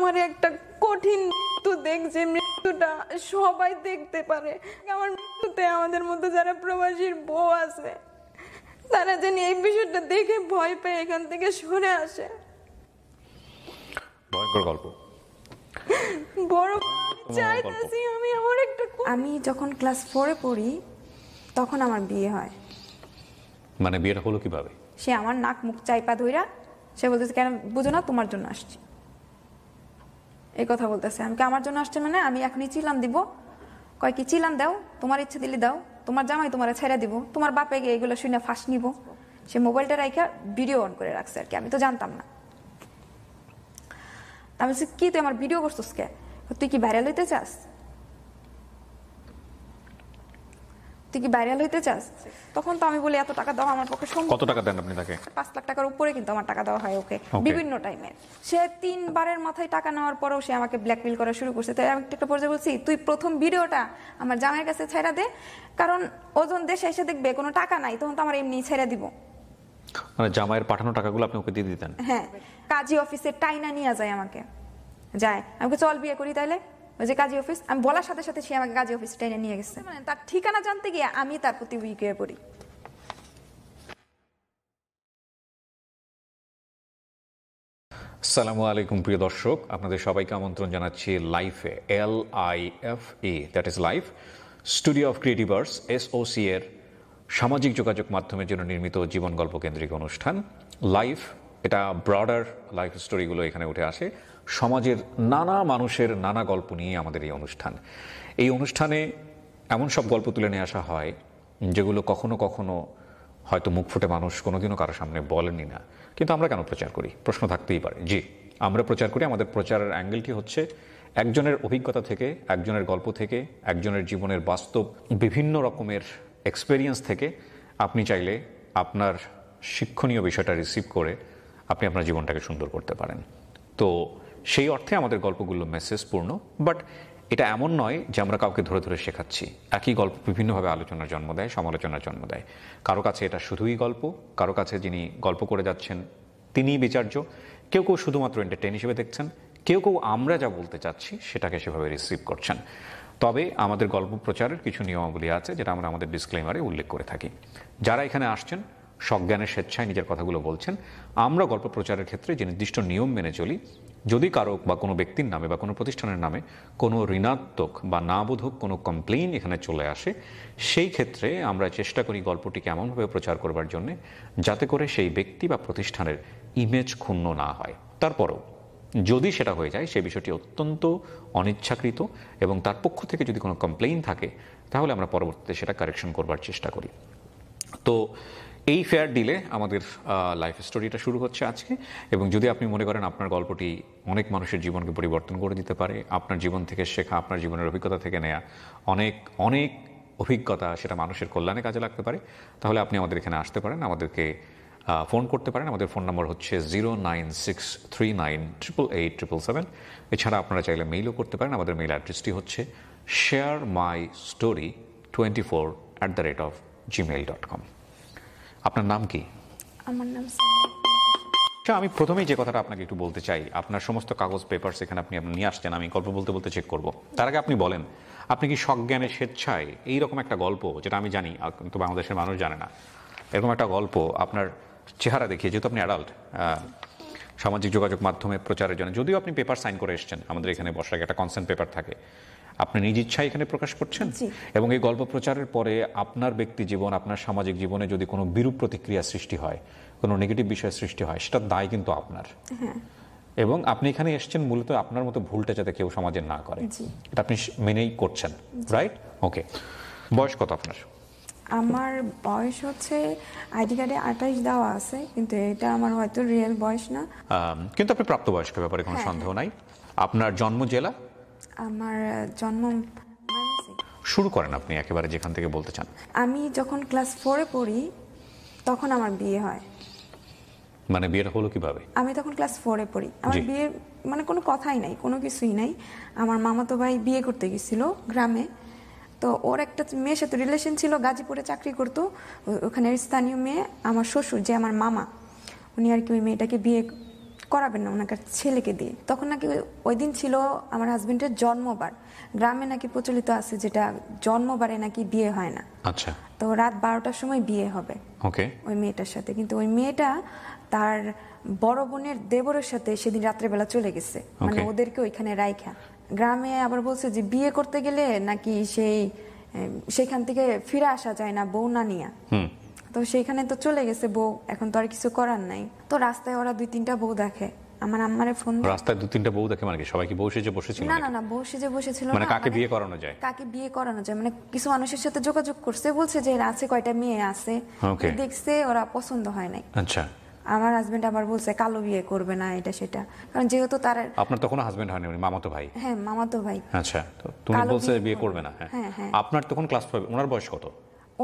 আমার একটা কঠিন মৃত্যু দেখছে, মৃত্যুটা সবাই দেখতে পারে। আমার মৃত্যুতে আমাদের মধ্যে যারা প্রবাসীর বউ আছে তারা যেন এই বিষয়টা দেখে ভয় পেয়ে এখান থেকে সরে আসে। ভয়ঙ্কর গল্প। বড় চাইতেছি আমি যখন ক্লাস 4-এ পড়ি তখন আমার বিয়ে হয়। মানে বিয়েটা হলো কিভাবে? সে আমার নাক মুখ চাইপা ধইরা সে বলতেছে, কেন বুঝো না, তোমার জন্য আসছি, এই কথা বলতেছে। আমি আমার জন্য আসছে মানে আমি এখনই চিলান দিব। কয় কি চিলান দাও, তোমার ইচ্ছে দিলে দাও, তোমার জামাই তোমার ছেড়ে দিব, তোমার বাপে গিয়ে এগুলো শুনে ফাঁস নিব। সে মোবাইলটা রাখা ভিডিও অন করে রাখছে আর কি, আমি তো জানতাম না। আমি বলছি, কি তুই আমার ভিডিও করছিস কে? তুই কি ভাইরাল হইতে চাস? তখন তো আমি বলি এত টাকা দেওয়া আমার পক্ষে সম্ভব। কত টাকা দেন আপনি তাকে? 5 লাখ টাকার উপরে কিন্তু আমার টাকা দেওয়া হয় ওকে বিভিন্ন টাইমে। সে 3 বারের মাথায় টাকা নেওয়ার পরেও সে আমাকে ব্ল্যাকমেল করা শুরু করছে। তাই আমি একটা পর্যায়ে বলছি, তুই প্রথম ভিডিওটা আমার জামাইয়ের কাছে ছেড়ে দে, কারণ ওজন দেশে এসে দেখবে কোনো টাকা নাই, তখন তো আমার এমনি ছেড়ে দিব। মানে জামাইয়ের পাঠানো টাকাগুলো আপনি ওকে দিয়ে দিতেন? হ্যাঁ, কাজী অফিসে টাইনা নিয়ে যায় আমাকে, যায় আমাকে চল বিয়ে করি তাইলে। ওই যে কাজী অফিস, আমি বলার সাথে সাথে সে আমাকে কাজী অফিস টাইনা নিয়ে গেছে। মানে তার ঠিকানা জানতে গিয়ে আমি তার প্রতি উইক হয়ে পড়ি। আসসালামু আলাইকুম প্রিয় দর্শক, আপনাদের সবাইকে আমন্ত্রণ জানাচ্ছি লাইফে, LIFE, that is life, studio of Creativerse, SOC এর সামাজিক যোগাযোগ মাধ্যমের জন্য নির্মিত জীবন গল্প কেন্দ্রিক অনুষ্ঠান। লাইফ, এটা ব্রডার লাইফ স্টোরিগুলো এখানে উঠে আসে। সমাজের নানা মানুষের নানা গল্প নিয়ে আমাদের এই অনুষ্ঠান। এই অনুষ্ঠানে এমন সব গল্প তুলে নিয়ে আসা হয় যেগুলো কখনো কখনো হয়তো মুখ ফুটে মানুষ কোনোদিনও কারো সামনে বলেনি না, কিন্তু আমরা কেন প্রচার করি? প্রশ্ন থাকতেই পারে। জি, আমরা প্রচার করি। আমাদের প্রচারের অ্যাঙ্গেলটি হচ্ছে একজনের অভিজ্ঞতা থেকে, একজনের গল্প থেকে, একজনের জীবনের বাস্তব বিভিন্ন রকমের এক্সপেরিয়েন্স থেকে আপনি চাইলে আপনার শিক্ষণীয় বিষয়টা রিসিভ করে আপনি আপনার জীবনটাকে সুন্দর করতে পারেন। তো সেই অর্থে আমাদের গল্পগুলো মেসেজপূর্ণ, বাট এটা এমন নয় যে আমরা কাউকে ধরে ধরে শেখাচ্ছি। একই গল্প বিভিন্নভাবে আলোচনার জন্ম দেয়, সমালোচনার জন্ম দেয়। কারো কাছে এটা শুধুই গল্প, কারো কাছে যিনি গল্প করে যাচ্ছেন তিনিই বিচার্য। কেউ কেউ শুধুমাত্র এন্টারটেইন হিসেবে দেখছেন, কেউ কেউ আমরা যা বলতে চাচ্ছি সেটাকে সেভাবে রিসিভ করছেন। তবে আমাদের গল্প প্রচারের কিছু নিয়মাবলী আছে যেটা আমরা আমাদের ডিসক্লেমারে উল্লেখ করে থাকি। যারা এখানে আসছেন সজ্ঞানের স্বেচ্ছায় নিজের কথাগুলো বলছেন। আমরা গল্প প্রচারের ক্ষেত্রে যে নির্দিষ্ট নিয়ম মেনে চলি, যদি কারো বা কোনো ব্যক্তির নামে বা কোনো প্রতিষ্ঠানের নামে কোনো ঋণাত্মক বা নাবোধক কোনো কমপ্লেইন এখানে চলে আসে, সেই ক্ষেত্রে আমরা চেষ্টা করি গল্পটিকে এমনভাবে প্রচার করবার জন্যে যাতে করে সেই ব্যক্তি বা প্রতিষ্ঠানের ইমেজ ক্ষুণ্ণ না হয়। তারপরও যদি সেটা হয়ে যায়, সেই বিষয়টি অত্যন্ত অনিচ্ছাকৃত এবং তার পক্ষ থেকে যদি কোনো কমপ্লেইন থাকে তাহলে আমরা পরবর্তীতে সেটা কারেকশন করবার চেষ্টা করি। তো এই ফেয়ার ডিলে আমাদের লাইফ স্টোরিটা শুরু হচ্ছে আজকে। এবং যদি আপনি মনে করেন আপনার গল্পটি অনেক মানুষের জীবনকে পরিবর্তন করে দিতে পারে, আপনার জীবন থেকে শেখা, আপনার জীবনের অভিজ্ঞতা থেকে নেয়া অনেক অনেক অভিজ্ঞতা সেটা মানুষের কল্যাণে কাজে লাগতে পারে, তাহলে আপনি আমাদের এখানে আসতে পারেন, আমাদেরকে ফোন করতে পারেন। আমাদের ফোন নম্বর হচ্ছে 09639887777। এছাড়া আপনারা চাইলে মেইলও করতে পারেন। আমাদের মেইল অ্যাড্রেসটি হচ্ছে sharemystory24@gmail.com। আপনার নাম কি? আমার নাম আমি প্রথমেই যে কথাটা আপনাকে একটু বলতে চাই, আপনার সমস্ত কাগজ পেপারস এখানে আপনি নিয়ে আসছেন, আমি গল্প বলতে বলতে চেক করব। তার আগে আপনি বলেন, আপনি কি সজ্ঞানের স্বেচ্ছায় এইরকম একটা গল্প, যেটা আমি জানি কিন্তু বাংলাদেশের মানুষ জানে না, এরকম একটা গল্প আপনার চেহারা দেখিয়ে, যেহেতু আপনি অ্যাডাল্ট, সামাজিক যোগাযোগ মাধ্যমে প্রচারের জন্য, যদিও আপনি পেপার সাইন করে এসছেন, আমাদের এখানে বসার আগে একটা কনসেন্ট পেপার থাকে, আপনি নিজ ইচ্ছায় এখানে প্রকাশ করছেন। এবং এই গল্প প্রচারের পরে আপনার ব্যক্তি জীবন, আপনার সামাজিক জীবনে যদি কোনো বিরূপ প্রতিক্রিয়া সৃষ্টি হয়, কোনো নেগেটিভ বিষয় সৃষ্টি হয়, সেটার দায় কিন্তু আপনার। এবং আপনি এখানে এসছেন মূলত আপনার মতো ভুলটা যাতে কেউ সমাজে না করে, এটা আপনি মেনেই করছেন, রাইট? ওকে, বয়স কত আপনার? আমার বয়স হচ্ছে আইডি কার্ডে 28 দেওয়া আছে, কিন্তু এটা আমার হয়তো রিয়েল বয়স না। কিন্তু আপনি প্রাপ্তবয়স্কের ব্যাপারে কোনো সন্দেহ নাই। আপনার জন্ম জেলা? আমার জন্ম। শুরু করেন আপনি একেবারে যেখান থেকে বলতে চান। আমি যখন ক্লাস 4-এ পড়ি তখন আমার বিয়ে হয়। মানে বিয়েটা হলো কিভাবে? আমি তখন ক্লাস 4-এ পড়ি, আমার বিয়ে মানে কোনো কথাই নাই, কোনো কিছুই নাই। আমার মামাতো ভাই বিয়ে করতে গেছিল গ্রামে, তো ওর একটা মেয়ের সাথে রিলেশন ছিল, গাজীপুরে চাকরি করতো, ওখানে স্থানীয় মেয়ে। আমার শ্বশুর যে আমার মামা, উনি আর কি ওই মেয়েটাকে বিয়ে করাবেন না ওনাকে ছেলেকে দিয়ে। তখন নাকি ওই দিন ছিল আমার হাজবেন্ডের জন্মবার। গ্রামে নাকি প্রচলিত আছে যেটা জন্মবারে নাকি বিয়ে হয় না। আচ্ছা। তো রাত 12টার সময় বিয়ে হবে ওকে। ওই মেয়েটার সাথে, কিন্তু ওই মেয়েটা তার বড় বোনের দেবরের সাথে সেদিন রাত্রেবেলা চলে গেছে, মানে ওদেরকে ওইখানে রাইখা। গ্রামে আবার বলছে যে বিয়ে করতে গেলে নাকি সেখান থেকে ফিরে আসা যায় না বউ না নিয়া। তো সেইখানে তো চলে গেছে বউ, এখন তো আর কিছু করার নাই। তো রাস্তায় ওরা 2-3টা বউ দেখে, আমার আম্মারে ফোন। রাস্তায় 2-3টা বউ দেখে মানে কি সবাই কি বউ সেজে বসেছিল? না না না, বউ সেজে বসেছিল মানে না। কাকে বিয়ে করানো যায়? কাকে বিয়ে করানো যায় মানে কিছু মানুষের সাথে যোগাযোগ করছে, বলছে যে আছে কয়টা মেয়ে আছে, দেখছে ওরা পছন্দ হয় নাই। আচ্ছা। আমার হাজবেন্ড আবার বলছে কালো বিয়ে করবে না এটা সেটা, কারণ যেহেতু তার। আপনার তখন হাজবেন্ড হয়নি, উনি মামাতো ভাই? হ্যাঁ মামাতো ভাই। আচ্ছা, তো তুমি বলছে বিয়ে করবে না। হ্যাঁ। আপনার তখন ক্লাস 5, ওনার বয়স কত?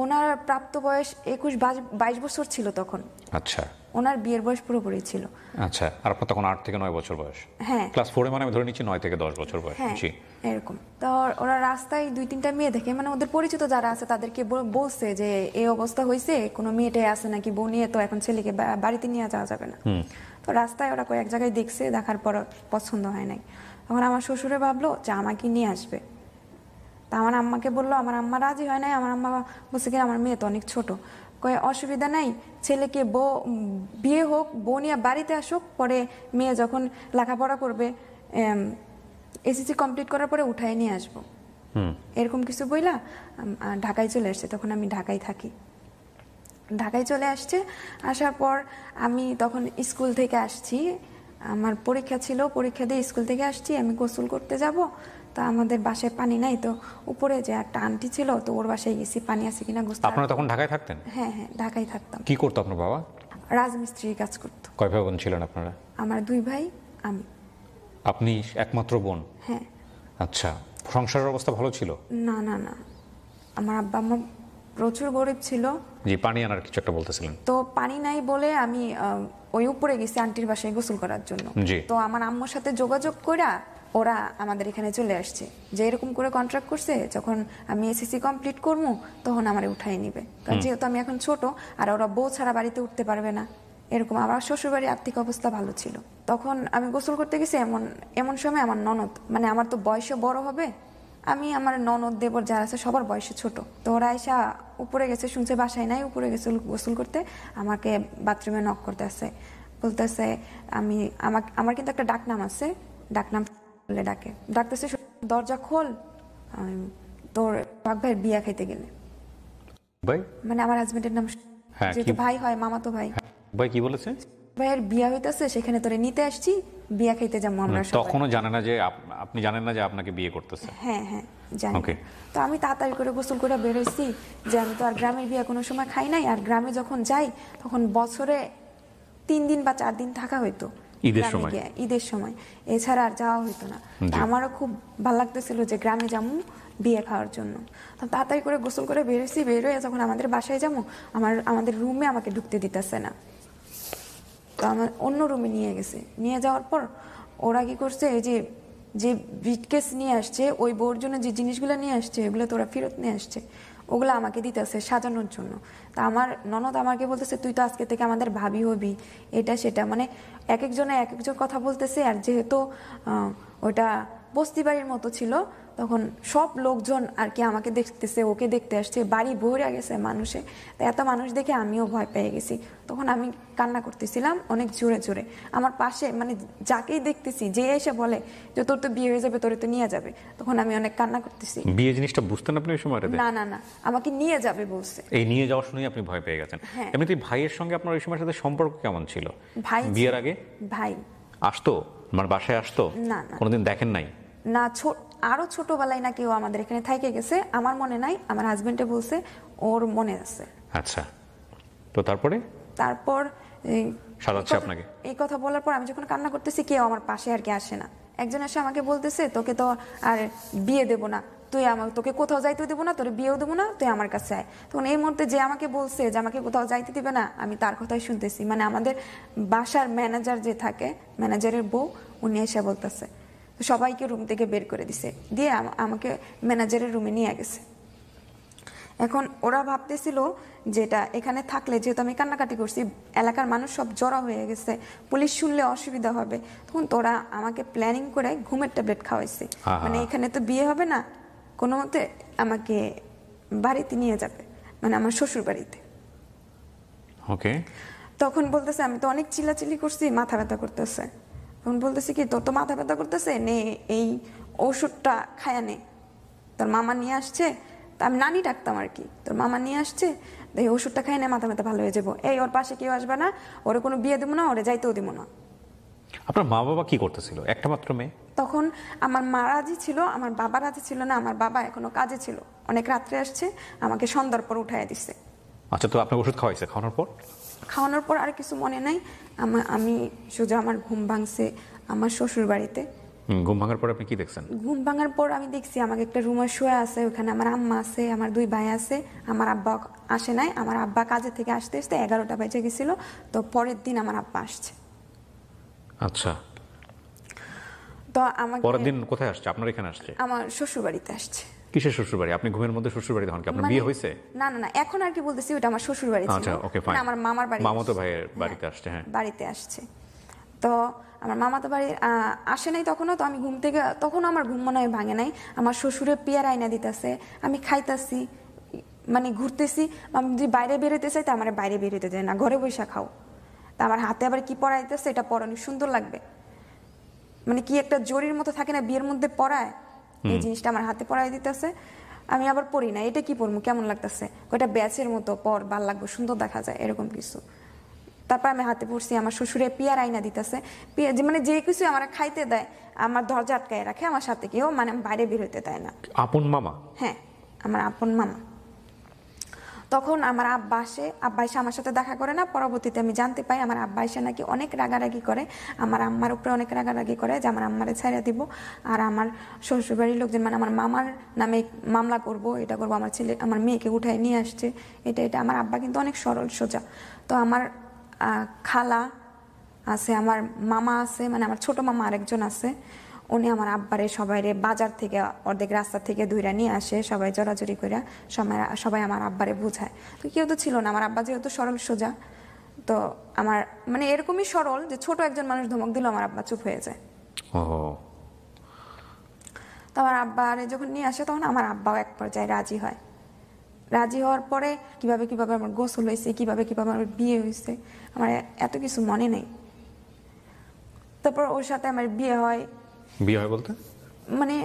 ওনার প্রাপ্ত বয়স 21-22 বছর ছিল তখন। আচ্ছা। ওনার বিয়ের বয়স পুরোপুরি ছিল। আচ্ছা, আর আপনার তখন 8 থেকে 9 বছর বয়স? হ্যাঁ। ক্লাস 4 মানে আমি ধরে নিচ্ছি 9 থেকে 10 বছর বয়স। জি এরকম। তো ওরা রাস্তায় 2-3টা মেয়ে দেখে, মানে ওদের পরিচিত যারা আছে তাদেরকে বলছে যে এই অবস্থা হয়েছে, কোনো মেয়েটাই আছে নাকি বউ নিয়ে, তো এখন ছেলেকে বাড়িতে নিয়ে যাওয়া যাবে না। তো রাস্তায় ওরা কয়েক জায়গায় দেখছে, দেখার পর পছন্দ হয় নাই। তখন আমার শ্বশুরে ভাবলো যে আমাকে নিয়ে আসবে। তা আমার আম্মাকে বললো, আমার আম্মা রাজি হয় নাই। আমার আম্মা বলছে কি আমার মেয়ে তো অনেক ছোট, কয়ে অসুবিধা নাই, ছেলেকে বিয়ে হোক, বউ নিয়ে বাড়িতে আসুক, পরে মেয়ে যখন লেখাপড়া করবে এসএসসি কমপ্লিট করার পরে উঠায় নিয়ে আসবো। এরকম কিছু বইলা ঢাকায় চলে আসছে। তখন আমি ঢাকায় থাকি। ঢাকায় চলে আসছে, আসার পর আমি তখন স্কুল থেকে আসছি, আমার পরীক্ষা ছিল, পরীক্ষা দিয়ে স্কুল থেকে আসছি, আমি গোসল করতে যাব। তো আমাদের বাসায় পানি নাই, তো উপরে যে একটা আন্টি ছিল, তো ওর বাসায় গেছি পানি আছে কিনা গোসল। আপনারা তখন ঢাকায় থাকতেন? হ্যাঁ ঢাকায় থাকতাম। কি করতো আপনার বাবা? রাজমিস্ত্রির কাজ করতো। কয় ভাই বোন ছিলেন আপনারা? আমার 2 ভাই, আমি। আপনি একমাত্র বোন? হ্যাঁ। আচ্ছা, সংসারের অবস্থা ভালো ছিল? না না না, আমার আব্বা আম্মা প্রচুর গরিব ছিল। জি, পানি আনার কিছু একটা বলতেছিলেন। তো পানি নাই বলে আমি ওই উপরে গেছি আন্টির বাসায় গোসল করার জন্য। তো আমার আম্মুর সাথে যোগাযোগ কইরা ওরা আমাদের এখানে চলে আসছে, যে এরকম করে কন্ট্রাক্ট করছে যখন আমি এসএসসি কমপ্লিট করবো তখন আমারে উঠাই নিবে, কারণ যেহেতু আমি এখন ছোট আর ওরা বউ ছাড়া বাড়িতে উঠতে পারবে না। এরকম আমার শ্বশুরবাড়ির আর্থিক অবস্থা ভালো ছিল। তখন আমি গোসল করতে গেছি, এমন সময় আমার ননদ, মানে আমার তো বয়সে বড় হবে, আমি আমার ননদ দেবর যারা আছে সবার বয়সে ছোট, তো ওরা এসা উপরে গেছে, শুনছে বাসায় নাই, উপরে গেছে গোসল করতে, আমাকে বাথরুমে নক করতে আসে, বলতেছে আমার কিন্তু একটা ডাক নাম আছে, ডাক নাম বলে ডাকতেছে, দরজা খোল, তোর বাঘ ভাইয়ের বিয়া খাইতে গেলে। ভাই মানে আমার হাজবেন্ডের নাম, যেহেতু ভাই হয়, মামাতো ভাই। ভাই কি বলেছে? ভাইয়ের বিয়া হইতেছে, সেখানে তোরে নিতে আসছি, বিয়া খাইতে যাবো আমরা সবাই। তখনও জানে না যে আপনি জানেন না যে আপনাকে বিয়ে করতেছে? হ্যাঁ জানি। তো আমি তাড়াতাড়ি করে গোসল করে বেরোইছি, যে আমি তো আর গ্রামের বিয়া কোনো সময় খাই নাই, আর গ্রামে যখন যাই তখন বছরে 3 দিন বা 4 দিন থাকা হইতো ঈদের সময়, এছাড়া আর যাওয়া হইতো না। আমারও খুব ভালো লাগতেছিল যে গ্রামে যাবো বিয়ে খাওয়ার জন্য। তো তাড়াতাড়ি করে গোসল করে বেরোইছি, বেরোয় যখন আমাদের বাসায় যাবো, আমাদের রুমে আমাকে ঢুকতে দিতেছে না, তো আমার অন্য রুমে নিয়ে গেছে। নিয়ে যাওয়ার পর ওরা কি করছে, এই যে ব্রিফকেস নিয়ে আসছে, ওই বউর জন্য যে জিনিসগুলো নিয়ে আসছে ওগুলো তো ওরা ফেরত নিয়ে আসছে, ওগুলো আমাকে দিতেছে সাজানোর জন্য। তা আমার ননদ আমাকে বলতেছে তুই তো আজকে থেকে আমাদের ভাবি হবি, এটা সেটা, মানে এক একজন কথা বলতেছে। আর যেহেতু ওটা বস্তি বাড়ির মতো ছিল, তখন সব লোকজন আর কি আমাকে দেখতেছে, ওকে দেখতে আসছে, বাড়ি ভরে গেছে মানুষে। তো এত মানুষ দেখে আমিও ভয় পেয়ে গেছি। তখন আমি কান্না করতেছিলাম অনেক জোরে জোরে। আমার পাশে মানে যাকেই দেখতেছি, যে এসে বলে যে তোর তো বিয়ে হয়ে যাবে, তোরে তো নিয়ে যাবে, তখন আমি অনেক কান্না করতেছি। বিয়ে জিনিসটা বুঝতেন আপনি ওই সময়টাতে? না না না, আমাকে নিয়ে যাবে বলছে। এই নিয়ে যাওয়ার শুনেই আপনি ভয় পেয়ে গেছেন। এমনিতে ভাইয়ের সঙ্গে আপনার ওই সময়ের সাথে সম্পর্ক কেমন ছিল? ভাই বিয়ের আগে ভাই আসতো, আমার বাসায় আসতো? না না, কোনোদিন দেখেন নাই? না, আরো ছোটবেলায় না কেউ আমাদের এখানে থাইকে গেছে, আমার মনে নাই, আমার হাজবেন্ডে বলছে ওর মনে আছে। আচ্ছা, তো তারপর সাজাচ্ছে আপনাকে? এই কথা বলার পর আমি যখন কান্না করতেছি, কেউ আমার পাশে আর কি আসে না। একজন এসে আমাকে বলতেছে তোকে তো আর বিয়ে দেবো না, তোকে কোথাও যাইতে দেবো না, তোর বিয়েও দেবো না, তুই আমার কাছে আয়। তখন এই মুহূর্তে যে আমাকে বলছে যে আমাকে কোথাও যাইতে দিবে না, আমি তার কথাই শুনতেছি। মানে আমাদের বাসার ম্যানেজার যে থাকে, ম্যানেজারের বউ, উনি এসে বলতেছে, সবাইকে রুম থেকে বের করে দিছে, দিয়ে আমাকে ম্যানেজারের রুমে নিয়ে গেছে। এখন ওরা ভাবতেছিল যেটা এখানে থাকলে, যেহেতু আমি কান্নাকাটি করছি, এলাকার মানুষ সব জড়ো হয়ে গেছে, পুলিশ শুনলে অসুবিধা হবে, তখন তোরা আমাকে প্ল্যানিং করে ঘুমের ট্যাবলেট খাওয়াইছে। মানে এখানে তো বিয়ে হবে না, কোনো মতে আমাকে বাড়িতে নিয়ে যাবে, মানে আমার শ্বশুর বাড়িতে। ওকে। তখন বলতেছে, আমি তো অনেক চিল্লাচিল্লি করছি, মাথা ব্যথা করতেছে। তখন বলতেছে কি, তোর তো মাথা ব্যথা করতেছে, নে এই ওষুধটা খায়া নে, তোর মামা নিয়ে আসছে, আমি নানি ডাকতাম আর কি, তোর মামা নিয়ে আসছে, এই ওষুধটা খাই না, মাথা ব্যথা ভালো হয়ে যাবো। এই ওর পাশে কেউ আসবে না, ওরে কোনো বিয়ে দেবো না, ওরে যাইতেও দিব না। আপনার মা বাবা কি করতেছিল? একটা মাত্র মেয়ে? তখন আমার মা রাজি ছিল, আমার বাবা রাজি ছিল না। আমার বাবা এখনো কাজে ছিল, অনেক রাত্রে আসছে, আমাকে সন্ধ্যার পর উঠাইয়া দিচ্ছে। আচ্ছা, তো আপনার ওষুধ খাওয়াইছে, খাওয়ানোর পর? খাওয়ানোর পর আর কিছু মনে নাই। আমি সোজা আমার ঘুম ভাঙছে আমার শ্বশুর বাড়িতে। ঘুম ভাঙার পর আপনি কি দেখছেন? ঘুম ভাঙার পর আমি দেখছি আমাকে একটা রুমে শুয়ে আছে, ওখানে আমার আম্মা আছে, আমার 2 ভাই আছে, আমার আব্বা আসে নাই। আমার আব্বা কাজে থেকে আসতে আসতে 11টা বেজে গেছিল, তো পরের দিন আমার আব্বা আসছে। আচ্ছা, তো আমাকে পরের দিন কোথায় আসছে? আপনার এখানে আসছে? আমার শ্বশুর বাড়িতে আসছে। কিসের শ্বশুর বাড়ি? আপনি ঘুমের মধ্যে শ্বশুর বাড়িতে হন কি? আপনার বিয়ে হয়েছে? না না না, এখন আর কি বলতেছি, ওটা আমার শ্বশুর বাড়ি ছিল। আচ্ছা, ওকে, ফাইন। আমার মামার বাড়ি, মামাতো ভাইয়ের বাড়িতে আসছে। হ্যাঁ, বাড়িতে আসছে। তো আমার মামাতো বাড়ি আসে নাই তখনও। তো আমি ঘুম থেকে, তখন আমার ঘুম মনে হয় ভাঙে নাই। আমার শ্বশুরে পেয়ারা আইনা দিতেছে, আমি খাইতাছি, মানে ঘুরতেছি। আমি যদি বাইরে বেরোতে চাই, তা আমার বাইরে বেরোতে যায় না, ঘরে বসে খাও। তা আমার হাতে আবার কি পরাইতেছে, এটা পরানো সুন্দর লাগবে, মানে কি একটা জরির মতো থাকে না বিয়ের মধ্যে পরায়, এই জিনিসটা আমার হাতে পরাই দিতেছে। আমি আবার পরি না, এটা কি পরবো, কেমন লাগতেছে, ওইটা ব্যাচের মতো পর, ভাল লাগবে, সুন্দর দেখা যায়, এরকম কিছু। তারপর আমি হাতে পড়ছি, আমার শ্বশুরে পেয়ার আইনা দিতেছে, মানে যে কিছু আমার খাইতে দেয়, আমার দরজা আটকায় রাখে, আমার সাথে কেউ, মানে বাইরে বের হইতে দেয় না। আপন মামা? হ্যাঁ, আমার আপন মামা। তখন আমার আব্বা আসে, আব্বা এসে আমার সাথে দেখা করে না। পরবর্তীতে আমি জানতে পাই আমার আব্বা এসে নাকি অনেক রাগারাগি করে, আমার আম্মার উপরে অনেক রাগারাগি করে যে আমার আম্মারে ছাইড়া দিব, আর আমার শ্বশুরবাড়ির লোকজন, মানে আমার মামার নামে মামলা করব, এটা করবো, আমার ছেলে আমার মেয়েকে উঠায় নিয়ে আসছে, এটা এটা। আমার আব্বা কিন্তু অনেক সরল সোজা। তো আমার খালা আছে, আমার মামা আছে, মানে আমার ছোট মামা আরেকজন আছে, উনি আমার আব্বারে সবাইরে বাজার থেকে অর্ধেক রাস্তা থেকে ধুইরা নিয়ে আসে, সবাই জড়াজড়ি করে, সবাই আমার আব্বারে বুঝায়। তো কেউ তো ছিল না, আমার আব্বা যেহেতু সরল সোজা, তো আমার মানে এরকমই সরল যে ছোট একজন মানুষ ধমক দিল আমার আব্বা চুপ হয়ে যায়। তো আমার আব্বারে যখন নিয়ে আসে, তখন আমার আব্বাও এক পর্যায়ে রাজি হয়। রাজি হওয়ার পরে কিভাবে কিভাবে আমার গোসল হয়েছে, কিভাবে কিভাবে আমার বিয়ে হয়েছে, আমার এত কিছু মনে নেই। তারপর ওর সাথে আমার বিয়ে হয়। বিয়ে হয় বলতে? মানে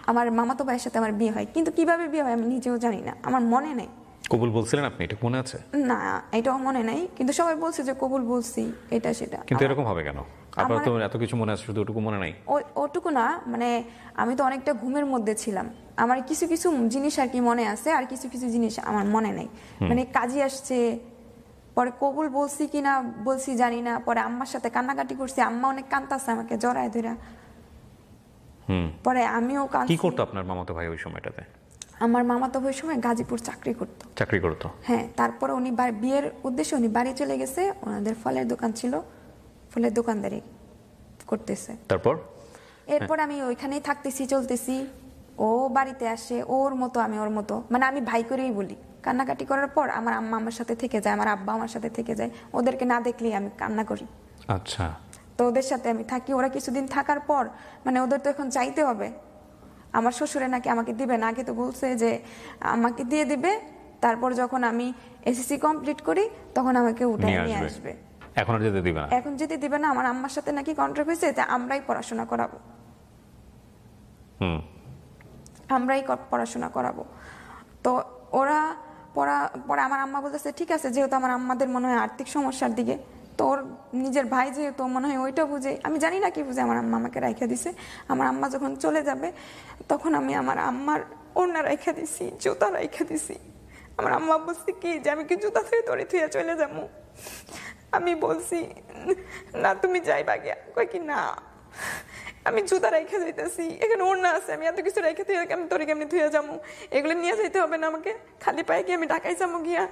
আমার মামাতো ভাইয়ের সাথে আমার বিয়ে হয়, কিন্তু কিভাবে বিয়ে হয় আমি নিজেও জানি না, আমার মনে নেই। কবুল বলছিলেন আপনি, এটা মনে আছে? না, এটাও মনে নাই, কিন্তু সবাই বলছে যে কবুল বলছি, এটা সেটা। কিন্তু এরকম হবে কেন? আপনার তো এত কিছু মনে আছে, শুধু ওটুকু মনে নাই? ওটুকু না, মানে আমি তো অনেকটা ঘুমের মধ্যে ছিলাম, আমার কিছু কিছু জিনিস আর কি মনে আছে, আর কিছু কিছু জিনিস আমার মনে নেই। মানে কাজী আসছে, পরে কবুল বলছি কিনা বলছি জানি না, পরে আম্মার সাথে কান্নাকাটি করছি, আম্মা অনেক কাঁদতাছে আমাকে জড়ায় ধরা। পরে আমিও কি করতো আপনার মামাতো ভাই ওই সময়টাতে? আমার মামাতো ভাই সময় গাজীপুর চাকরি করতো। হ্যাঁ, তারপরে উনি বিয়ের উদ্দেশ্যে উনি বাড়ি চলে গেছে, ওনাদের ফলের দোকান ছিল, ফলের দোকানদারি করতেছে। এরপর আমি ওইখানেই থাকতেছি, চলতেছি। ও বাড়িতে আসে, ওর মতো আমি ওর মতো, মানে আমি ভাই করেই বলি। কান্নাকাটি করার পর আমার আম্মা আমার সাথে থেকে যায়, আমার আব্বা আমার সাথে থেকে যায়, ওদেরকে না দেখলেই আমি কান্না করি। আচ্ছা। তো ওদের সাথে আমি থাকি। ওরা কিছুদিন থাকার পর, মানে ওদের তো এখন চাইতে হবে, আমার শ্বশুরে নাকি আমাকে দিবে না, আগে তো বলছে যে আমাকে দিয়ে দিবে, তারপর যখন আমি এসএসসি কমপ্লিট করি তখন আমাকে উঠায় নিয়ে আসবে। এখন আর যেতে দিবে না? এখন যেতে দিবে না। আমার আম্মার সাথে নাকি কন্ট্রাক্ট হয়েছে যে আমরাই পড়াশোনা করাবো। তো ওরা পরে আমার আম্মা বলতেছে ঠিক আছে, যেহেতু আমার আম্মাদের মনে হয় আর্থিক সমস্যার দিকে, তো ওর নিজের ভাই যেহেতু মনে হয় ওইটা বুঝে, আমি জানি না কি বুঝে আমার আম্মা আমাকে রাইখা দিছে। আমার আম্মা যখন চলে যাবে তখন আমি আমার আম্মার ওড়না রাইখা দিছি, জুতা রাইখা দিছি। আমার আম্মা বলছে কি যে আমি কি জুতা থেকে দড়ি থুয়ে চলে যাবো? আমি বলছি না, তুমি যাইবা গিয়া। কই কি না, আমি জুতা রাইখা যাইতেছি, এখানে ওড়না আছে, আমি এত কিছু রাইখা থুয়ে আমি তোরে কেমনি থুয়ে যাবো? এগুলো নিয়ে যাইতে হবে না আমাকে, খালি পায়ে কি আমি ঢাকায় যাবো গিয়া?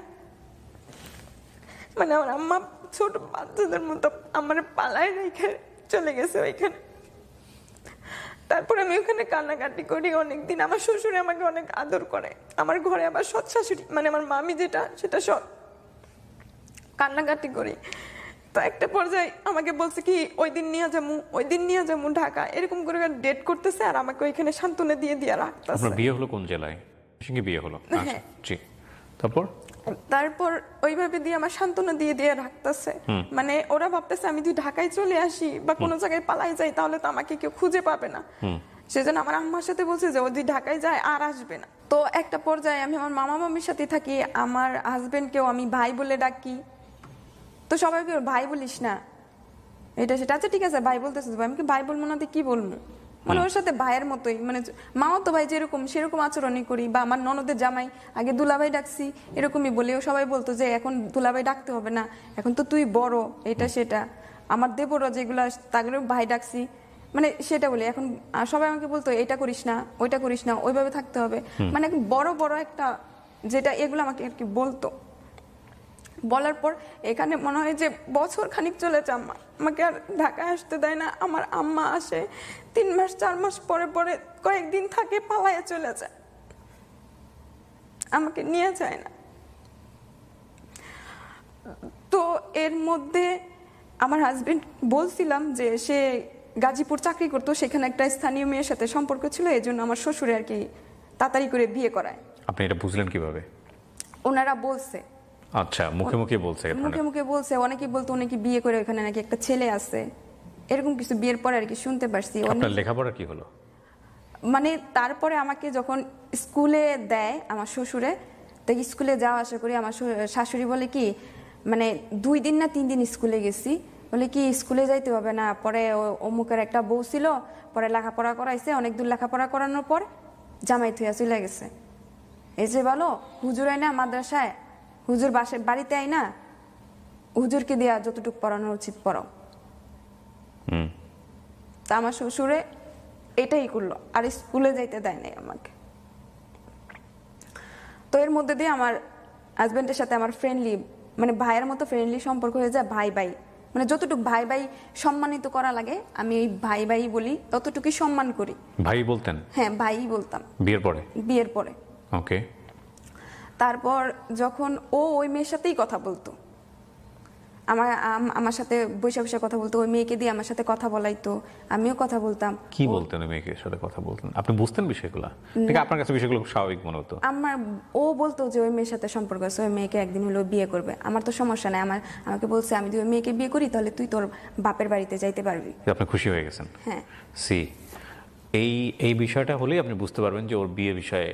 মানে আমার আম্মা ছোট বাচ্চাদের মতো আমার পালায় রেখে চলে গেছে ওইখানে। তারপরে আমি ওখানে কান্নাকাটি করি অনেকদিন। আমার শ্বশুরে আমাকে অনেক আদর করে, আমার ঘরে আবার সৎ শাশুড়ি মানে আমার মামি যেটা সেটা সৎ। কান্নাকাটি করি। তো একটা পর্যায়ে আমাকে বলছে কি ওই দিন নিয়ে যাবো ঢাকা, এরকম করে ডেট করতেছে আর আমাকে ওইখানে সান্ত্বনা দিয়ে দিয়ে রাখতেছে। আপনার বিয়ে হলো কোন জেলায়? সঙ্গে বিয়ে হলো? আচ্ছা, জি। তারপর ওইভাবে দিয়ে আমার সান্ত্বনা দিয়ে দিয়ে রাখতেছে। মানে ওরা ভাবতেছে আমি যদি ঢাকায় চলে আসি বা কোনো জায়গায় পালাই যাই তাহলে তো আমাকে কেউ খুঁজে পাবে না। সেজন্য আমার আম্মার সাথে বলছে যে ও যদি ঢাকায় যায় আর আসবে না। তো একটা পর্যায়ে আমি আমার মামা মামির সাথে থাকি, আমার হাজবেন্ডকেও আমি ভাই বলে ডাকি। তো সবাই কি ভাই বলিস না এটা সেটা, আচ্ছা ঠিক আছে ভাই বলতেছে, আমি কি ভাই বলবো না তো কি বলবো, মানে ওর সাথে ভাইয়ের মতোই, মানে মাও তো ভাই যেরকম সেরকম আচরণই করি। বা আমার ননদের জামাই আগে দুলাভাই ডাকছি এরকমই বলি, ও সবাই বলতো যে এখন দুলাভাই ডাকতে হবে না, এখন তো তুই বড়, এটা সেটা। আমার দেবররা যেগুলো তাগুলো ভাই ডাকছি, মানে সেটা বলি। এখন সবাই আমাকে বলতো এটা করিস না ওইটা করিস না, ওইভাবে থাকতে হবে, মানে বড় বড় একটা যেটা এগুলো আমাকে আর কি বলতো। বলার পর এখানে মনে হয় যে বছর খানিক চলেছে, আমাকে আর ঢাকায় আসতে দেয় না। আমার আম্মা আসে 3 মাস 4 মাস পরে পরে কয়েকদিন থাকে, পালায়ে চলে যায়, আমাকে নিয়ে যায় না। তো এর মধ্যে আমার হাজবেন্ড বলছিলাম যে সে গাজীপুর চাকরি করতো, সেখানে একটা স্থানীয় মেয়ের সাথে সম্পর্ক ছিল, এই জন্য আমার শ্বশুরে আর কি তাড়াতাড়ি করে বিয়ে করায়। আপনি এটা বুঝলেন কিভাবে? ওনারা বলছে। আচ্ছা, মুখে মুখে বলছে? মুখে মুখে বলছে, অনেকেই বলতো অনেকে বিয়ে করে ওখানে নাকি একটা ছেলে আছে, এরকম কিছু বিয়ের পরে আর কি শুনতে পারছি। আপনার লেখাপড়া কি হলো? মানে তারপরে আমাকে যখন স্কুলে দেয় আমার শ্বশুরে, তো স্কুলে যাওয়া আসা করি, আমার শাশুড়ি বলে কি মানে 2 দিন না 3 দিন স্কুলে গেছি, বলে কি স্কুলে যাইতে হবে না, পরে অমুকের একটা বউ ছিল, পরে লেখাপড়া করাইছে, অনেক দূর লেখাপড়া করানোর পর জামাই থুয়া চলে গেছে। এই যে বলো হুজুর আয় না মাদ্রাসায়, হুজুর বাড়িতে আয় না, হুজুরকে দেয়া যতটুকু পড়ানো উচিত পড়াও। তা আমার শ্বশুরে এটাই করলো, আর স্কুলে যাইতে দেয় নাই আমাকে। তো এর মধ্যে দিয়ে আমার হাজবেন্ডের সাথে আমার ফ্রেন্ডলি, মানে ভাইয়ের মতো ফ্রেন্ডলি সম্পর্ক হয়ে যায়। ভাই ভাই মানে যতটুকু ভাই ভাই সম্মানিত করা লাগে আমি ওই ভাই ভাই বলি, ততটুকুই সম্মান করি। ভাই বলতেন? হ্যাঁ ভাই বলতাম। বিয়ের পরে ওকে। তারপর যখন ও ওই মেয়ের সাথেই কথা বলতো, আমার সাথে বসে বসে কথা বলতো, ওই মেয়েকে দিয়ে আমার সাথে কথা বলাইতো, আমিও কথা বলতাম। কি বলতেন ওই মেয়েকে সাথে কথা বলতেন? আপনি বুঝতেন বিষয়গুলো নাকি আপনার কাছে বিষয়গুলো স্বাভাবিক মনে হতো? ও বলতো যে ওই মেয়ের সাথে সম্পর্ক আছে, ওই মেয়েকে একদিন হলো বিয়ে করবে। আমার তো সমস্যা নাই, আমাকে বলছে আমি যদি ওই মেয়েকে বিয়ে করি তাহলে তুই তোর বাপের বাড়িতে যাইতে পারবি। আপনি খুশি হয়ে গেছেন? হ্যাঁ। এই বিষয়টা হলেই আপনি বুঝতে পারবেন যে ওর বিয়ে বিষয়ে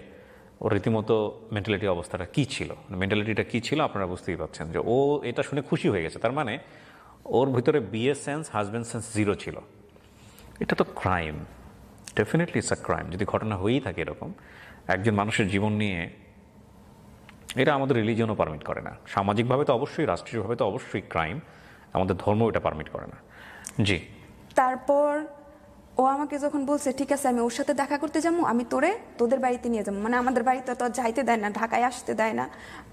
ওর রীতিমতো মেন্টালিটি অবস্থাটা কি ছিল, মেন্টালিটিটা কি ছিল আপনারা বুঝতেই পারছেন যে ও এটা শুনে খুশি হয়ে গেছে। তার মানে ওর ভিতরে বিয়ে সেন্স, হাজব্যান্ড সেন্স 0 ছিল। এটা তো crime, definitely it's a crime যদি ঘটনা হয়েই থাকে এরকম একজন মানুষের জীবন নিয়ে। এটা আমাদের রিলিজিয়নও পারমিট করে না, সামাজিকভাবে তো অবশ্যই, রাষ্ট্রীয়ভাবে তো অবশ্যই ক্রাইম, আমাদের ধর্ম এটা পারমিট করে না। জি। তারপর ও আমাকে যখন বলছে ঠিক আছে আমি ওর সাথে দেখা করতে যাবো, আমি তোদের বাড়িতে নিয়ে যাবো, মানে আমাদের বাড়িতে তো যাইতে দেয় না, ঢাকায় আসতে দেয় না।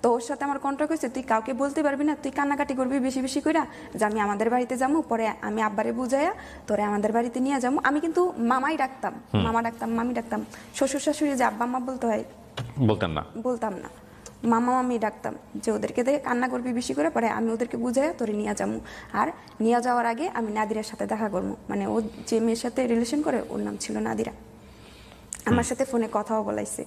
তো ওর সাথে আমার কন্ট্রাক্ট হয়েছে তুই কাউকে বলতে পারবি না, তুই কান্নাকাটি করবি বেশি বেশি কইরা যে আমি আমাদের বাড়িতে যাবো, পরে আমি আব্বারে বুঝাইয়া তোরে আমাদের বাড়িতে নিয়ে যাবো। আমি কিন্তু মামাই ডাকতাম, মামা ডাকতাম, মামি ডাকতাম। শ্বশুর শাশুড়ি যে আব্বা আম্মা বলতে হয় বলতাম না, মামা মামি ডাকতাম, যে ওদেরকে দেখে কান্না করবি বেশি করে, পরে আমি ওদেরকে বুঝাই তোরে নিয়ে যাবো। আর নিয়ে যাওয়ার আগে আমি নাদিরার সাথে দেখা করবো, মানে ও যে মেয়ের সাথে রিলেশন করে ওর নাম ছিল নাদিরা, আমার সাথে ফোনে কথাও বলাইছে।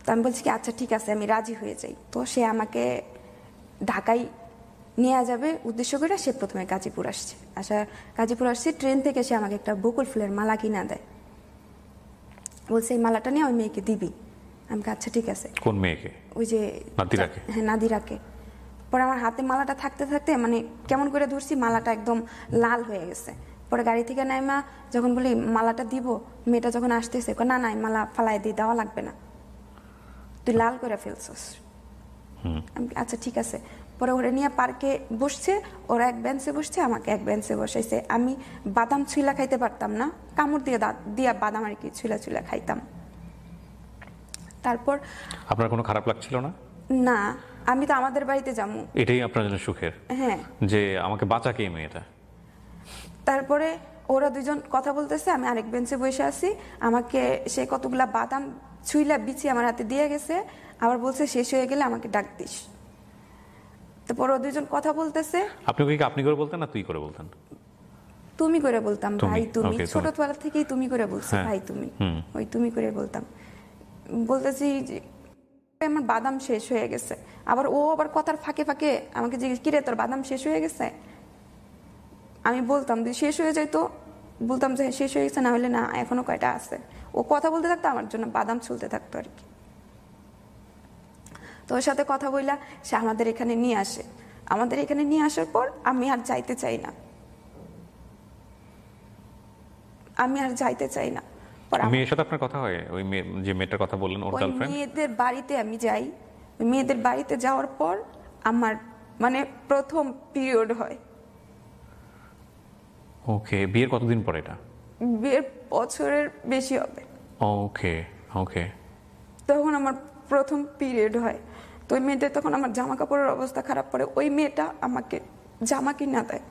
তো আমি বলছি কি আচ্ছা ঠিক আছে আমি রাজি হয়ে যাই। তো সে আমাকে ঢাকায় নিয়ে যাবে উদ্দেশ্য করে সে প্রথমে গাজীপুর আসছে। ট্রেন থেকে সে আমাকে একটা বকুল ফুলের মালা কিনা দেয়, বলছে এই মালাটা নিয়ে ওই মেয়েকে দিবি। আমি আচ্ছা ঠিক আছে। কোন মেয়েকে? ওই যে নাদিরাকে? হ্যাঁ নাদিরাকে। পরে আমার হাতে মালাটা থাকতে থাকতে মানে কেমন করে ধরছি মালাটা একদম লাল হয়ে গেছে। পরে গাড়ি থেকে নাইমা যখন বলি মালাটা দিব, মেয়েটা যখন আসতেছে না না মালা ফালাই দিয়ে দেওয়া লাগবে না, তুই লাল করে ফেলছস। আচ্ছা ঠিক আছে। পরে ওরা নিয়ে পার্কে বসছে, ওরা এক বেঞ্চে বসছে, আমাকে এক বেঞ্চে বসাইছে। আমি বাদাম ছুইলা খাইতে পারতাম না, কামড় দিয়ে বাদাম আর কি ছুইলা ছুইলা খাইতাম। তারপর আপনার কোনো খারাপ লাগছিল না? না, আমি তো আমাদের বাড়িতে যাবো, এটাই আপনার জন্য সুখের। হ্যাঁ, যে আমাকে বাঁচা কে মেয়েটা। তারপরে ওরা দুজন কথা বলতেছে, আমি আরেক বেঞ্চে বসে আছি, আমাকে সে কতগুলা বাদাম ছুইলা বিছিয়ে আমার হাতে দিয়ে গেছে, আবার বলছে শেষ হয়ে গেলে আমাকে ডাক দিস। তারপর ওরা দুজন কথা বলতেছে। আপনি কি আপনি করে বলতেন না তুই করে বলতেন? তুমি করে বলতাম, ভাই তুমি, Okay, ছোটবেলা থেকেই তুমি করে বলছি, ভাই তুমি, ওই তুমি করে বলতাম। বলতেছি যে আমার বাদাম শেষ হয়ে গেছে, আবার ও আবার কথার ফাঁকে ফাঁকে আমাকে জিজ্ঞেস, কিরে তোর বাদাম শেষ হয়ে গেছে? আমি বলতাম যে শেষ হয়ে যাইতো, বলতাম যে শেষ হয়ে গেছে, না হলে না এখনো কয়টা আছে। ও কথা বলতে থাকতো, আমার জন্য বাদাম ছুলতে থাকতো আর কি। তো ওর সাথে কথা বললা সে আমাদের এখানে নিয়ে আসে। আমাদের এখানে নিয়ে আসার পর আমি আর যাইতে চাই না, আমি আর যাইতে চাই না। মেয়ের সাথে আপনার কথা হয়? ওই যে মেয়েটার কথা বললেন, ওর গার্লফ্রেন্ড? মেয়েদের বাড়িতে আমি যাই, মেয়েদের বাড়িতে যাওয়ার পর আমার মানে প্রথম পিরিয়ড হয়। ওকে, বিয়ের কতদিন পর এটা? বিয়ের বছরের বেশি হবে। ওকে ওকে। তখন আমার প্রথম পিরিয়ড হয়। তো ওই মেয়েটা, তখন আমার জামা কাপড়ের অবস্থা খারাপ পড়ে, ওই মেয়েটা আমাকে জামা কিনা দেয়।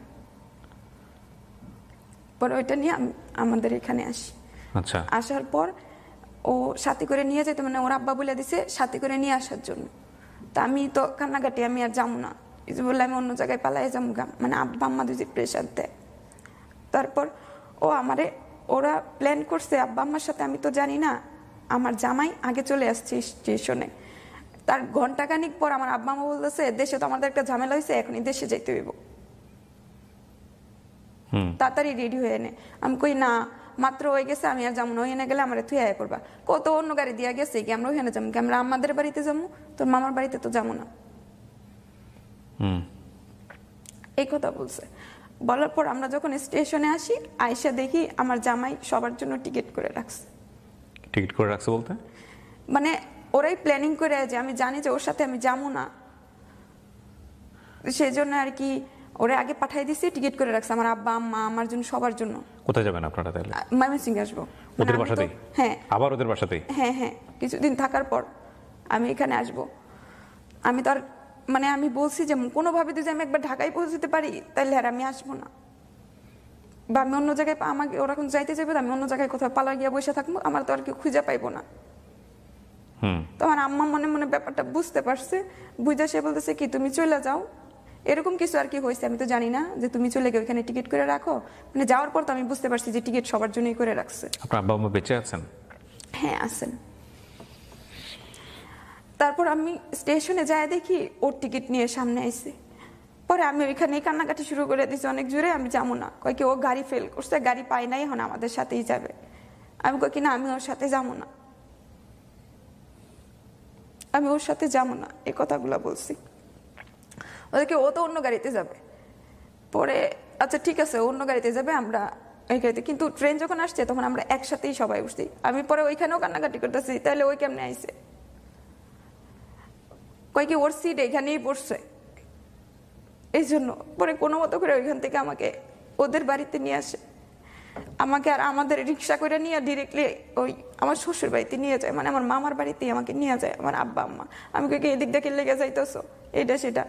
পরে ওইটা নিয়ে আমি আমাদের এখানে আসি। আচ্ছা। আসার পর ও সাথে করে নিয়ে যেত, মানে ওর আব্বা বলে দিছে সাথে করে নিয়ে আসার জন্য। তা আমি তো কান্নাকাটি, আমি আর যাবো না, বললে আমি অন্য জায়গায় পালাই যাবো গা, মানে আব্বা আম্মা দুজি প্রেশার দেয়। তারপর ওরা প্ল্যান করছে আব্বা আম্মার সাথে, আমি তো জানি না। আমার জামাই আগে চলে আসছে স্টেশনে, তার ঘন্টাখানিক পর আমার আব্বা আম্মা বলতেছে দেশে তো আমাদের একটা ঝামেলা হয়েছে, এখনই দেশে যাইতে হইব, তাড়াতাড়ি রেডি হয়ে নে। আমি কই না, মাত্র হয়ে গেছে, আমি আর যাবো না, ওইখানে গেলে আমার তুই আয় করবা। কত অন্য গাড়ি দিয়া গেছে কি, আমরা ওইখানে যাবো কি, আমরা আমাদের বাড়িতে যাবো, তোর মামার বাড়িতে তো যাবো না। এই কথা বলছে। বলার পর আমরা যখন স্টেশনে আসি, আয়সা দেখি আমার জামাই সবার জন্য টিকিট করে রাখছে। টিকিট করে রাখছে বলতে মানে ওরাই প্ল্যানিং করে, যে আমি জানি যে ওর সাথে আমি যাবো না, সেই জন্য আর কি ওরা আগে পাঠাই দিছি, টিকিট করে রাখছে আমার আব্বা আম্মা, আমার জন্য, সবার জন্য। কোথায় যাবেন আপনারা তাহলে? ময়মনসিংহে আসবো। ওদের বাসাতেই? হ্যাঁ। আবার ওদের বাসাতেই? হ্যাঁ হ্যাঁ, কিছুদিন থাকার পর আমি এখানে আসবো। আমি তো আর মানে আমি বলছি যে কোনোভাবে যদি আমি একবার ঢাকায় পৌঁছতে পারি তাহলে আর আমি আসবো না, বা আমি অন্য জায়গায়, আমাকে ওরকম যাইতে যাবে, আমি অন্য জায়গায় কোথাও পালা গিয়ে বসে থাকবো, আমার তো আর কেউ খুঁজে পাইবো না। তো আমার আম্মা মনে মনে ব্যাপারটা বুঝতে পারছে, বুঝে সে বলতেছে কি তুমি চলে যাও, এরকম কিছু আর কি হয়েছে, আমি তো জানি না, যে তুমি চলে গিয়ে ওইখানে টিকিট করে রাখো। মানে যাওয়ার পর তো আমি বুঝতে পারছি যে টিকিট সবার জন্যই করে রাখছে। আপনার আব্বা আম্মা বেঁচে আছেন? হ্যাঁ আছেন। তারপর আমি স্টেশনে যাই, দেখি ওর টিকিট নিয়ে সামনে আইছে। পরে আমি ওইখানে কান্নাকাটি শুরু করে দিয়েছি অনেক জোরে, আমি যাবো না, কয় কি ও গাড়ি ফেল করছে, গাড়ি পাই নাই, এখন আমাদের সাথেই যাবে। আমি কই কি না, আমি ওর সাথে যাবো না, আমি ওর সাথে যাবো না, এই কথাগুলো বলছি ওদেরকে। ও তো অন্য গাড়িতে যাবে। পরে আচ্ছা ঠিক আছে, অন্য গাড়িতে যাবে, আমরা এই গাড়িতে, কিন্তু ট্রেন যখন আসছে তখন আমরা একসাথেই সবাই উঠছি। আমি পরে ওইখানেও কান্নাকাটি করতেছি, তাহলে ওই কেমনে আইছে, কয় কি ওর সিট এখানেই পড়ছে, এই জন্য। পরে কোনো মতো করে ওইখান থেকে আমাকে ওদের বাড়িতে নিয়ে আসে, আমাকে আর আমাদের রিক্সা করে নিয়ে ডিরেক্টলি ওই আমার শ্বশুর বাড়িতে নিয়ে যায়, মানে আমার মামার বাড়িতেই আমাকে নিয়ে যায় আমার আব্বা আম্মা। আমি কই এদিক দেখে লেগে যাইতেছো, এটা সেটা,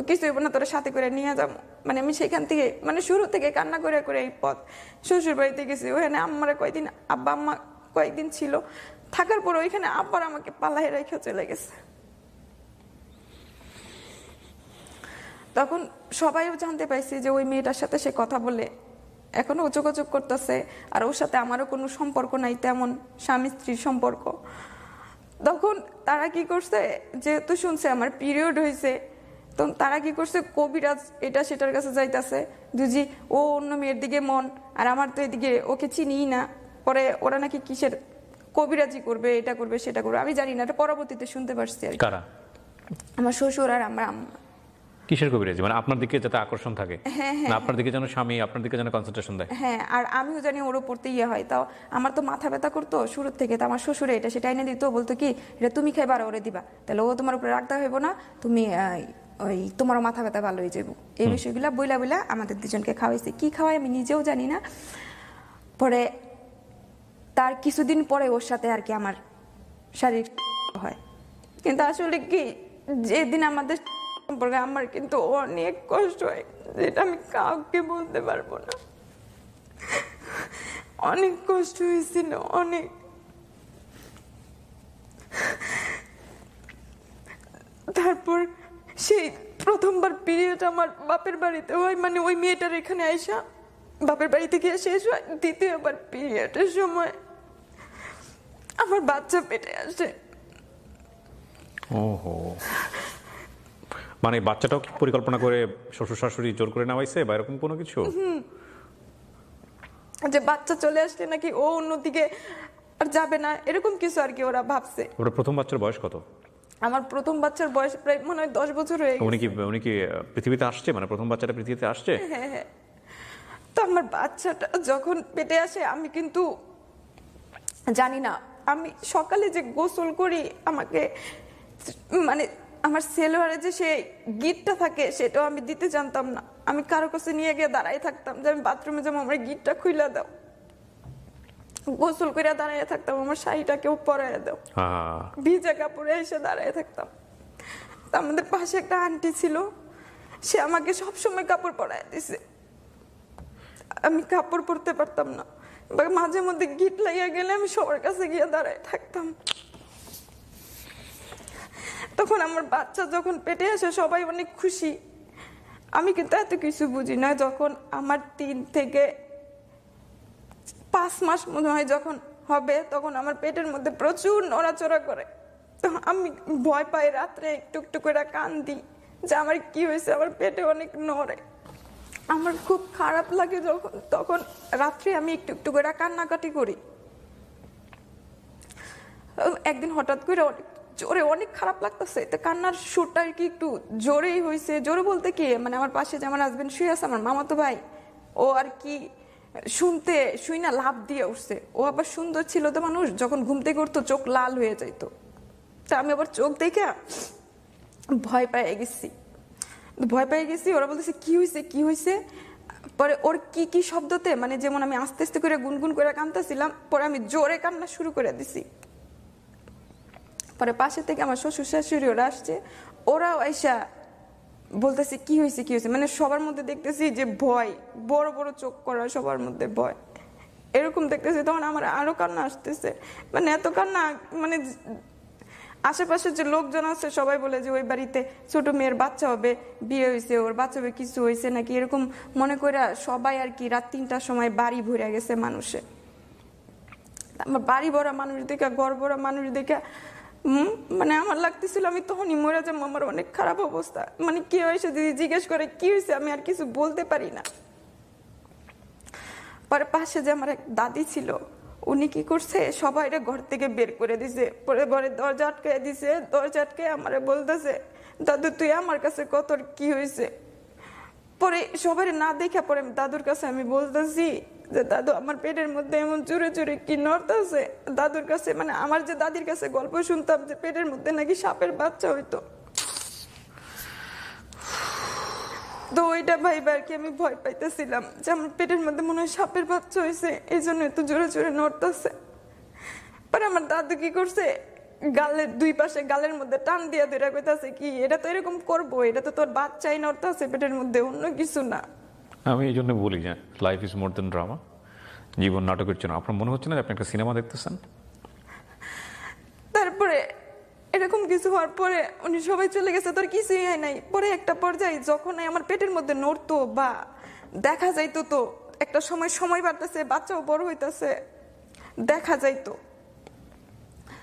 কিছু হইব না, তোরা সাথে করে নিয়ে যাবো। মানে আমি সেখান থেকে, মানে শুরু থেকে কান্না করে করে এই পথ শ্বশুর বাড়িতে গেছি। ওখানে আম্মারা কয়েকদিন, আব্বা আম্মা কয়েকদিন ছিল, থাকার পর ওইখানে আব্বার আমাকে পালাই রেখে চলে গেছে। তখন সবাইও জানতে পাইছে যে ওই মেয়েটার সাথে সে কথা বলে, এখনো যোগাযোগ করতেছে, আর ওর সাথে আমারও কোনো সম্পর্ক নাই তেমন, স্বামী স্ত্রীর সম্পর্ক। তখন তারা কি করছে, যেহেতু শুনছে আমার পিরিয়ড হয়েছে, তো তারা কি করছে, কবিরাজ এটা সেটার কাছে যাইতেছে, দুজি ও অন্য মেয়ের দিকে মন, আর আমার তো এদিকে ওকে চিনিই না। পরে ওরা নাকি কিসের কবিরাজি করবে, এটা করবে সেটা করবে, আমি জানি না, এটা পরবর্তীতে শুনতে পারছি আর কি। কারা? আমার শ্বশুর আর আমার আম্মা। কিসের কবিরাজি? মানে আপনার দিকে যাতে আকর্ষণ থাকে, হ্যাঁ হ্যাঁ, না আপনার দিকে যেন স্বামী আপনার দিকে যেন কনসেন্ট্রেশন দেয়? হ্যাঁ, আর আমিও জানি ওর উপরতে ইয়ে হয়। তাও আমার তো মাথা ব্যথা করতো শুরুর থেকে, তো আমার শ্বশুরে এটা সেটা এনে দিত, বলতো কি এটা তুমি খাইবা আর ওরে দিবা, তাহলে ও তোমার উপরে রাখতে হইব না, তুমি ওই তোমারও মাথা ব্যথা ভালো হয়ে যাবো। এই বিষয়গুলা বইলা বইলা আমাদের দুজনকে খাওয়াইছে। কি খাওয়াই আমি নিজেও জানি না। পরে তার কিছুদিন পরে ওর সাথে আর কি আমার শারীরিক হয়, কিন্তু আসলে কি যেদিন আমাদের সম্পর্কে আমার কিন্তু অনেক কষ্ট হয়, যেটা আমি কাউকে বলতে পারবো না। অনেক কষ্ট হয়েছিল, অনেক। তারপর সেই প্রথমবার পিরিয়ড আমার বাপের বাড়িতে হয়, মানে ওই মেয়েটার এখানে আইসা বাপের বাড়ি থেকে শেষ হয়। দ্বিতীয়বার পিরিয়ডের সময় আমার বাচ্চা পেটে আসে। ওহো, মানে বাচ্চাটাও কি পরিকল্পনা করে শ্বশুর শাশুড়ি জোর করে নেওয়াইছে বা এরকম কোনো কিছু? যে বাচ্চা চলে আসলে নাকি ও অন্যদিকে আর যাবে না, এরকম কিছু আর কি ওরা ভাবছে। ওটা প্রথম বাচ্চার বয়স কত? আমার প্রথম বাচ্চার বয়স প্রায় মনে হয় 10 বছর হয়ে গেছে। উনি কি পৃথিবীতে আসছে, মানে প্রথম বাচ্চাটা পৃথিবীতে আসছে? হ্যাঁ। তো আমার বাচ্চাটা যখন পেটে আসে আমি কিন্তু জানি না, আমি সকালে যে গোসল করি আমাকে মানে আমার সেলোয়ারে যে সেই গিটটা থাকে সেটাও আমি দিতে জানতাম না। আমি কারো কাছে নিয়ে গিয়ে দাঁড়াই থাকতাম যে আমি বাথরুমে যাবো, আমার গিটটা খুইলা দাও। গোসল করে দাঁড়াইয়া থাকতাম, আমার শাড়িটা কেউ পরাইয়া দাও। ভিজা কাপড়ে এসে দাঁড়ায় থাকতাম। আমাদের পাশে একটা আন্টি ছিল, সে আমাকে সবসময় কাপড় পরাইয়া দিছে। আমি কাপড় পরতে পারতাম না, মাঝে মধ্যে গিট লাগিয়ে গেলে আমি সবার কাছে গিয়ে দাঁড়ায় থাকতাম। তখন আমার বাচ্চা যখন পেটে আসে সবাই অনেক খুশি। আমি কিন্তু এত কিছু বুঝি না। যখন আমার 3 থেকে 5 মাস মনে হয় যখন হবে, তখন আমার পেটের মধ্যে প্রচুর নড়াচড়া করে। তো আমি ভয় পাই, রাত্রে একটু একটু করে কান্দি যে আমার কি হয়েছে, আমার পেটে অনেক নড়ে। আমার খুব খারাপ লাগে যখন, তখন রাত্রে আমি একটু একটু করে কান্নাকাটি করি। একদিন হঠাৎ করে জোরে অনেক খারাপ লাগতেছে, তো কান্নার সুরটা আর কি একটু জোরেই হয়েছে। জোরে বলতে কি, মানে আমার পাশে যে আমার হাজবেন্ড শুয়ে আছে, আমার মামাতো ভাই, ও আর কি শুই না লাভ দিয়ে উঠছে। ও আবার সুন্দর ছিল তো মানুষ, যখন ঘুম থেকে উঠতো চোখ লাল হয়ে যাইতো। তা আমি আবার চোখ দেখে ভয় পেয়ে গেছি। ওরা বলতেছে কি হয়েছে। পরে ওর কি শব্দতে, মানে যেমন আমি আস্তে আস্তে করে গুনগুন করে কাঁদতেছিলাম, পরে আমি জোরে কান্না শুরু করে দিছি। পরে পাশে থেকে আমার শ্বশুর শাশুড়ি ওরা আসছে, ওরাও আইসা বলতেছে কি হয়েছে, মানে সবার মধ্যে দেখতেছি যে ভয়, বড় বড় চোখ করা, সবার মধ্যে ভয় এরকম দেখতেছি। তখন আমার আরো কান্না আসতেছে, মানে এত কান্না, মানে আশেপাশে যে লোকজন আছে সবাই বলে যে ওই বাড়িতে ছোট মেয়ের বাচ্চা হবে, বিয়ে হয়েছে, ওর বাচ্চা হবে, কিছু হয়েছে নাকি, এরকম মনে করে সবাই আর কি রাত 3টার সময় বাড়ি ভরে গেছে মানুষে। আমার বাড়ি ভরা মানুষ দেখে, ঘর ভরা মানুষ দেখে মানে আমার লাগতেছিল আমি তখনই মরে যাবো। আমার অনেক খারাপ অবস্থা, মানে কি হয়েছে দিদি জিজ্ঞেস করে কি হয়েছে, আমি আর কিছু বলতে পারি না। পরে পাশে যে আমার এক দাদি ছিল, উনি কি করছে, সবাই ঘর থেকে বের করে দিছে। পরে ঘরে দরজা আটকে দিছে, দরজা আটকে আমারে বলতেছে দাদু তুই আমার কাছে কত কি হয়েছে। পরে সবাই না দেখে পরে দাদুর কাছে আমি বলতেছি যে দাদু আমার পেটের মধ্যে এমন জোরে জোরে কি নড়তেছে। দাদুর কাছে, মানে আমার যে দাদির কাছে গল্প শুনতাম যে পেটের মধ্যে নাকি সাপের বাচ্চা হইতো, তো ওইটা ভাইবা আর কি আমি ভয় পাইতেছিলাম যে আমার পেটের মধ্যে মনে হয় সাপের বাচ্চা হয়েছে, এই জন্য এত জোরে জোরে নড়তেছে। পরে আমার দাদু কি করছে, গালের 2 পাশে গালের মধ্যে টান দিয়া ধরে কইতাছে কি এটা তো এরকম করবো, এটা তো তোর বাচ্চাই নড়তেছে পেটের মধ্যে, অন্য কিছু না। আমি এই জন্য বলি যে life is more than drama, জীবন নাটকের জন্য। আপনার মনে হচ্ছে না যে আপনি একটা সিনেমা দেখতেছেন? তারপরে এরকম কিছু হওয়ার পরে উনি সবাই চলে গেছে, তোর কিছুই হয় নাই। পরে একটা পর্যায়ে যখন আমার পেটের মধ্যে নড়তো বা দেখা যাইতো, তো একটা সময় বাড়তেছে, বাচ্চাও বড় হইতেছে, দেখা যাইতো,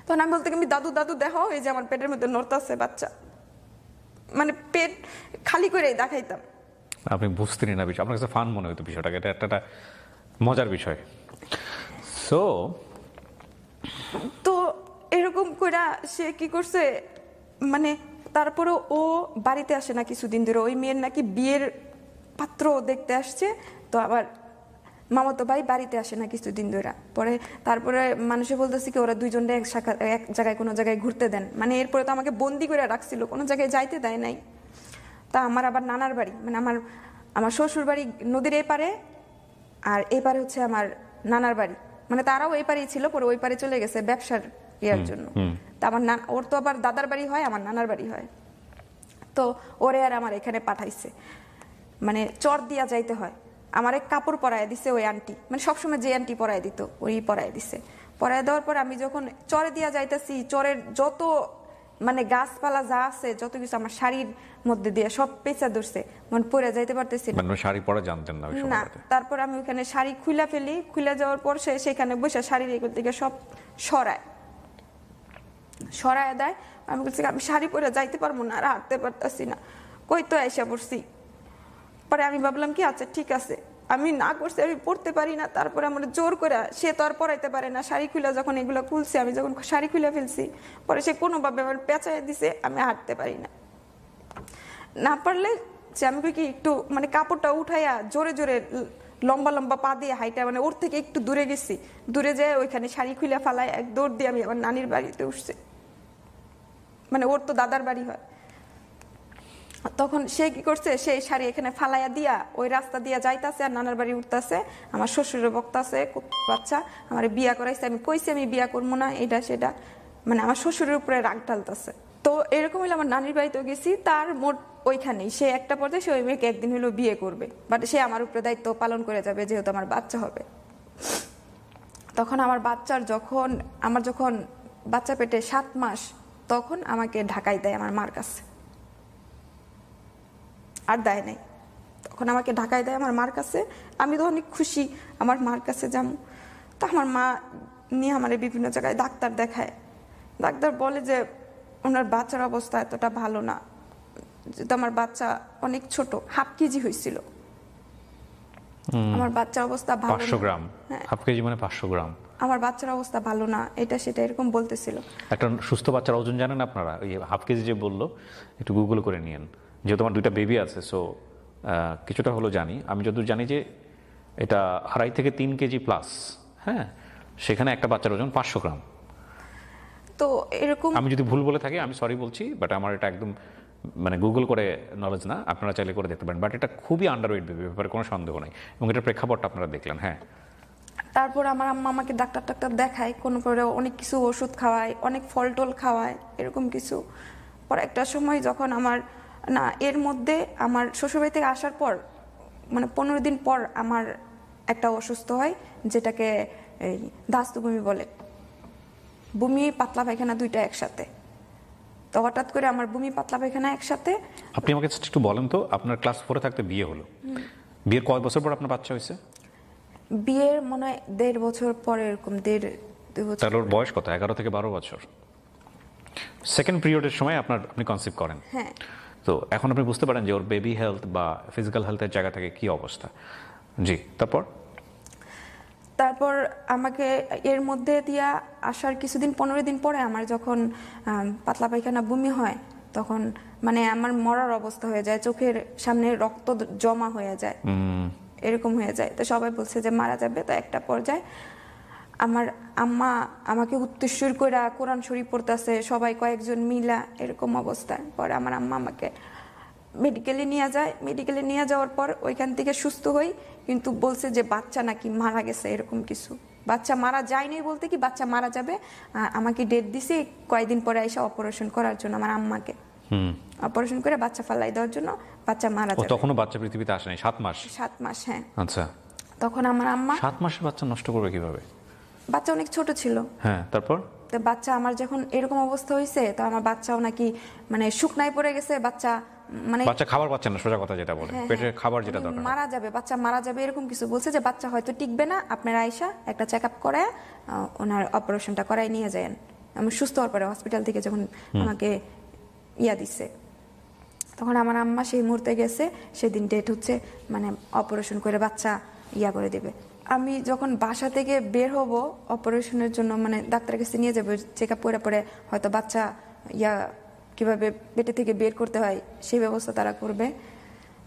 তখন আমি বলতে আমি দাদু দাদু দেখাও, এই যে আমার পেটের মধ্যে নড়তেছে বাচ্চা, মানে পেট খালি করে দেখাইতাম। আপনি বুঝতেন না বিষয়, আপনার কাছে ফান মনে হতো বিষয়টাকে, এটা একটা মজার বিষয়। তো এরকম করে সে কি করছে, মানে তারপরে ও বাড়িতে আসে না কিছুদিন ধরে, ওই মেয়ের নাকি বিয়ের পাত্র দেখতে আসছে, তো আবার মামাতো ভাই বাড়িতে আসে না কিছুদিন ধরে। পরে তারপরে মানুষে বলতেছে কি ওরা দুইজনে এক জায়গায় কোনো জায়গায় ঘুরতে দেন, মানে এরপরে তো আমাকে বন্দি করে রাখছিল, কোনো জায়গায় যাইতে দেয় নাই। তা আমার আবার নানার বাড়ি, মানে আমার শ্বশুর বাড়ি নদীর এই পারে, আর এই পারে হচ্ছে আমার নানার বাড়ি, মানে তারাও এই পারেই ছিল, পরে ওই পারে চলে গেছে ব্যবসার ইয়ার জন্য। তা আমার ওর তো আবার দাদার বাড়ি হয়, আমার নানার বাড়ি হয়, তো ওরে আর আমার এখানে পাঠাইছে, মানে চর দিয়া যাইতে হয়। আমার এক কাপড় পরায় দিছে ওই আন্টি, মানে সবসময় যে আন্টি পরায় দিত ওই পরায় দিছে। পরায় দেওয়ার পর আমি যখন চরে দিয়া যাইতেছি, চরের যত মানে গাছপালা যা আছে যত কিছু আমার শাড়ির মধ্যে দিয়ে সব পেঁচা ধরছে, মানে পরে যাইতে পারতেছি না। মানে শাড়ি পরা জানতেন না ওই না, সময়টাতে? তারপর আমি ওখানে শাড়ি খুলে ফেলি, খুলে যাওয়ার পর সে সেখানে বসে শাড়ির এগুলো থেকে সব সরায় দেয়। আমি বলছি আমি শাড়ি পরে যাইতে পারবো না, আর হাঁটতে পারতেছি না, কই তো এসে পড়ছি। পরে আমি ভাবলাম কি আচ্ছা ঠিক আছে, আমি না করছি, আমি পড়তে পারি না, তারপরে আমার জোর করে, সে তো আর পড়াইতে পারে না, শাড়ি খুলে যখন এগুলো খুলছে, আমি যখন শাড়ি খুলে ফেলছি, পরে সে কোনোভাবে আমার পেঁচায় দিছে, আমি হাঁটতে পারি না। না পারলে যে আমি কি একটু মানে কাপড়টা উঠাইয়া জোরে জোরে লম্বা লম্বা পা দিয়ে হাইটা মানে ওর থেকে একটু দূরে গেছি, দূরে যেয়ে ওইখানে শাড়ি খুলে ফালায় এক দৌড় দিয়ে আমি আমার নানির বাড়িতে উঠছি, মানে ওর তো দাদার বাড়ি হয়। তখন সে কি করছে, সেই শাড়ি এখানে ফালাইয়া দিয়া ওই রাস্তা দিয়া যাইতাছে আর নানার বাড়ি উঠতেছে। আমার শ্বশুরের বক্তাছে বাচ্চা আমার বিয়া করাইছে, আমি কইছি আমি বিয়া করবো না, এটা সেটা, মানে আমার শ্বশুরের উপরে রাগ ঢালতেছে। তো এরকম হইলে আমার নানির বাড়িতেও গেছি, তার মোট ওইখানেই সে একটা পর্যায়ে সে ওই মেয়েকে একদিন হলো বিয়ে করবে, বাট সে আমার উপরে দায়িত্ব পালন করে যাবে যেহেতু আমার বাচ্চা হবে। তখন আমার যখন বাচ্চা পেটে 7 মাস, তখন আমাকে ঢাকায় দেয় আমার মার কাছে, আর দেয় নাই। তখন আমাকে ঢাকায় দেয় আমার মার কাছে। আমি তো অনেক খুশি আমার মার কাছে যাবো। তো আমার মা নিয়ে আমার বিভিন্ন জায়গায় ডাক্তার দেখায়। ডাক্তার বলে যে ওনার বাচ্চার অবস্থা এতটা ভালো না, যেহেতু আমার বাচ্চা অনেক ছোট, হাফ কেজি হয়েছিল, আমার বাচ্চার অবস্থা ভালো 500 গ্রাম, হাফ কেজি মানে 500 গ্রাম। আমার বাচ্চার অবস্থা ভালো না, এটা সেটা এরকম বলতেছিল। একটা সুস্থ বাচ্চার ওজন জানেন আপনারা? ওই হাফ কেজি যে বললো, একটু গুগল করে নিয়েন, যেহেতু আমার 2টা বেবি আছে, সো কিছুটা হলো জানি। আমি যতদূর জানি যে এটা 2.5 থেকে 3 কেজি প্লাস। হ্যাঁ, সেখানে একটা বাচ্চার ওজন 500 গ্রাম। তো এরকম আমি যদি ভুল বলে থাকি আমি সরি বলছি, বাট আমার এটা একদম মানে গুগল করে নলেজ না, আপনারা চাইলে করে দেখতে পারেন। বাট এটা খুবই আন্ডারওয়েট বেবি, ব্যাপারে কোনো সন্দেহ নাই, এবং এটার প্রেক্ষাপটটা আপনারা দেখলেন। হ্যাঁ, তারপর আমার আম্মা আমাকে ডাক্তার দেখায়, কোনো করে অনেক কিছু ওষুধ খাওয়ায়, অনেক ফল টল খাওয়ায়, এরকম কিছু। পর একটা সময় যখন এর মধ্যে আমার শ্বশুরবাড়ি থেকে আসার পর মানে 15 দিন পর আমার একটা অসুস্থ হয়, যেটাকে এই দাস্তু বমি বলে, বমি পাতলা পায়খানা দুইটা একসাথে। তো হঠাৎ করে আমার বমি পাতলা পায়খানা একসাথে। আপনি আমাকে একটু বলেন তো, আপনার ক্লাস 4-এ থাকতে বিয়ে হলো, বিয়ের কয় বছর পর আপনার বাচ্চা হয়েছে? বিয়ের মনে হয় 1.5 বছর পরে, এরকম 1.5-2 বছর। তাহলে ওর বয়স কত? 11 থেকে 12 বছর। সেকেন্ড পিরিয়ডের সময় আপনি কনসিভ করেন। হ্যাঁ। তো এখন আপনি বুঝতে পারেন যে ওর বেবি হেলথ বা ফিজিক্যাল হেলথের জায়গা থেকে কি অবস্থা। জি, তারপর আমাকে এর মধ্যে দিয়া আসার কিছুদিন 15 দিন পরে আমার যখন পাতলা পায়খানা বমি হয়, তখন মানে আমার মরার অবস্থা হয়ে যায়, চোখের সামনে রক্ত জমা হয়ে যায়, এরকম হয়ে যায়। তো সবাই বলছে যে মারা যাবে। তো একটা পর্যায়ে আমার আম্মা আমাকে উত্তরসূর করে কোরআন শরীফ পড়তেছে, সবাই কয়েকজন মিলা, এরকম অবস্থায় পরে আমার আম্মা আমাকে মেডিকেলে নিয়ে যায়। মেডিকেলে নিয়ে যাওয়ার পর ওইখান থেকে সুস্থ হই, কিন্তু বলছে যে বাচ্চা নাকি মারা গেছে, এরকম কিছু। বাচ্চা মারা যায়নি বলতে কি বাচ্চা মারা যাবে, আমাকে ডেট দিছে কয়েকদিন পরে এসে অপারেশন করার জন্য, আমার আম্মাকে অপারেশন করে বাচ্চা ফালাই দেওয়ার জন্য, বাচ্চা মারা যাবে। তখনও বাচ্চা পৃথিবীতে আসেনি? 7 মাস? 7 মাস, হ্যাঁ। আচ্ছা, তখন আমার আম্মা 7 মাসের বাচ্চা নষ্ট করবে কিভাবে? বাচ্চা অনেক ছোট ছিল। হ্যাঁ, তারপর তো বাচ্চা আমার যখন এরকম অবস্থা হয়েছে, তো আমার বাচ্চাও নাকি মানে শুকনায় পড়ে গেছে, বাচ্চা মানে বাচ্চা খাবার পাচ্ছে না, সোজা কথা যেটা বলে, পেটে খাবার যেটা দরকার, মারা যাবে, বাচ্চা মারা যাবে, এরকম কিছু বলছে যে বাচ্চা হয়তো টিকবে না, আপনারা আয়সা একটা চেক আপ করে ওনার অপারেশনটা করাই নিয়ে যান। আমি সুস্থ হওয়ার পরে হসপিটাল থেকে যখন আমাকে দিচ্ছে, তখন আমার আম্মা সেই মুহূর্তে গেছে, সেদিন ডেট হচ্ছে, মানে অপারেশন করে বাচ্চা করে দেবে। আমি যখন বাসা থেকে বের হব অপারেশনের জন্য, মানে ডাক্তারের কাছে নিয়ে যাবো, চেক আপ করে পরে হয়তো বাচ্চা কিভাবে পেটে থেকে বের করতে হয় সেই ব্যবস্থা তারা করবে।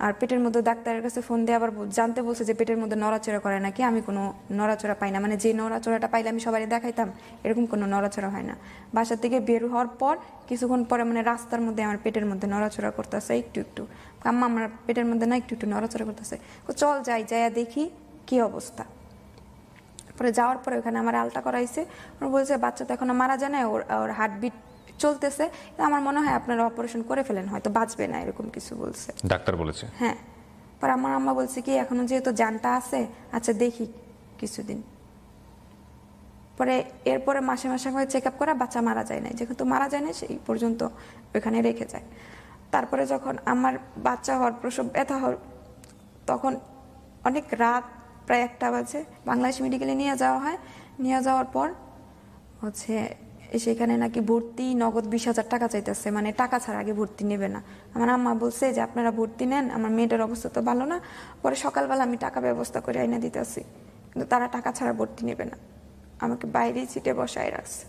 আর পেটের মধ্যে ডাক্তারের কাছে ফোন দিয়ে আবার জানতে বলছে যে পেটের মধ্যে নড়াচড়া করে নাকি। আমি কোনো নড়াচড়া পাই না, মানে যে নড়াচড়াটা পাইলে আমি সবাই দেখাইতাম, এরকম কোনো নড়াচড়া হয় না। বাসা থেকে বের হওয়ার পর কিছুক্ষণ পরে মানে রাস্তার মধ্যে আমার পেটের মধ্যে নড়াচড়া করতেছে একটু একটু। আম্মা আমার পেটের মধ্যে না একটু একটু নড়াচড়া করতেছে, চল যাইয়া দেখি কি অবস্থা। পরে যাওয়ার পরে ওখানে আমার আলটা করাইছে, ওরা বলছে বাচ্চা তো এখনো মারা যায় না, ওর হার্টবিট চলতেছে, আমার মনে হয় আপনারা অপারেশন করে ফেলেন, হয়তো বাঁচবে না, এরকম কিছু বলছে ডাক্তার বলেছে। হ্যাঁ, পর আমার আম্মা বলছে কি এখনো যেহেতু জানটা আছে, আচ্ছা দেখি কিছুদিন। পরে এরপরে মাসে মাসে চেক আপ করা, বাচ্চা মারা যায় না, যেহেতু মারা যায় না সেই পর্যন্ত ওইখানে রেখে যায়। তারপরে যখন আমার বাচ্চা হওয়ার প্রসব ব্যথা হল, তখন অনেক রাত, প্রায় 1টা বাজে, বাংলাদেশ মেডিকেলে নিয়ে যাওয়া হয়। নিয়ে যাওয়ার পর সেখানে নাকি ভর্তি নগদ 20,000 টাকা চাইতেছে, মানে টাকা ছাড়া আগে ভর্তি নেবে না। আমার আম্মা বলছে যে আপনারা ভর্তি নেন, আমার মেয়েটার অবস্থা তো ভালো না। পরে সকালবেলা আমি টাকা ব্যবস্থা করে আইনা দিতেছি, কিন্তু তারা টাকা ছাড়া ভর্তি নেবে না, আমাকে বাইরেই সিটে বসায় রাখছে।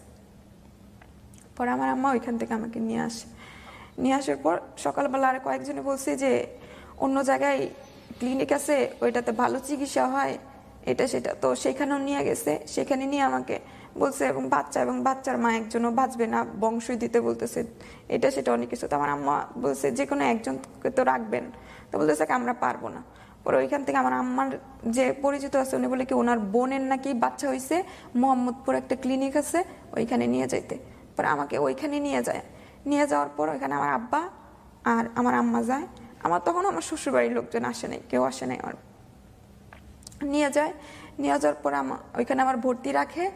পরে আমার আম্মা ওইখান থেকে আমাকে নিয়ে আসে। নিয়ে আসার পর সকালবেলা আর কয়েকজনে বলছে যে অন্য জায়গায় ক্লিনিক আছে, ওইটাতে ভালো চিকিৎসা হয়, এটা সেটা। তো সেখানেও নিয়ে গেছে, সেখানে নিয়ে আমাকে বলছে এবং বাচ্চার মা একজনও বাঁচবে না, বংশই দিতে বলতেছে, এটা সেটা অনেক কিছু। তো আমার আম্মা বলছে যে কোনো একজনকে তো রাখবেন। তো বলতেছে আমরা পারবো না। পরে ওইখান থেকে আমার আম্মার যে পরিচিত আছে উনি বলে কি ওনার বোনের নাকি বাচ্চা হয়েছে, মোহাম্মদপুর একটা ক্লিনিক আছে, ওইখানে নিয়ে যাইতে। পরে আমাকে ওইখানে নিয়ে যায়। নিয়ে যাওয়ার পর ওইখানে আমার আব্বা আর আমার আম্মা যায়। আমার তখন আমার শ্বশুরবাড়ির লোকজন আসে নাই, কেউ আসে নাই। আমার নিয়ে যায়, নিয়ে যাওয়ার পর ওইখানে আমার ভর্তি রেখে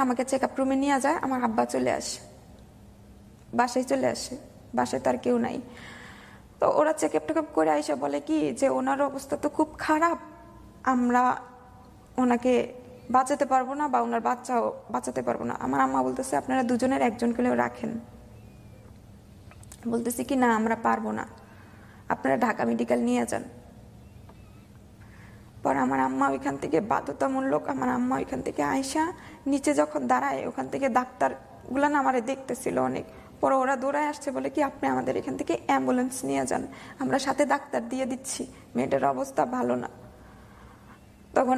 আমাকে চেক আপ রুমে নিয়ে যায়। আমার আব্বা চলে আসে, বাসায় চলে আসে, বাসায় তার কেউ নাই। তো ওরা চেক আপ টেকআপ করে আইসা বলে কি যে ওনার অবস্থা তো খুব খারাপ, আমরা ওনাকে বাঁচাতে পারবো না, বা ওনার বাচ্চাও বাঁচাতে পারবো না। আমার আম্মা বলতেছে আপনারা দুজনের একজনকে রাখেন। বলতেছি কি না আমরা পারবো না, আপনারা ঢাকা মেডিকেল নিয়ে যান। পর আমার আম্মা ওইখান থেকে বাধ্যতামূলক, আমার আম্মা ওইখান থেকে আয়সা নিচে যখন দাঁড়ায়, ওখান থেকে ডাক্তারগুলো না আমারে দেখতেছিল অনেক। পরে ওরা দৌড়ায় আসছে, বলে কি আপনি আমাদের এখান থেকে অ্যাম্বুলেন্স নিয়ে যান, আমরা সাথে ডাক্তার দিয়ে দিচ্ছি, মেয়েটার অবস্থা ভালো না। তখন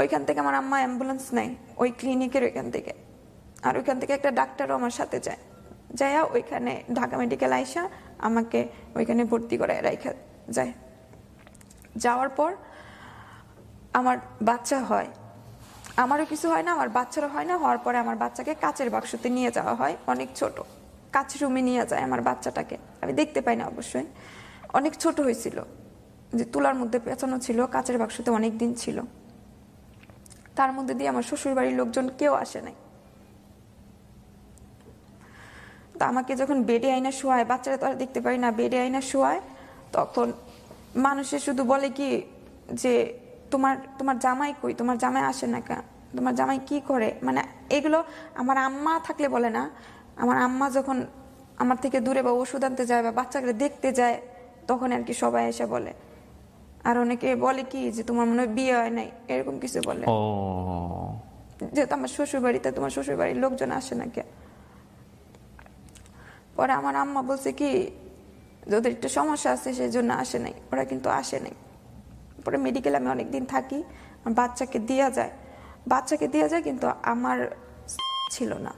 ওইখান থেকে আমার আম্মা অ্যাম্বুলেন্স নেয় ওই ক্লিনিকের ওইখান থেকে, আর ওইখান থেকে একটা ডাক্তারও আমার সাথে যায়। যাইয়া ওইখানে ঢাকা মেডিকেল আইসা আমাকে ওইখানে ভর্তি করে রাখা যায়। যাওয়ার পর আমার বাচ্চা হয়, আমারও কিছু হয় না, আমার বাচ্চারও হয় না। হওয়ার পরে আমার বাচ্চাকে কাচের বাক্সতে নিয়ে যাওয়া হয়, অনেক ছোট, কাচের রুমে নিয়ে যায় আমার বাচ্চাটাকে। আমি দেখতে পাই না অবশ্যই, অনেক ছোট হয়েছিল, যে তুলার মধ্যে পেঁচানো ছিল, কাচের বাক্সতে অনেক দিন ছিল। তার মধ্যে দিয়ে আমার শ্বশুর বাড়ির লোকজন কেউ আসে নাই। তা আমাকে যখন বেডে আইনা শোয়ায়, বাচ্চারা তো আর দেখতে পারি না, বেডে আইনা শোয়ায়, তখন মানুষে শুধু বলে কি যে তোমার জামাই কই, তোমার জামাই আসে না কেন, তোমার জামাই কি করে, মানে এগুলো আমার আম্মা থাকলে বলে না। আমার আম্মা যখন আমার থেকে দূরে বা ওষুধ আনতে যায় বা বাচ্চাকে দেখতে যায়, তখন আর কি সবাই এসে বলে। আর অনেকে বলে কি যে তোমার মনে হয় বিয়ে হয় নাই, এরকম কিছু বলে, যেহেতু আমার শ্বশুর বাড়িতে, তোমার শ্বশুর বাড়ির লোকজন আসে না কে। পরে আমার আম্মা বলছে কি ওদের একটু সমস্যা আছে সেই জন্য আসে নাই, ওরা কিন্তু আসে নাই। পরে মেডিকেলে আমি অনেকদিন থাকি, বাচ্চাকে দেওয়া যায়, কিন্তু আমার ছিল না,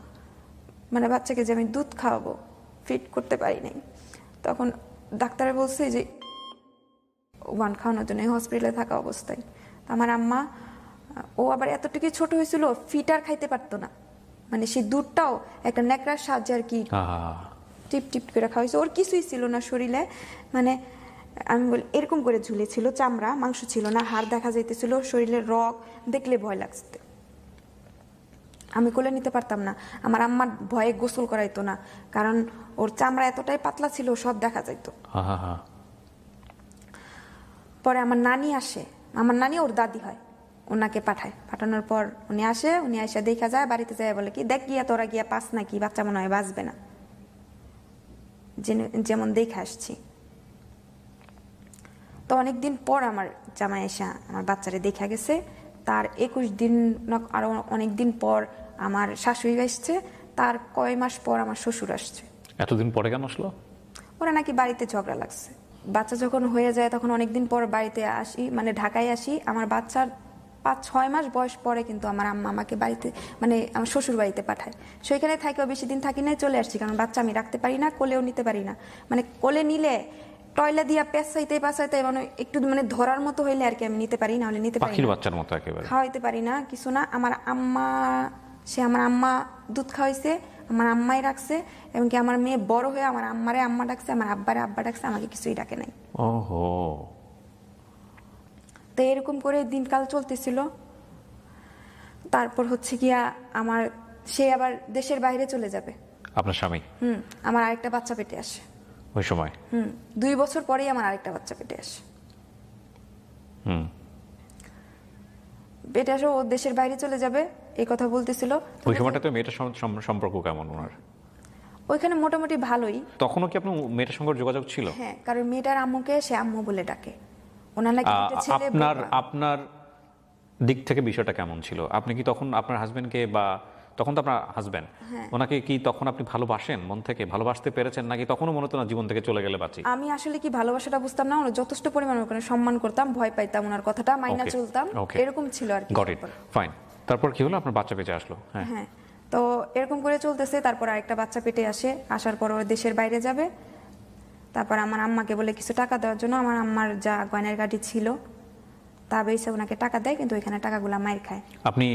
মানে বাচ্চাকে যে আমি দুধ খাওয়াবো ফিট করতে পারি নাই। তখন ডাক্তারে বলছে যে ওয়ান খাওয়ানোর জন্য হসপিটালে থাকা অবস্থায়। আমার আম্মা, ও আবার এতটুকু ছোট হয়েছিল, ফিট আর খাইতে পারতো না, মানে সেই দুধটাও একটা ন্যাকড়ার সাহায্যে আর কি টিপ টিপ করে খাওয়াইছে, ওর কিছুই ছিল না শরীরে, মানে আমি বলি এরকম করে ঝুলেছিল, চামড়া, মাংস ছিল না, হাড় দেখা যাইতেছিল, শরীরের রগ দেখলে ভয় লাগছে। আমি কোলে নিতে পারতাম না, আমার আম্মার ভয়ে গোসল করাইতো না, কারণ ওর চামড়া এতটাই পাতলা ছিল, সব দেখা যাইতো। পরে আমার নানি আসে, আমার নানি ওর দাদি হয়, ওনাকে পাঠানোর পর উনি আসে দেখা যায়, বাড়িতে যায়, বলে কি দেখ গিয়া তোরা গিয়া পাস নাকি, বাচ্চা মনে হয় বাঁচবে না, যেমন দেখে আসছি। তো অনেকদিন পর আমার জামাই এসে আমার বাচ্চারে দেখা গেছে, তার 21 দিন আরো অনেকদিন পর আমার শাশুড়ি আসছে, তার কয় মাস পর আমার শ্বশুর আসছে। এতদিন পরে কেন আসলো? ওরা নাকি বাড়িতে ঝগড়া লাগছে। বাচ্চা যখন হয়ে যায় তখন অনেকদিন পর বাড়িতে আসি, মানে ঢাকায় আসি। আমার বাচ্চার 5-6 মাস বয়স পরে কিন্তু আমার আম্মা আমাকে বাড়িতে, মানে আমার শ্বশুর বাড়িতে পাঠায়। সেখানে থাকেও বেশি দিন থাকি নাই, চলে আসছি, কারণ বাচ্চা আমি রাখতে পারি না, কোলেও নিতে পারি না। মানে কোলে নিলে টয়লা দিয়া পেঁচাইতে মানে একটু মানে ধরার মতো হইলে আর কি আমি নিতে পারি, না হলে নিতে পারি না, পাখির বাচ্চার মতো একেবারে খাওয়াইতে পারি না, কিছু না। আমার আম্মা দুধ খাওয়াইছে, আমার আম্মাই রাখছে, এবং কি আমার মেয়ে বড় হয়ে আমার আম্মা ডাকছে, আমার আব্বা ডাকছে, আমাকে কিছুই ডাকে নাই। ওহো। তো এরকম করে দিনকাল চলতেছিল। তারপর হচ্ছে গিয়া সে আবার দেশের বাইরে চলে যাবে। আপনার স্বামী? আমার আরেকটা বাচ্চা পেটে আসে ওই সময়। 2 বছর পরেই আমার আরেকটা বাচ্চা পেটে আসে। পেটে আসে, ও দেশের বাইরে চলে যাবে এই কথা বলতেছিল। ওই সময়টা তো মেয়েটার সম্পর্ক কেমন ওনার? ওইখানে মোটামুটি ভালোই। তখনও কি আপনার মেয়েটার সঙ্গে যোগাযোগ ছিল? হ্যাঁ, কারণ মেয়েটার আম্মুকে সে আম্মু বলে ডাকে। ওনার নাকি একটা ছেলে। আপনার দিক থেকে বিষয়টা কেমন ছিল? আপনি কি তখন আপনার হাজবেন্ডকে, বা তখন তো আপনার হাজবেন্ড, ওনাকে কি তখন আপনি ভালোবাসেন, মন থেকে ভালোবাসতে পেরেছেন, নাকি তখনও মনে হতো না জীবন থেকে চলে গেলে বাঁচি? আমি আসলে কি ভালোবাসাটা বুঝতাম না, যথেষ্ট পরিমাণে ওখানে সম্মান করতাম, ভয় পাইতাম, ওনার কথাটা মাইনা চলতাম, এরকম ছিল আর কি। Got it, fine. তারপর কি হলো? আপনার বাচ্চা পেটে আসলো? হ্যাঁ, তো এরকম করে চলতেছে। তারপর আরেকটা বাচ্চা পেটে আসে, আসার পর ও দেশের বাইরে যাবে। তারপর আমার আম্মাকে বলে কিছু টাকা দেওয়ার জন্য, আমার আম্মার যা গয়নার গাড়ি ছিল তা বেশি ওনাকে টাকা দেয়, কিন্তু ওইখানে টাকাগুলো মাইর খায়। আপনি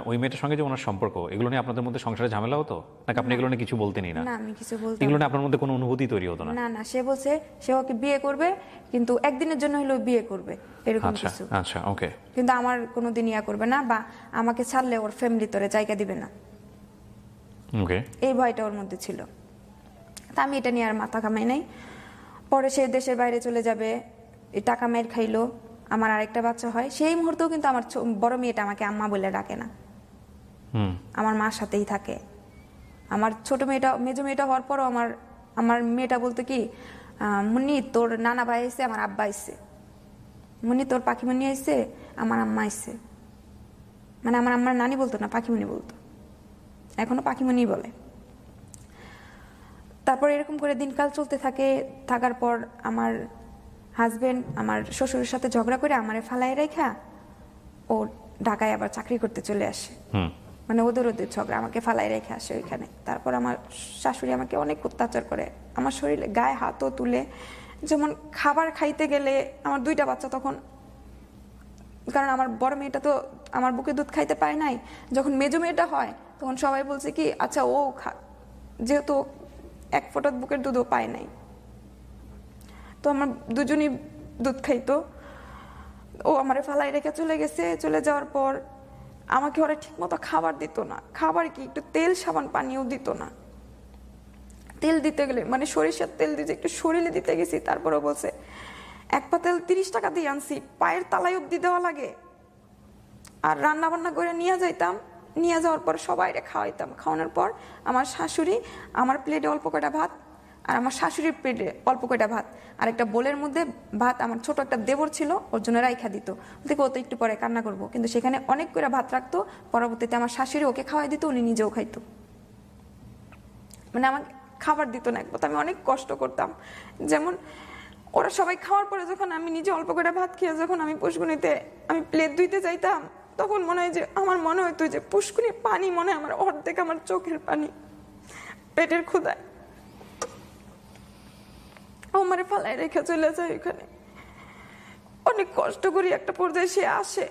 ওই মেয়েটার সঙ্গে যে ওনার সম্পর্ক, এগুলো নিয়ে আপনাদের মধ্যে সংসারে ঝামেলা হতো নাকি আপনি এগুলো নিয়ে কিছু বলতেনই না? না, আমি কিছু বলতাম এগুলো নিয়ে আপনার মধ্যে কোনো অনুভূতি তৈরি হতো না? না না, সে বলছে সে ওকে বিয়ে করবে, কিন্তু একদিনের জন্য হলেও বিয়ে করবে, এরকম কিছু। আচ্ছা, ওকে। কিন্তু আমার কোনোদিন ইয়া করবে না, বা আমাকে ছাড়লে ওর ফ্যামিলি তোরে জায়গা দিবে না, ওকে। এই ভয়টা ওর মধ্যে ছিল। তা আমি এটা নিয়ে আর মাথা ঘামাই নাই। পরে সে দেশের বাইরে চলে যাবে, এই টাকা মেয়ের খাইলো, আমার আরেকটা বাচ্চা হয়। সেই মুহূর্তেও কিন্তু আমার বড় মেয়েটা আমাকে আম্মা বলে ডাকে না, আমার মার সাথেই থাকে। আমার ছোট মেয়েটা, মেজো মেয়েটা হওয়ার পরও আমার মেয়েটা বলতো কি, মুন্নি তোর নানা ভাই আইছে, আমার আব্বা আইছে, মুন্নি তোর পাখিমণি আইছে, আমার আম্মা আইছে। মানে আমার আম্মার নানি বলতো না, পাখিমণি বলতো, এখনো পাখিমণি বলে। তারপর এরকম করে দিনকাল চলতে থাকে। থাকার পর আমার হাজবেন্ড আমার শ্বশুরের সাথে ঝগড়া করে আমারে ফালাই রেখা ও ঢাকায় আবার চাকরি করতে চলে আসে। মানে ওদের ঝগড়া, আমাকে ফালাই রেখে আসে ওইখানে। তারপর আমার শাশুড়ি আমাকে অনেক অত্যাচার করে, আমার শরীরে গায়ে হাতও তুলে। যেমন খাবার খাইতে গেলে, আমার 2টা বাচ্চা তখন, কারণ আমার বড় মেয়েটা তো আমার বুকে দুধ খাইতে পারে নাই। যখন মেজো মেয়েটা হয় তখন সবাই বলছে কি, আচ্ছা ও যেহেতু 1 ফোঁটা বুকের দুধও পায় নাই, তো আমার দুজনই দুধ খাইতো। ও আমারে ফালাই রেখে চলে গেছে। চলে যাওয়ার পর আমাকে ওরা ঠিক মতো খাবার দিত না। খাবার কি, একটু তেল সাবান পানিও দিত না। তেল দিতে গেলে, মানে সরিষার তেল দিয়ে একটু শরীরে দিতে গেছি, তারপরে বলছে 1 পা তেল 30 টাকা দিয়ে আনছি, পায়ের তালাই অব্দি দেওয়া লাগে। আর রান্না বান্না করে নিয়ে যাইতাম, নিয়ে যাওয়ার পর সবাইরে খাওয়াইতাম। খাওয়ানোর পর আমার শাশুড়ি, আমার প্লেটে অল্প কয়টা ভাত, আর আমার শাশুড়ির প্লেটে অল্প কয়টা ভাত, আর একটা বোলের মধ্যে ভাত আমার ছোট একটা দেবর ছিল, ওর জন্য রাইখা দিত। দেখো ও তো একটু পরে কান্না করবো, কিন্তু সেখানে অনেক করে ভাত রাখতো। পরবর্তীতে আমার শাশুড়ি ওকে খাওয়াই দিত, উনি নিজেও খাইতো। মানে আমাকে খাবার দিত না, একবার আমি অনেক কষ্ট করতাম। যেমন ওরা সবাই খাওয়ার পরে যখন আমি নিজে অল্প করে ভাত খেয়ে যখন আমি পুষ্কুনিতে আমি প্লেট ধুইতে যাইতাম, তখন মনে হয় যে আমার মনে হইতো যে পুষ্কুনির পানি মনে হয় আমার অর্ধেক আমার চোখের পানি, পেটের ক্ষুধায়। আমারে ফালাই রেখে চলে যায় ওখানে। অনেক কষ্ট করি, একটা পর্যায়ে সে আসে,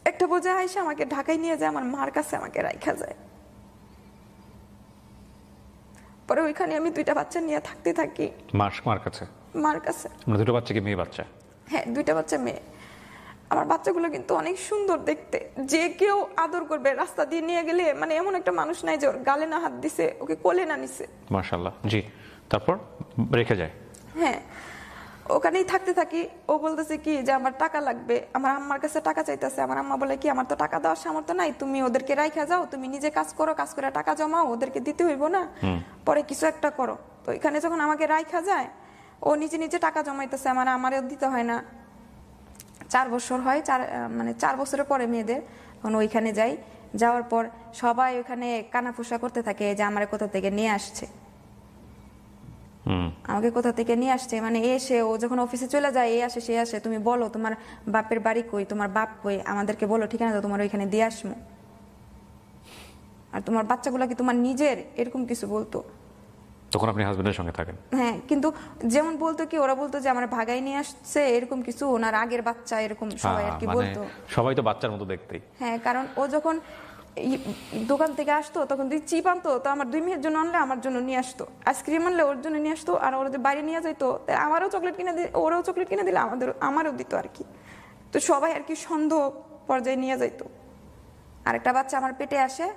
একটা পর্যায়ে আইসে আমাকে ঢাকায় নিয়ে যায়, আমার মার কাছে আমাকে রাইখা যায়। পরে ওইখানে আমি 2টা বাচ্চা নিয়ে থাকতে থাকি। মার কাছে? মার কাছে। মানে 2টা বাচ্চা কি মেয়ে বাচ্চা? হ্যাঁ, 2টা বাচ্চা মেয়ে। আমার বাচ্চাগুলো কিন্তু অনেক সুন্দর দেখতে, যে কেউ আদর করবে। রাস্তা দিয়ে নিয়ে গেলে মানে এমন একটা মানুষ নাই যে ওর গালে না হাত দিছে, ওকে কোলে না নিছে। মাশাআল্লাহ। জি, তারপর রেখে যায়? হ্যাঁ, ওখানেই থাকতে থাকি। ও বলতেছে কি যে আমার টাকা লাগবে, আমার আম্মার কাছে টাকা চাইতেছে। আমার আম্মা বলে কি, আমার তো টাকা দেওয়ার সামর্থ্য নাই, তুমি ওদেরকে রাইখা যাও, তুমি নিজে কাজ করো, কাজ করে টাকা জমাও, ওদেরকে দিতে হইব না, পরে কিছু একটা করো। তো এখানে যখন আমাকে রাইখা যায়, ও নিজে নিজে টাকা জমাইতেছে, আমারও দিতে হয় না। 4 বছর হয়, মানে 4 বছরের পরে মেয়েদের, তখন ওইখানে যাই। যাওয়ার পর সবাই ওইখানে কানাফুসা করতে থাকে যে আমার কোথা থেকে নিয়ে আসছে, আমাকে কোথা থেকে নিয়ে আসছে। মানে এসে ও যখন অফিসে চলে যায়, এ আসে সে আসে, তুমি বলো তোমার বাপের বাড়ি কই, তোমার বাপ কই, আমাদেরকে বলো ঠিকানা তো তোমার ওইখানে দিয়ে আসবো, আর তোমার বাচ্চাগুলো কি তোমার নিজের, এরকম কিছু বলতো। তখন আপনি হাজবেন্ডের সঙ্গে থাকেন? হ্যাঁ, কিন্তু যেমন বলতো কি, ওরা বলতো যে আমার ভাগাই নিয়ে আসছে, এরকম কিছু, ওনার আগের বাচ্চা, এরকম সবাই আর কি বলতো। সবাই তো বাচ্চার মতো দেখতেই। হ্যাঁ, কারণ ও যখন দোকান থেকে আসতো তখন তুই চিপ আনতো, তো আমার 2 মেয়ের জন্য আনলে আমার জন্য নিয়ে আসতো, আইসক্রিম আনলে ওর জন্য নিয়ে আসতো, আর ওরা বাইরে নিয়ে যাইতো আমারও চকলেট কিনে দিলে, ওরাও চকলেট কিনে দিলে আমারও দিত আর কি। তো সবাই আর কি সন্দেহ পর্যায়ে নিয়ে যাইতো। আরেকটা বাচ্চা আমার পেটে আসে,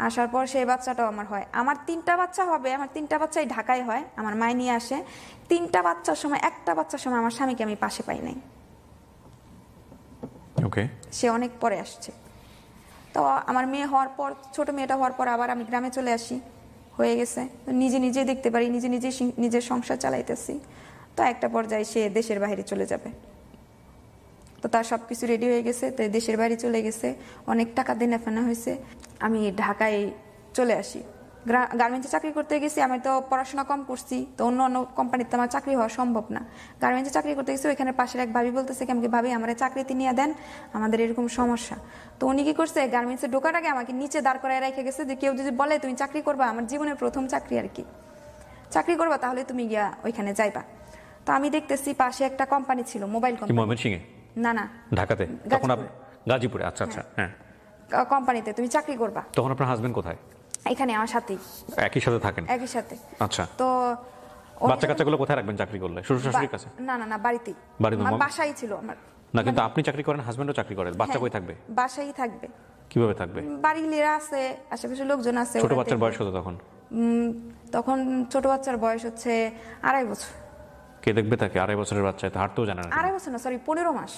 আসার পর সেই বাচ্চাটাও আমার হয়। আমার 3টা বাচ্চা হবে, আমার 3টা বাচ্চাই ঢাকায় হয়, আমার মায় নিয়ে আসে। 3টা বাচ্চার সময়, একটা বাচ্চার সময় আমার স্বামীকে আমি পাশে পাই নাই। ওকে, সে অনেক পরে আসছে। তো আমার মেয়ে হওয়ার পর, ছোট মেয়েটা হওয়ার পর আবার আমি গ্রামে চলে আসি, হয়ে গেছে নিজে নিজে দেখতে পারি, নিজে নিজে নিজের সংসার চালাইতেছি। তো একটা পর্যায়ে সে দেশের বাইরে চলে যাবে, তো তার সবকিছু রেডি হয়ে গেছে, তো দেশের বাইরে চলে গেছে, অনেক টাকা দেনা ফেনা হয়েছে। আমি ঢাকায় চলে আসি, গার্মেন্টসে চাকরি করতে গেছি। আমি তো পড়াশোনা কম করছি, তো অন্য অন্য কোম্পানিতে আমার চাকরি হওয়া সম্ভব না। গার্মেন্টসে চাকরি করতে গেছি, ওইখানে পাশের এক ভাবি বলতেছে কি আমাকে, ভাবি আমার চাকরিতে নিয়ে দেন, আমাদের এরকম সমস্যা। তো উনি কি করছে, গার্মেন্টসে ঢোকার আগে আমাকে নিচে দাঁড় করায় রেখে গেছে, যে কেউ যদি বলে তুমি চাকরি করবা, আমার জীবনের প্রথম চাকরি আর কি, চাকরি করবা তাহলে তুমি গিয়া ওইখানে যাইবা। তো আমি দেখতেছি পাশে একটা কোম্পানি ছিল, মোবাইল কোম্পানি। ময়মনসিংহে? না না, ঢাকাতে তখন? গাজীপুরে। আচ্ছা আচ্ছা, হ্যাঁ। কোম্পানিতে তুমি চাকরি করবা। তখন আপনার হাজবেন্ড কোথায়? এখানে আমার সাথেই, একই সাথে থাকেন? একই সাথে। আচ্ছা, তো বাচ্চা কাচ্চাগুলো কোথায় রাখবেন চাকরি করলে? শ্বশুর শাশুড়ির কাছে? না না না, বাড়িতেই, আমার বাসাই ছিল আমার। না, কিন্তু আপনি চাকরি করেন, হাজবেন্ডও চাকরি করেন, বাচ্চা কই থাকবে? বাসাই থাকবে। কিভাবে থাকবে? বাড়ির লোকেরা আছে, আশেপাশে লোকজন আছে। ছোট বাচ্চার বয়স কত তখন? তখন ছোট বাচ্চার বয়স হচ্ছে 2.5 বছর। কে দেখবে তাকে? 2.5 বছরের বাচ্চা তো হাঁটতেও জানে না। 2.5 বছর না, সরি 15 মাস।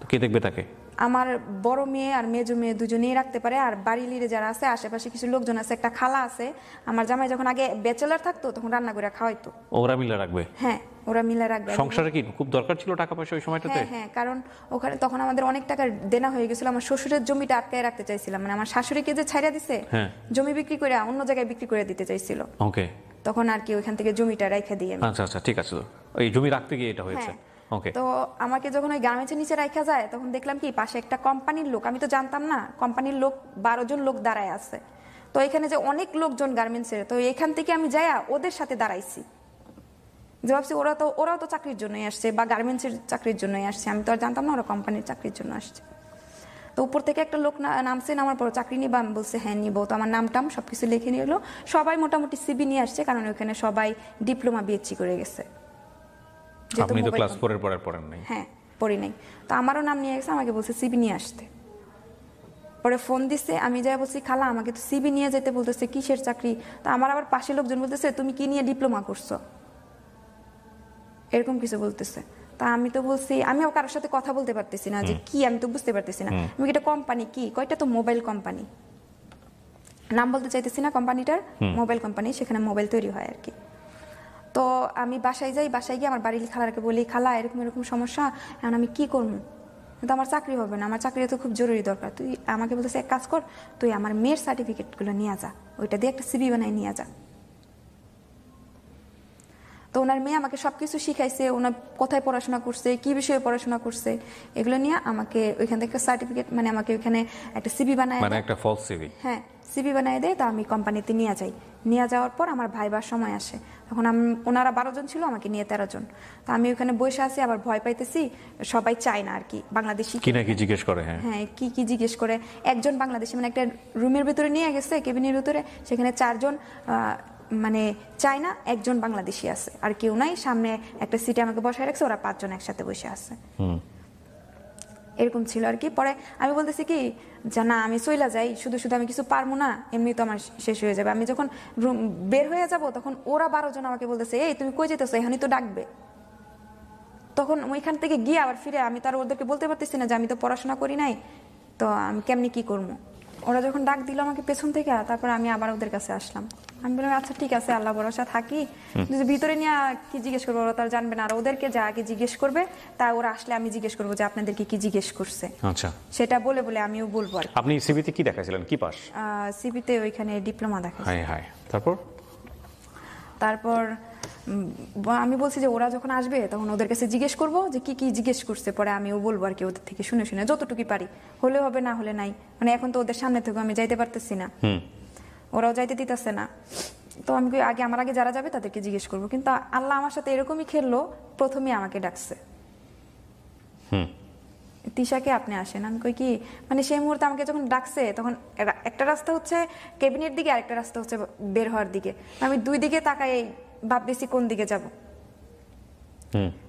তো কে দেখবে তাকে? আমার বড় মেয়ে আর মেজো মেয়ে দুজনেই রাখতে পারে, আর বাড়ি লিরে যারা আছে, আশেপাশে কিছু লোকজন আছে, একটা খালা আছে। আমার জামাই যখন আগে ব্যাচেলার থাকতো তখন রান্না করে খাওয়াইতো। ওরা মিলে রাখবে? হ্যাঁ, ওরা মিলে রাখবে। সংসারে কি খুব দরকার ছিল টাকা পয়সা ওই সময়টাতে? হ্যাঁ হ্যাঁ, কারণ ওখানে তখন আমাদের অনেক টাকা দেনা হয়ে গেছিল। আমার শ্বশুরের জমিটা আটকায় রাখতে চাইছিলাম, মানে আমার শাশুড়িকে যে ছাইড়া দিছে, জমি বিক্রি করে অন্য জায়গায় বিক্রি করে দিতে চাইছিল। ওকে, তখন আর কি ওইখান থেকে জমিটা রেখে দিয়ে। আচ্ছা আচ্ছা, ঠিক আছে। তো এই জমি রাখতে গিয়ে এটা হয়েছে। ওকে। তো আমাকে যখন ওই গার্মেন্টসের নিচে রাখা যায়, তখন দেখলাম কি পাশে একটা কোম্পানির লোক, আমি তো জানতাম না, কোম্পানির লোক 12 জন লোক দাঁড়ায় আছে। তো এখানে যে অনেক লোকজন গার্মেন্টসের, তো এখান থেকে আমি যাইয়া ওদের সাথে দাঁড়াইছি, যে ভাবছি ওরাও তো চাকরির জন্যই আসছে, বা গার্মেন্টসের চাকরির জন্যই আসছে। আমি তো আর জানতাম না ওরা কোম্পানির চাকরির জন্য আসছে। তো উপর থেকে একটা লোক নামছে, নামার পর চাকরি নিবা, আমি বলছে হ্যাঁ নিবো। তো আমার নামটাম সবকিছু লিখে নিয়ে এলো। সবাই মোটামুটি সিবি নিয়ে আসছে, কারণ ওখানে সবাই ডিপ্লোমা বিএসসি করে গেছে। আপনি তো ক্লাস 4 এর পরে পড়েন নাই? হ্যাঁ, পড়ি নাই। তো আমারও নাম নিয়ে গেছে, আমাকে বলছে সিবি নিয়ে আসতে। পরে ফোন দিচ্ছে, আমি যাই বলছি খালা আমাকে তো সিবি নিয়ে যেতে বলতেছে, কিসের চাকরি? তো আমার আবার পাশে লোকজন বলতেছে তুমি কি নিয়ে ডিপ্লোমা করছো, এরকম কিছু বলতেছে। তা আমি তো বলছি, আমিও কারোর সাথে কথা বলতে পারতেছি না, যে কি আমি তো বুঝতে পারতেছি না। আমি এটা কোম্পানি কি, কয়টা তো মোবাইল কোম্পানি, নাম বলতে চাইতেছি না কোম্পানিটার, মোবাইল কোম্পানি, সেখানে মোবাইল তৈরি হয় আর কি। তো আমি বাসায় যাই, বাসায় গিয়ে আমার বাড়ির খালাকে বলি খালা এরকম এরকম সমস্যা, এখন আমি কি করবো, কিন্তু আমার চাকরি হবে না, আমার চাকরি তো খুব জরুরি দরকার। তুই আমাকে বলতেছে এক কাজ কর, তুই আমার মেয়ের সার্টিফিকেটগুলো নিয়ে যা, ওইটা দিয়ে একটা সিবি বানাই নিয়ে যা। তো ওনার মেয়ে আমাকে সবকিছু শিখাইছে, ওনার কোথায় পড়াশোনা করছে, কি বিষয়ে পড়াশোনা করছে, এগুলো নিয়ে আমাকে ওইখান থেকে সার্টিফিকেট, মানে আমাকে ওইখানে একটা সিবি বানায়, মানে একটা ফলস সিবি। হ্যাঁ, সিবি বানায় দেয়। তো আমি কোম্পানিতে নিয়ে যাই, নিয়ে যাওয়ার পর আমার ভাইবার সময় আসে, তখন ওনারা 12 জন ছিল, আমাকে নিয়ে 13 জন। তো আমি ওখানে বসে আছি, আবার ভয় পাইতেছি, সবাই চায় না আর কি বাংলাদেশি কি নাকি জিজ্ঞেস করে। হ্যাঁ, কি কি জিজ্ঞেস করে। একজন বাংলাদেশি, মানে একটা রুমের ভিতরে নিয়ে গেছে, কেবিনের ভিতরে, সেখানে 4 জন মানে চায়না, একজন বাংলাদেশি আছে, আর কেউ নাই। সামনে একটা সিটে আমাকে বসায় রাখছে, ওরা 5 জন একসাথে বসে আছে, এরকম ছিল আর কি। পরে আমি বলতেছি কি যে না আমি চইলা যাই, শুধু শুধু আমি কিছু পারবো না, এমনি তো আমার শেষ হয়ে যাবে। আমি যখন বের হয়ে যাব, তখন ওরা 12 জন আমাকে বলতেছে এই তুমি কই যেতেছো, এখানেই তো ডাকবে। তখন ওইখান থেকে গিয়ে আবার ফিরে, আমি তো আর ওদেরকে বলতে পারতেছি না যে আমি তো পড়াশোনা করি নাই, তো আমি কেমনি কি করবো। ওরা যখন ডাক দিল আমাকে পেছন থেকে, তারপর আমি আবার ওদের কাছে আসলাম। আমি বললাম আচ্ছা ঠিক আছে, আল্লাহ ভরসা থাকি, ভিতরে নিয়ে কি জিজ্ঞেস করবো, ওরা তো আর জানবে না। আর ওদেরকে যা আগে জিজ্ঞেস করবে, তা ওরা আসলে আমি জিজ্ঞেস করবো যে আপনাদেরকে কি জিজ্ঞেস করছে, আচ্ছা সেটা বলে বলে আমিও বলবো আর। আপনি সিবিতে কি দেখাছিলেন, কি পাস? সিবিতে ওইখানে ডিপ্লোমা দেখাচ্ছি। হাই হাই, তারপর আমি বলছি যে ওরা যখন আসবে তখন ওদের কাছে জিজ্ঞেস করবো যে কি কি জিজ্ঞেস করছে, পরে আমিও বলবো আর কি, ওদের থেকে শুনে শুনে যতটুকু পারি, হলে হবে না হলে নাই। মানে এখন তো ওদের সামনে থেকে আমি যাইতে পারতেছি না, ওরাও যাইতে দিতেছে না। তো আমি আমার আগে যারা যাবে তাদেরকে জিজ্ঞেস করবো, কিন্তু আল্লাহ আমার সাথে এরকমই খেললো, প্রথমে আমাকে ডাকছে। তিশাকে আপনি আসেন। আমি কই কি মানে সেই মুহূর্তে আমাকে যখন ডাকছে তখন একটা রাস্তা হচ্ছে কেবিনের দিকে, আরেকটা রাস্তা হচ্ছে বের হওয়ার দিকে। আমি দুই দিকে তাকাই ভাবতেছি কোন দিকে যাব।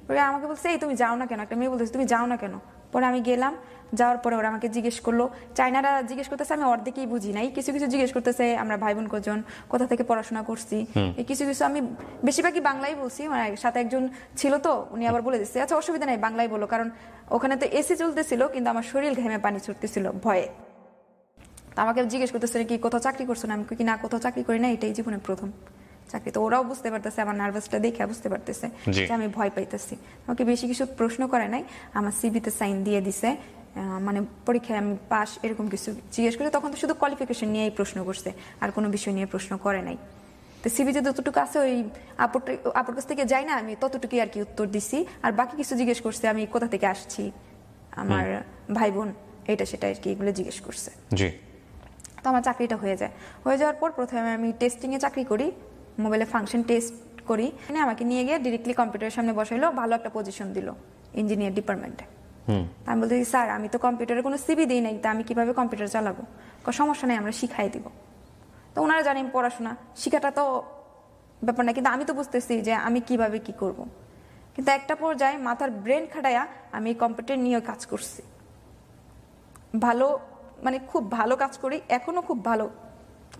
পরে আমাকে বলছে এই তুমি যাও না কেন, একটা মেয়ে বলতেছে তুমি যাও না কেন। পরে আমি গেলাম, যাওয়ার পরে ওরা আমাকে জিজ্ঞেস করলো, চাইনারা জিজ্ঞেস করতেছে, আমি অর্ধেকই বুঝি নাই, কিছু কিছু জিজ্ঞেস করতেছে আমরা ভাই বোন কজন, কোথা থেকে পড়াশোনা করছি, এই কিছু কিছু আমি বেশিরভাগই বাংলাই বলছি। মানে সাথে একজন ছিল তো উনি আবার বলে দিচ্ছে আচ্ছা অসুবিধা নেই বাংলাই বলো, কারণ ওখানে তো এসি চলতেছিল কিন্তু আমার শরীর ঘেমে পানি ছুটতেছিল ভয়ে। আমাকে জিজ্ঞেস করতেছে কি কোথাও চাকরি করছো না, আমি কি না কোথাও চাকরি করি না, এটাই জীবনে প্রথম চাকরি। তো ওরাও বুঝতে পারতেছে আমার নার্ভাসটা দেখে বুঝতে পারতেছে যে আমি ভয় পাইতেছি। আমাকে বেশি কিছু প্রশ্ন করে নাই, আমার সিভিতে সাইন দিয়ে দিছে, মানে পরীক্ষায় আমি পাস এরকম কিছু জিজ্ঞেস করে। তখন তো শুধু কোয়ালিফিকেশন নিয়েই প্রশ্ন করছে, আর কোনো বিষয় নিয়ে প্রশ্ন করে নাই। তো সিভিতে যতটুকু আছে ওই আপুর কাছ থেকে যাই না আমি ততটুকুই আর কি উত্তর দিছি। আর বাকি কিছু জিজ্ঞেস করছে আমি কোথা থেকে আসছি, আমার ভাই বোন এটা সেটা আর কি এগুলো জিজ্ঞেস করছে। তো আমার চাকরিটা হয়ে যায়। হয়ে যাওয়ার পর প্রথমে আমি টেস্টিংয়ে চাকরি করি, মোবাইলে ফাংশন টেস্ট করি। আমাকে নিয়ে গিয়ে ডিরেক্টলি কম্পিউটারের সামনে বসাইলো, ভালো একটা পজিশন দিল ইঞ্জিনিয়ার ডিপার্টমেন্টে। আমি বলতে স্যার আমি তো কম্পিউটারে কোনো সিভি দিই নাই, তা আমি কিভাবে কম্পিউটার চালাবো? সমস্যা নেই আমরা শিখাই দিব। তো ওনারা জানেন পড়াশোনা শিখাটা তো ব্যাপার না, কিন্তু আমি তো বুঝতেছি যে আমি কিভাবে কি করব। কিন্তু একটা পর্যায়ে মাথার ব্রেন খাটাইয়া আমি কম্পিউটার নিয়ে কাজ করছি, ভালো মানে খুব ভালো কাজ করি, এখনো খুব ভালো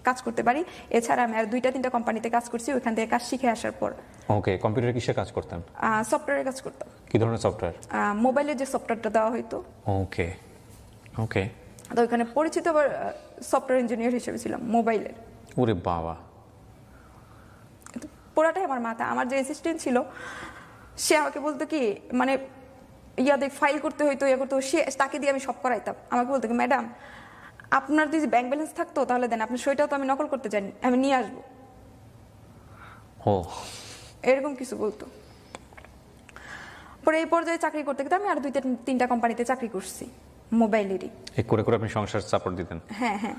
কাজ করতে পারি। এছাড়া আমি আর 2-3টা কোম্পানিতে কাজ করছি ওইখান থেকে কাজ শিখে আসার পর। ওকে, কম্পিউটারে কিসে কাজ করতেন? সফটওয়্যারে কাজ করতাম। কি ধরনের সফটওয়্যার? মোবাইলে যে সফটওয়্যারটা দেওয়া হইতো। ওকে ওকে। তো ওইখানে পরিচিত আবার সফটওয়্যার ইঞ্জিনিয়ার হিসেবে ছিলাম মোবাইলের। ওরে বাবা, পুরাটাই আমার মাথা। আমার যে অ্যাসিস্ট্যান্ট ছিল সে আমাকে বলতো কি মানে ইয়াদের ফাইল করতে হইতো, ইয়ে করতে, সে তাকে দিয়ে আমি সব করাইতাম। আমাকে বলতো কি ম্যাডাম আপনার যদি ব্যাংক ব্যালেন্স থাকতো তাহলে দেন, আপনার সইটাও তো আমি নকল করতে জানি, আমি নিয়ে আসবো, এরকম কিছু বলতো। পরে এই পর্যায়ে চাকরি করতে গেলে আমি আর 2-3টা কোম্পানিতে চাকরি করছি মোবাইলেরই। করে করে আপনি সংসার সাপোর্ট দিতেন? হ্যাঁ হ্যাঁ।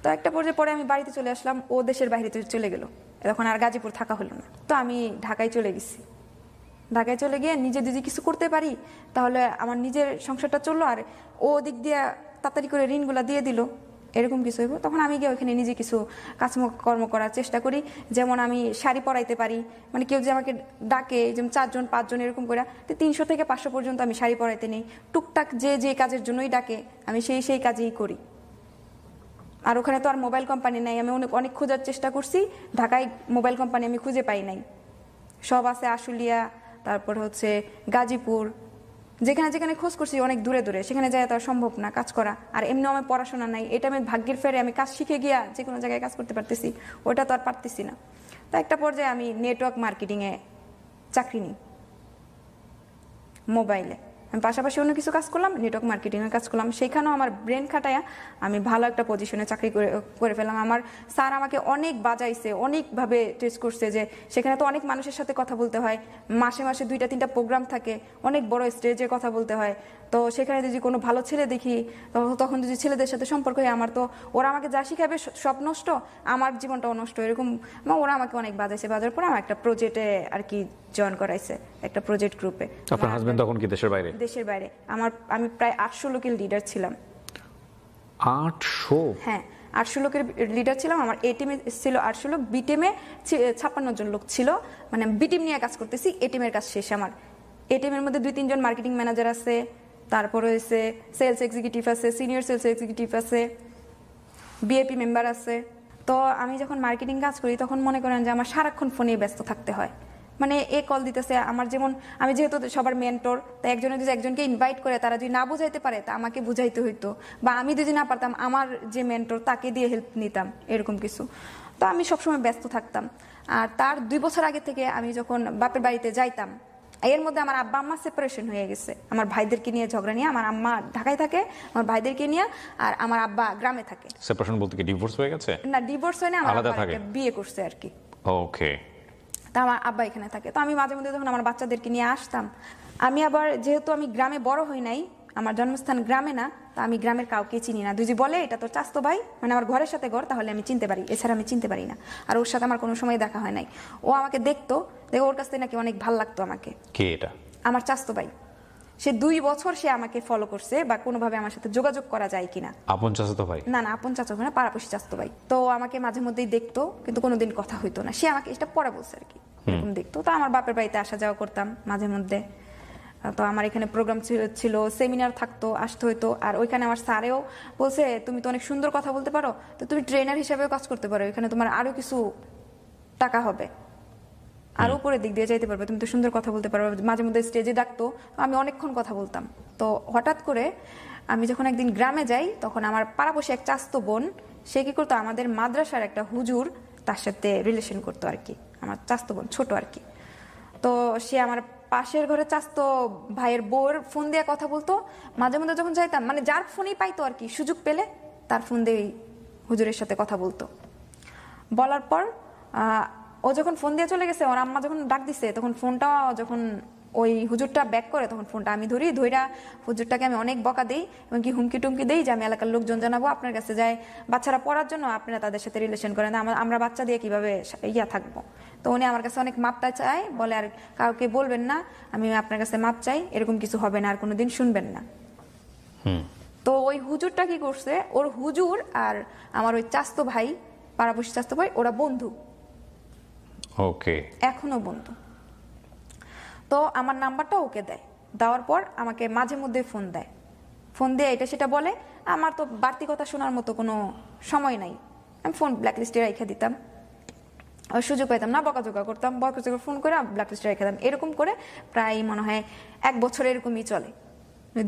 তো একটা পর্যায়ে পরে আমি বাড়িতে চলে আসলাম, ও দেশের বাইরে চলে গেল, তখন আর গাজীপুর থাকা হলো না। তো আমি ঢাকায় চলে গেছি। ঢাকায় চলে গিয়ে নিজে যদি কিছু করতে পারি তাহলে আমার নিজের সংসারটা চললো, আর ও দিক দিয়ে তাড়াতাড়ি করে ঋণগুলা দিয়ে দিল, এরকম কিছু হইব। তখন আমি গিয়ে ওইখানে নিজে কিছু কাজকর্ম করার চেষ্টা করি। যেমন আমি শাড়ি পরাইতে পারি, মানে কেউ যে আমাকে ডাকে যেমন 4-5 এরকম করে 300 থেকে 500 পর্যন্ত আমি শাড়ি পরাইতে নেই। টুকটাক যে কাজের জন্যই ডাকে আমি সেই কাজেই করি। আর ওখানে তো আর মোবাইল কোম্পানি নাই, আমি অনেক খোঁজার চেষ্টা করছি, ঢাকায় মোবাইল কোম্পানি আমি খুঁজে পাই নাই। সব আছে আশুলিয়া, তারপর হচ্ছে গাজীপুর, যেখানে যেখানে খোঁজ করছি অনেক দূরে দূরে, সেখানে যাওয়া তো আর সম্ভব না কাজ করা। আর এমনিও আমার পড়াশোনা নাই, এটা আমি ভাগ্যের ফেরে আমি কাজ শিখে গিয়া যে কোনো জায়গায় কাজ করতে পারতেছি, ওটা তো আর পারতেছি না। তো একটা পর্যায়ে আমি নেটওয়ার্ক মার্কেটিংয়ে চাকরি নিই মোবাইলে। আমি পাশাপাশি অন্য কিছু কাজ করলাম, নেটওয়ার্ক মার্কেটিংয়ের কাজ করলাম, সেখানেও আমার ব্রেন খাটায়া আমি ভালো একটা পজিশনে চাকরি করে ফেললাম। আমার স্যার আমাকে অনেক বাজাইছে, অনেকভাবে টেস্ট করছে, যে সেখানে তো অনেক মানুষের সাথে কথা বলতে হয়, মাসে মাসে 2-3টা প্রোগ্রাম থাকে, অনেক বড় স্টেজে কথা বলতে হয়। তো সেখানে যদি কোনো ভালো ছেলে দেখি তখন যদি ছেলেদের সাথে সম্পর্ক হয়, আমার তো ওরা আমাকে যা শিখাবে সব নষ্ট, আমার জীবনটাও নষ্ট, এরকম ওরা আমাকে অনেক বাজাইছে। বাজার পরে আমার একটা প্রজেক্টে আর কি জয়েন করাইছে, একটা প্রজেক্ট গ্রুপে। আপনার হাজবেন্ড তখন কি দেশের বাইরে? দেশের বাইরে। আমি প্রায় 800 লোকের লিডার ছিলাম। 800? হ্যাঁ 800 লোকের লিডার ছিলাম। আমার এ টিমে ছিল 800 লোক, বি টিমে 56 জন লোক ছিল। মানে বি টিম নিয়ে কাজ করতেছি, এ টিমের কাজ শেষ আমার। এ টিমের মধ্যে 2-3 জন মার্কেটিং ম্যানেজার আছে, তারপর হয়েছে সেলস এক্সিকিউটিভ আছে, সিনিয়র সেলস এক্সিকিউটিভ আছে, বিএপি মেম্বার আছে। তো আমি যখন মার্কেটিং কাজ করি তখন মনে করেন যে আমার সারাক্ষণ ফোনে ব্যস্ত থাকতে হয়। মানে এ কল দিতেছে, আমার যেমন আমি যেহেতু সবার মেন্টর, তাই একজনে যদি একজনকে ইনভাইট করে তারা যদি না বুঝাইতে পারে তা আমাকে বুঝাইতে হইতো, বা আমি যদি না পারতাম আমার যে মেন্টর তাকে দিয়ে হেল্প নিতাম, এরকম কিছু। তো আমি সবসময় ব্যস্ত থাকতাম। আর তার 2 বছর আগে থেকে আমি যখন বাপের বাড়িতে যাইতাম, এর মধ্যে আমার আব্বা আম্মা সেপারেশন হয়ে গেছে। আমার ভাইদেরকে নিয়ে ঝগড়া নিয়ে, আমার আম্মা ঢাকায় থাকে আমার ভাইদেরকে নিয়ে, আর আমার আব্বা গ্রামে থাকে। সেপারেশন বলতে কি ডিভোর্স হয়ে গেছে? না ডিভোর্স হয় না, আমার আব্বা বিয়ে করছে আর কি। ওকে। তা আমার আব্বা এখানে থাকে। তো আমি মাঝে মধ্যে যখন আমার বাচ্চাদেরকে নিয়ে আসতাম, আমি আবার যেহেতু আমি গ্রামে বড় হই নাই, আমার জন্মস্থান গ্রামে না, তা আমি গ্রামের কাউকে চিনি না। দুজি বলে এটা তোর চাচতো ভাই, মানে আমার ঘরের সাথে ঘর, তাহলে আমি চিনতে পারি, এছাড়া আমি চিনতে পারি না। আর ওর সাথে আমার কোনো সময় দেখা হয় নাই। ও আমাকে দেখতো, ওর কাছ থেকে নাকি অনেক ভালো লাগতো আমাকে। কে এটা? আমার চাচতো ভাই। সে 2 বছর সে আমাকে ফলো করছে বা কোনোভাবে আমার সাথে যোগাযোগ করা যায় কিনা। আপন চাচাতো ভাই? না না, আপন চাচা না, পাড়াপড়শি চাচাতো ভাই। তো আমাকে মাঝে মধ্যেই দেখতো, কিন্তু কোনোদিন কথা হইতো না। সে আমাকে এটা পরে বলছে আর কি, এরকম দেখতো। তো আমার বাপের বাড়িতে আসা যাওয়া করতাম মাঝে মধ্যে। তো আমার এখানে প্রোগ্রাম ছিল, সেমিনার থাকতো, আসতে হইতো। আর ওইখানে আমার স্যারেও বলছে তুমি তো অনেক সুন্দর কথা বলতে পারো, তো তুমি ট্রেনার হিসেবেও কাজ করতে পারো, এখানে তোমার আরো কিছু টাকা হবে, আরো উপরের দিক দিয়ে যাইতে পারবে, তুমি তো সুন্দর কথা বলতে পারো। মাঝে মধ্যে স্টেজে ডাকতো, আমি অনেকক্ষণ কথা বলতাম। তো হঠাৎ করে আমি যখন একদিন গ্রামে যাই, তখন আমার পাড়াপড়শি এক চাস্তো বোন, সে কি করতো, আমাদের মাদ্রাসার একটা হুজুর তার সাথে রিলেশন করতো আর কি, আমার চাস্তো বোন, ছোট আর কি। তো সে আমার পাশের ঘরে চাস্তো ভাইয়ের বউর ফোন দিয়ে কথা বলতো। মাঝে মধ্যে যখন যাইতাম, মানে যার ফোনই পাইতো আর কি, সুযোগ পেলে তার ফোন দিয়ে হুজুরের সাথে কথা বলতো। বলার পর ও যখন ফোন দিয়ে চলে গেছে, ওর আম্মা যখন ডাক দিছে, তখন ফোনটা যখন ওই হুজুরটা ব্যাক করে, তখন ফোনটা আমি ধইরা হুজুরটাকে আমি অনেক বকা দিই, এবং কি হুমকি টুমকি দেই যে আমি এলাকার লোকজন জানাবো, আপনার কাছে যায় বাচ্চারা পড়ার জন্য, আপনারা তাদের সাথে রিলেশন করেন, আমরা বাচ্চা দিয়ে কিভাবে থাকবো। তো উনি আমার কাছে অনেক মাপটা চায়, বলে আর কাউকে বলবেন না, আমি আপনার কাছে মাপ চাই, এরকম কিছু হবে না, আর কোনোদিন শুনবেন না। তো ওই হুজুরটা কি করছে, ওর হুজুর আর আমার ওই চাস্তো ভাই, পাড়াপড়শি চাস্তো ভাই, ওরা বন্ধু, ওকে, এখনো বন্ধু। তো আমার নাম্বারটা ওকে দেয়, দেওয়ার পর আমাকে মাঝে মধ্যে ফোন দিয়ে এটা সেটা বলে। আমার তো বাড়তি কথা শোনার মতো কোনো সময় নাই, আমি ফোন ব্ল্যাকলিস্টে রেখে দিতাম, সুযোগ পাইতাম না, বকাঝোকা করতাম, ফোন করে ব্ল্যাকলিস্টে রেখে দিতাম। এরকম করে প্রায় মনে হয় 1 বছর এরকমই চলে।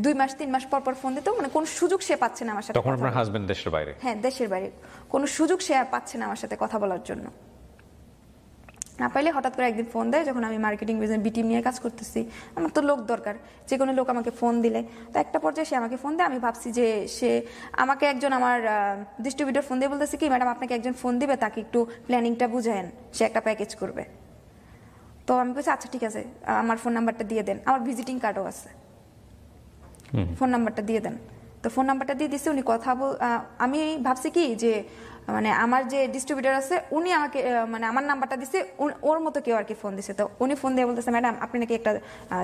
2 মাস 3 মাস পর পর ফোন দিত, মানে কোন সুযোগ সে পাচ্ছে না আমার সাথে। তখন আপনার হাজবেন্ড দেশের বাইরে? হ্যাঁ, দেশের বাইরে, কোনো সুযোগ সে আর পাচ্ছে না আমার সাথে কথা বলার জন্য। না পাইলে হঠাৎ করে একদিন ফোন দেয়, যখন আমি মার্কেটিং বিজনেস বিটিম নিয়ে কাজ করতেছি, আমার তো লোক দরকার, যে কোনো লোক আমাকে ফোন দিলে। তো একটা পর্যায়ে সে আমাকে ফোন দেয়, আমি ভাবছি যে সে আমাকে একজন আমার ডিস্ট্রিবিউটর ফোন দিয়ে বলতেছে কি, ম্যাডাম আপনাকে একজন ফোন দিবে, তাকে একটু প্ল্যানিংটা বুঝায়েন, সে একটা প্যাকেজ করবে। তো আমি বলছি আচ্ছা ঠিক আছে, আমার ফোন নাম্বারটা দিয়ে দেন, আমার ভিজিটিং কার্ডও আছে, ফোন নাম্বারটা দিয়ে দেন। তো ফোন নাম্বারটা দিয়ে দিচ্ছে, উনি আমি ভাবছি কি যে মানে আমার যে ডিস্ট্রিবিউটর আছে উনি আমাকে মানে আমার নাম্বারটা দিছে, ওর মতো কেউ আর কি ফোন দিছে। তো উনি ফোন দিয়ে বলতেছে ম্যাডাম আপনি নাকি একটা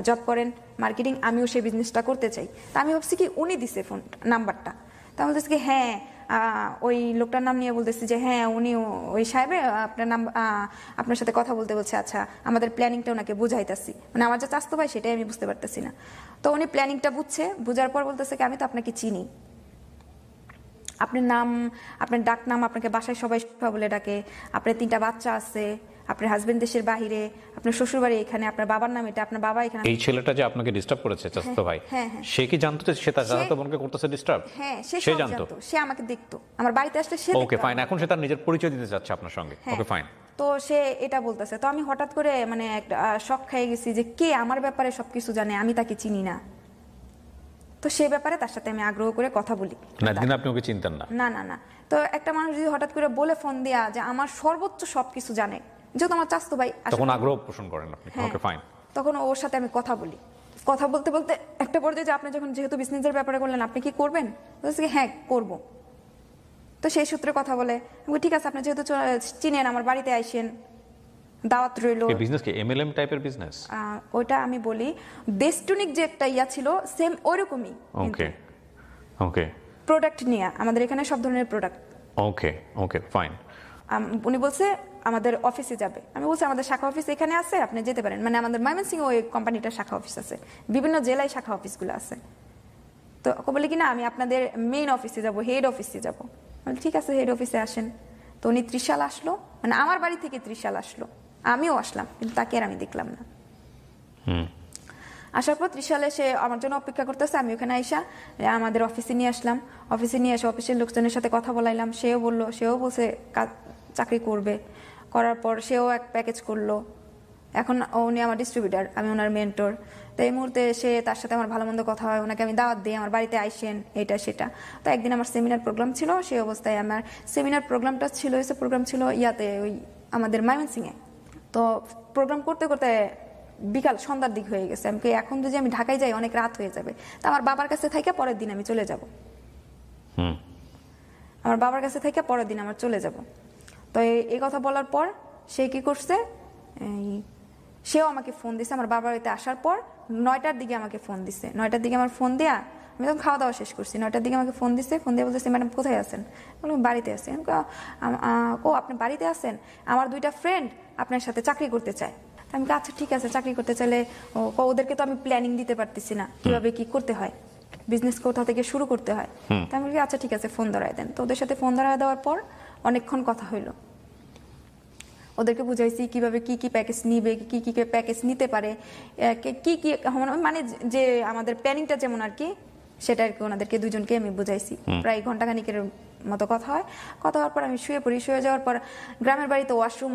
জব করেন মার্কেটিং, আমিও সেই বিজনেসটা করতে চাই। তা আমি ভাবছি কি উনি দিছে ফোন নাম্বারটা। তা বলতেছে কি হ্যাঁ, ওই লোকটার নাম নিয়ে বলতেছি যে হ্যাঁ উনি ওই সাহেবে আপনার সাথে কথা বলতে বলছে। আচ্ছা, আমাদের প্ল্যানিংটা ওনাকে বুঝাইতেছি, মানে আমার যে চাস্তো ভাই সেটাই আমি বুঝতে পারতেছি না। তো উনি প্ল্যানিংটা বুঝার পর বলতেছে কি আমি তো আপনাকে চিনি, আপনার নাম, আপনার ডাক নাম, আপনাকে বাসায় সবাই বলে ডাকে, আপনার 3টা বাচ্চা আছে, আপনার হাজবেন্ড দেশের বাহিরে, আপনার শ্বশুর বাড়ি এখানে, আপনার বাবার নাম এটা, আপনার বাবা এখানে। এই ছেলেটা যে আপনাকে ডিস্টার্ব করেছে চাচাতো ভাই, সে কি জানতো যে সে তার চাচাতো বোনকে করতেছে ডিস্টার্ব? হ্যাঁ, সে জানতো, সে আমাকে দেখতো, আমার বাড়িতে আসলে সে। ওকে ফাইন, এখন সে তার নিজের পরিচয় দিতে যাচ্ছে আপনার সঙ্গে। Okay fine. তো সে এটা বলতেছে, তো আমি হঠাৎ করে মানে একটা শক খেয়ে গেছি যে কে আমার ব্যাপারে সবকিছু জানে, আমি তাকে চিনি না। তো সে ব্যাপারে তার সাথে আমি আগ্রহ করে কথা বলি। না, দিন আপনি ওকে চিনতেন না? না না না। তো একটা মানুষ যদি হঠাৎ করে বলে ফোন দিয়া যে আমার সর্বোচ্চ সবকিছু জানে, যেহেতু আমার চাস্তো ভাই, তখন আগ্রহ পোষণ করেন আপনি। Okay fine. তখন ওর সাথে আমি কথা বলি, কথা বলতে বলতে একটা পর্যায়ে যে আপনি যখন যেহেতু বিজনেসের ব্যাপারে বললেন আপনি কি করবেন, বলছি হ্যাঁ করব। তো সেই সূত্রে কথা বলে ঠিক আছে, আপনি যেহেতু চিনেন আমার বাড়িতে আইসেন, দাওয়াত রইলো। এই বিজনেস কি এমএলএম টাইপের বিজনেস? ওইটা আমি বলি বেস্টনিক যে একটা ইয়া ছিল সেম ওইরকমই। ওকে ওকে। প্রোডাক্ট নিয়ে আমাদের এখানে সব ধরনের প্রোডাক্ট। ওকে ওকে ফাইন। উনি বলছে আমাদের অফিসে যাবে, আমি বলছি আমাদের শাখা অফিস এখানে আছে, আপনি যেতে পারেন। মানে আমাদের ময়মনসিংহে ওই কোম্পানিটার শাখা অফিস আছে, বিভিন্ন জেলায় শাখা অফিসগুলো আছে। তো বলে কিনা আমি আপনাদের মেইন অফিসে যাব, হেড অফিসে যাব। ঠিক আছে, হেড অফিসে আসেন। তো উনি ত্রিশাল আসলো, মানে আমার বাড়ি থেকে ত্রিশাল আসলো, আমিও আসলাম, কিন্তু তাকে আর আমি দেখলাম না। আসার পর ত্রিশালে সে আমার জন্য অপেক্ষা করতেছে, আমি ওখানে আইসা আমাদের অফিসে নিয়ে আসলাম। অফিসে নিয়ে এসে অফিসের লোকজনের সাথে কথা বলাইলাম, সেও বলছে চাকরি করবে। করার পর সেও এক প্যাকেজ করলো, এখন উনি আমার ডিস্ট্রিবিউটার, আমি ওনার মেন্টর। তো এই মুহূর্তে সে তার সাথে আমার ভালো মন্দ কথা হয়, ওনাকে আমি দাওয়াত দিই আমার বাড়িতে আইসেন, এটা সেটা। তো একদিন আমার সেমিনার প্রোগ্রাম ছিল, সেই অবস্থায় আমার সেমিনার প্রোগ্রামটা ছিল, এসে প্রোগ্রাম ছিল ইয়াতে ওই আমাদের ময়মনসিংহে। তো প্রোগ্রাম করতে করতে বিকাল সন্ধ্যার দিক হয়ে গেছে। আমি এখন যদি আমি ঢাকায় যাই অনেক রাত হয়ে যাবে, তা আমার বাবার কাছে থেকে পরের দিন আমি চলে যাব। আমার বাবার কাছে থেকে পরের দিন আমার চলে যাব। তো এই কথা বলার পর সে কি করছে, সেও আমাকে ফোন দিছে আমার বাবার বাড়িতে আসার পর 9টার দিকে আমাকে ফোন দিছে। 9টার দিকে আমার ফোন দেয়া, আমি তখন খাওয়া দাওয়া শেষ করছি, 9টার দিকে আমাকে ফোন দিছে। ফোন দিয়ে বলতেছে ম্যাডাম কোথায় আছেন? বললাম বাড়িতে আছি। ও আপনি বাড়িতে আছেন, আমার 2টা ফ্রেন্ড আপনার সাথে চাকরি করতে চায়। আমি আচ্ছা ঠিক আছে, চাকরি করতে চাইলে ওদেরকে তো আমি প্ল্যানিং দিতে পারতেছি না কিভাবে কি করতে হয়, বিজনেস কোথা থেকে শুরু করতে হয়। তাই আমি বলি আচ্ছা ঠিক আছে ফোন ধরায় দেন। তো ওদের সাথে ফোন ধরায় দেওয়ার পর অনেকক্ষণ কথা হইলো, ওদেরকে বুঝাইছি কিভাবে কি কি প্যাকেজ নিবে, কি কি প্যাকেজ নিতে পারে, কি কি মানে যে আমাদের প্ল্যানিংটা যেমন আর কি সেটা আর কি ওনাদেরকে দুজনকে আমি বুঝাইছি। প্রায় ঘন্টাখানিকের মতো কথা হয়। কথা হওয়ার পর আমি শুয়ে পড়ি। শুয়ে যাওয়ার পর গ্রামের বাড়িতে ওয়াশরুম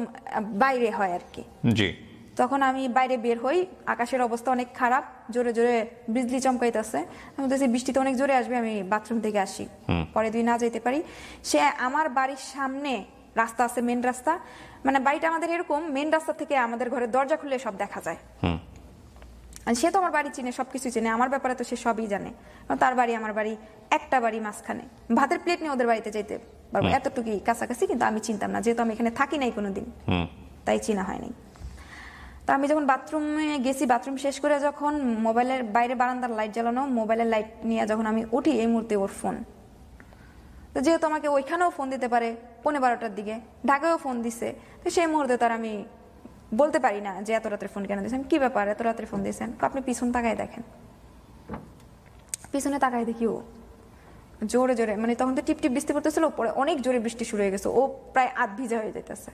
বাইরে হয় আর কি, জি। তখন আমি বাইরে বের হই, আকাশের অবস্থা অনেক খারাপ, জোরে জোরে বিজলি চমকাইতেছে। আমি বলতেছি বৃষ্টিতে অনেক জোরে আসবে, আমি বাথরুম থেকে আসি, পরে দুই না যেতে পারি। সে আমার বাড়ির সামনে রাস্তা আছে, মেন রাস্তা, মানে বাড়িটা আমাদের এরকম মেন রাস্তা থেকে আমাদের ঘরের দরজা খুললে সব দেখা যায়। আর সে তো আমার বাড়ি চিনে, সবকিছু চিনে, আমার ব্যাপারে তো সে সবই জানে। তার বাড়ি আমার বাড়ি একটা বাড়ি মাঝখানে, ভাতের প্লেট নিয়ে ওদের বাড়িতে যেতে পারবো এতটুকুই কাছাকাছি, কিন্তু আমি চিনতাম না যেহেতু আমি এখানে থাকি নাই কোনোদিন, তাই চিনা হয়নি। তো আমি যখন বাথরুমে গেছি, বাথরুম শেষ করে যখন মোবাইলের বাইরে বারান্দার লাইট জ্বালানো, মোবাইলের লাইট নিয়ে যখন আমি উঠি, এই মুহূর্তে ওর ফোন। তো যেহেতু আমাকে ওইখানেও ফোন দিতে পারে 11:30টার দিকে, ঢাকায়ও ফোন দিছে, তো সেই মুহূর্তে তার আমি বলতে পারি না যে এত রাত্রে ফোন কেন দিয়েছেন, কি ব্যাপার এত রাত্রে ফোন দিয়েছেন। আপনি পিছন তাকায় দেখেন, পিছনে তাকায় দেখি ও জোরে জোরে, মানে তখন তো টিপ টিপ বৃষ্টি পড়তেছিল, পরে অনেক জোরে বৃষ্টি শুরু হয়ে গেছে, ও প্রায় আধ ভিজা হয়ে যেতেছে।